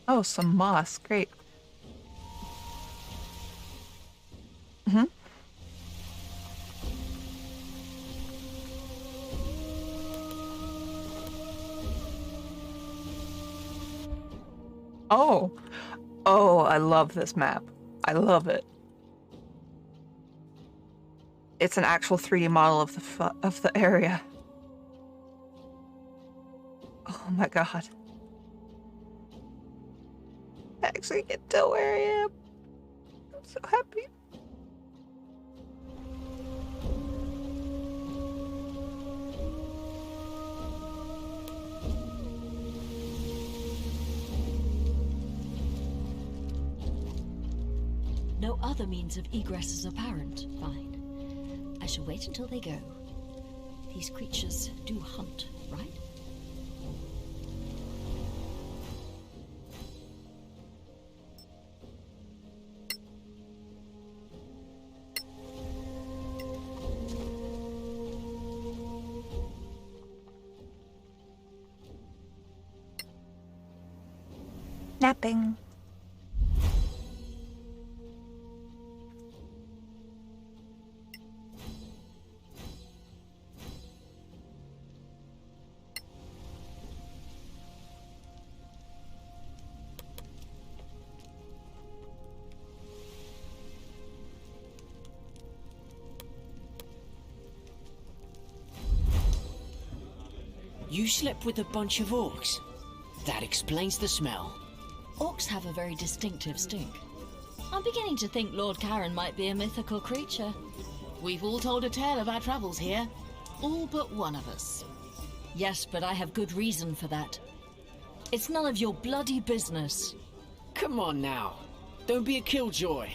Oh, some moss. Great. Oh. Oh, I love this map. I love it. It's an actual 3D model of the area. Oh my god. I actually get to where I am. I'm so happy. No other means of egress is apparent. Fine. I shall wait until they go. These creatures do hunt, right? Napping. You slept with a bunch of orcs? That explains the smell. Orcs have a very distinctive stink. I'm beginning to think Lord Karen might be a mythical creature. We've all told a tale of our travels here. All but one of us. Yes, but I have good reason for that. It's none of your bloody business. Come on now. Don't be a killjoy.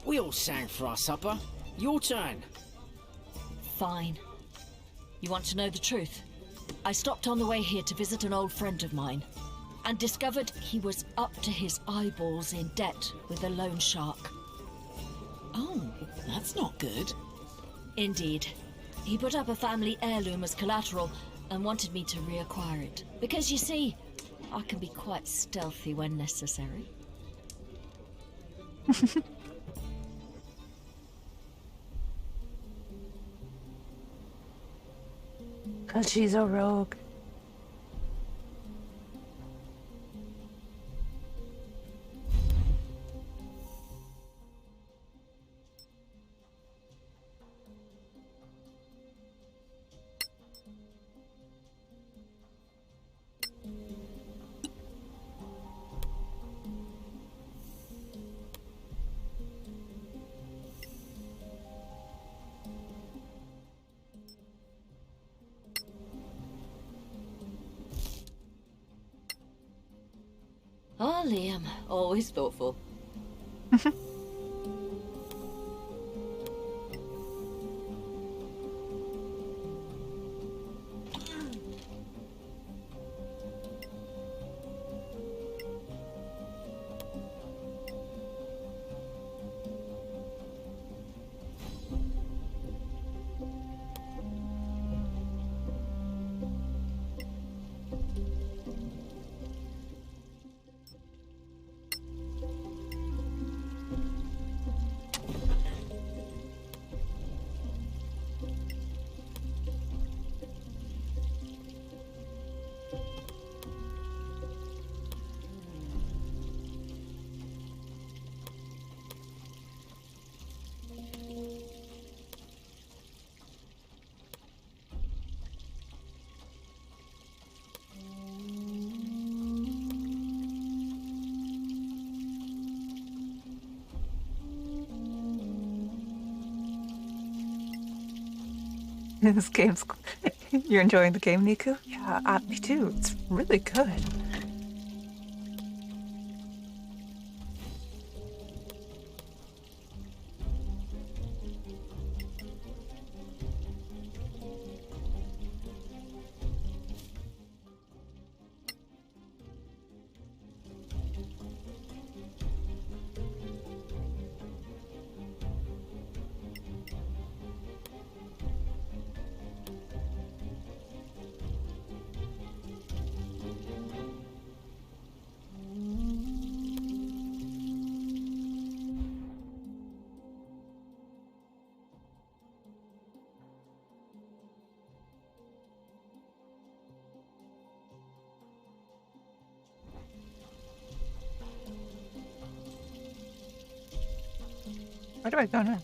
We all sang for our supper. Your turn. Fine. You want to know the truth? I stopped on the way here to visit an old friend of mine and discovered he was up to his eyeballs in debt with a loan shark. Oh, that's not good. Indeed. He put up a family heirloom as collateral and wanted me to reacquire it. Because you see, I can be quite stealthy when necessary. 'Cause she's a rogue. Oh, Liam, always thoughtful. This game's... You're enjoying the game, Niku? Yeah, me too. It's really good. Where do I go now?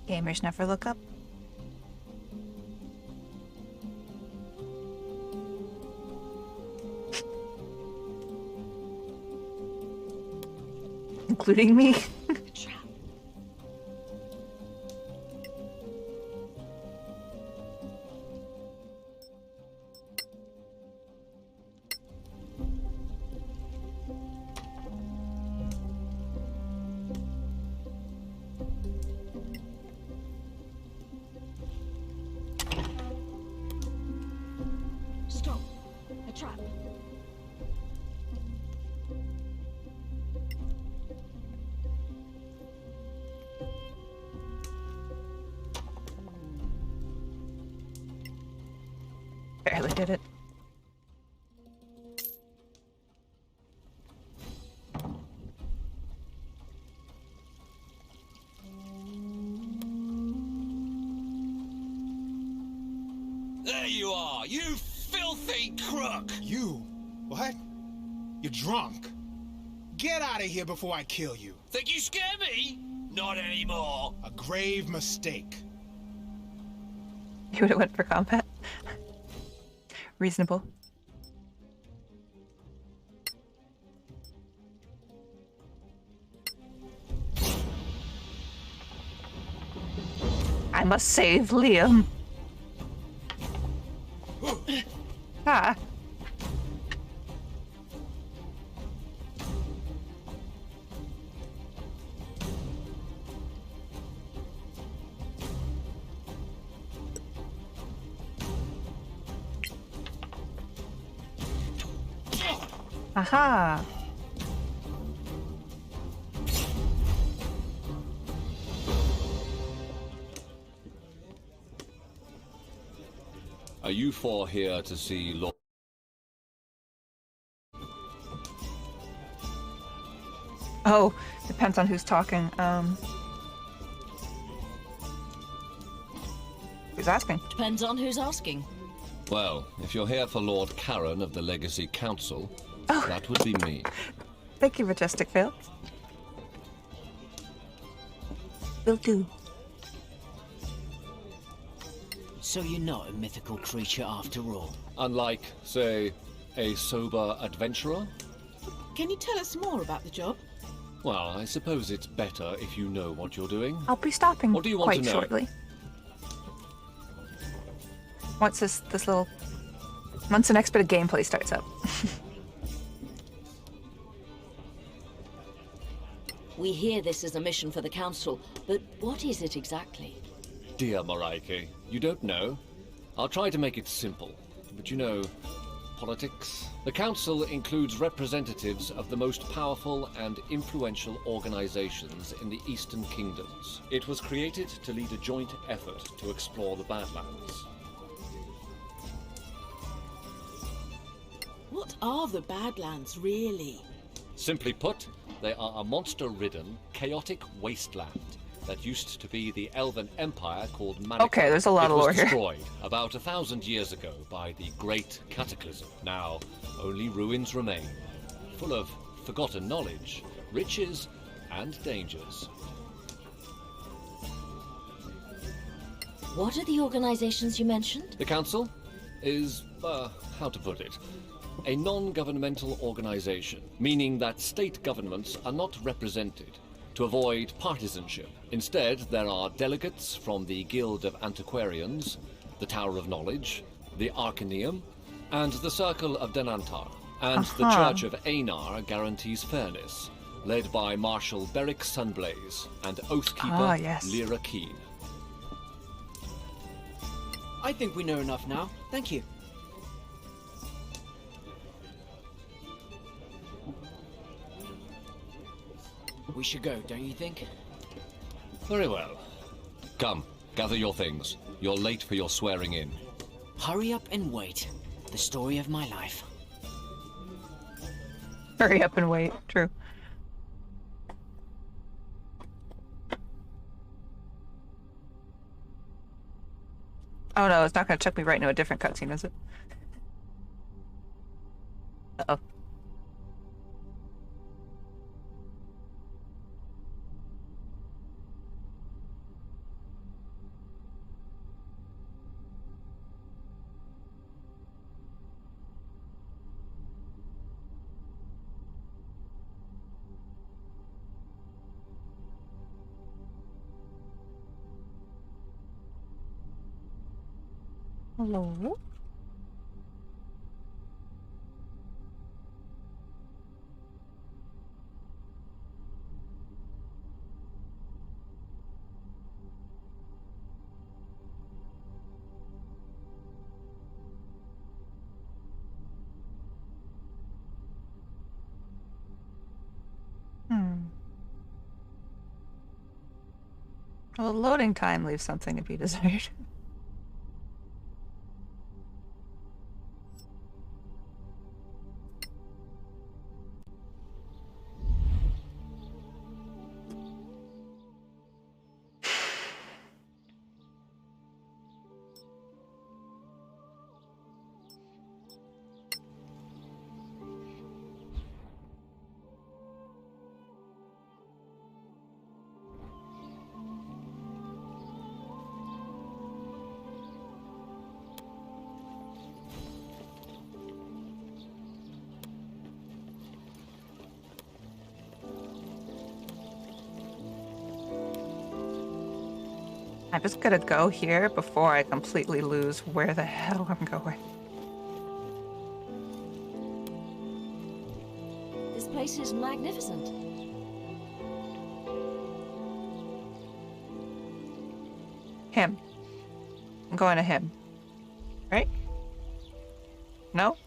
Gamers never look up. Including me. Stop. A trap. Barely did it. There you are, you filthy crook! You? What? You're drunk. Get out of here before I kill you. Think you scare me? Not anymore. A grave mistake. You would have went for combat. Reasonable. I must save Liam. Ah. Aha! Are you four here to see Lord? Oh, depends on who's talking. Who's asking? Depends on who's asking. Well, if you're here for Lord Karen of the Legacy Council, that would be me. Thank you, Majestic Phil. Will do. So you're not a mythical creature after all? Unlike, say, a sober adventurer? Can you tell us more about the job? Well, I suppose it's better if you know what you're doing. I'll be stopping What do you want quite to know? shortly. Once this little... Once the next bit of gameplay starts up. We hear this is a mission for the Council, but what is it exactly? Dear Moraike, you don't know? I'll try to make it simple. But you know, politics? The Council includes representatives of the most powerful and influential organizations in the Eastern Kingdoms. It was created to lead a joint effort to explore the Badlands. What are the Badlands, really? Simply put, they are a monster-ridden, chaotic wasteland that used to be the Elven Empire called Mannica. Okay, there's a lot of lore here. It was destroyed about 1,000 years ago by the Great Cataclysm. Now, only ruins remain, full of forgotten knowledge, riches, and dangers. What are the organizations you mentioned? The Council is, how to put it, a non-governmental organization, meaning that state governments are not represented. To avoid partisanship. Instead, there are delegates from the Guild of Antiquarians, the Tower of Knowledge, the Arcaneum, and the Circle of Denantar. And the Church of Einar guarantees fairness, led by Marshal Beric Sunblaze and Oathkeeper Lyra Keen. I think we know enough now. Thank you. We should go, don't you think? Very well. Come, gather your things. You're late for your swearing in. Hurry up and wait. The story of my life. Hurry up and wait. True. Oh no, it's not going to chuck me right into a different cutscene, is it? Uh-oh. Hello? Well, loading time leaves something to be desired. I'm just gonna go here before I completely lose where the hell I'm going. This place is magnificent. Him. I'm going to him. Right? No?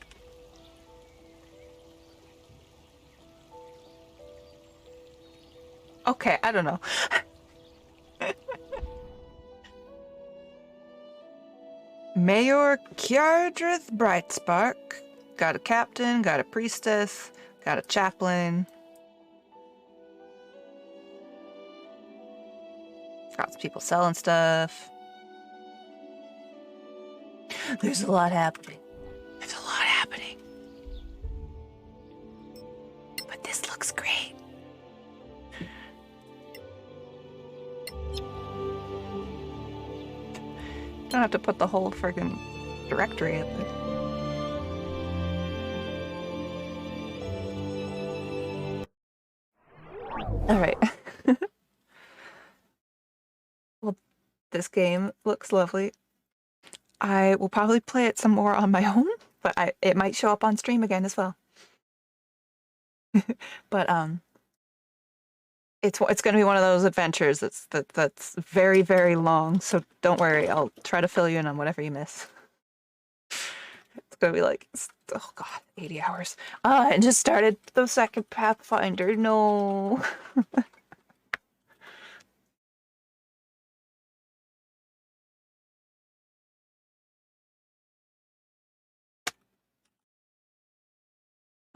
Okay, I don't know. Mayor Kiardrith Brightspark. Got a captain, got a priestess, got a chaplain. Got some people selling stuff. There's a lot happening. There's a lot happening. But this looks great. Don't have to put the whole friggin' directory up there. Alright. Well, this game looks lovely. I will probably play it some more on my own, but it might show up on stream again as well. But it's going to be one of those adventures that's very, very long, so don't worry, I'll try to fill you in on whatever you miss. It's going to be like, oh god, 80 hours. I just started the second Pathfinder, no.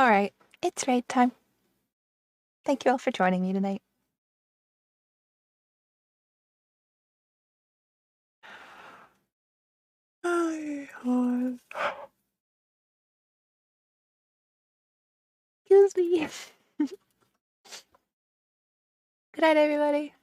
Alright, it's raid time. Thank you all for joining me tonight. Excuse me. Good night, everybody.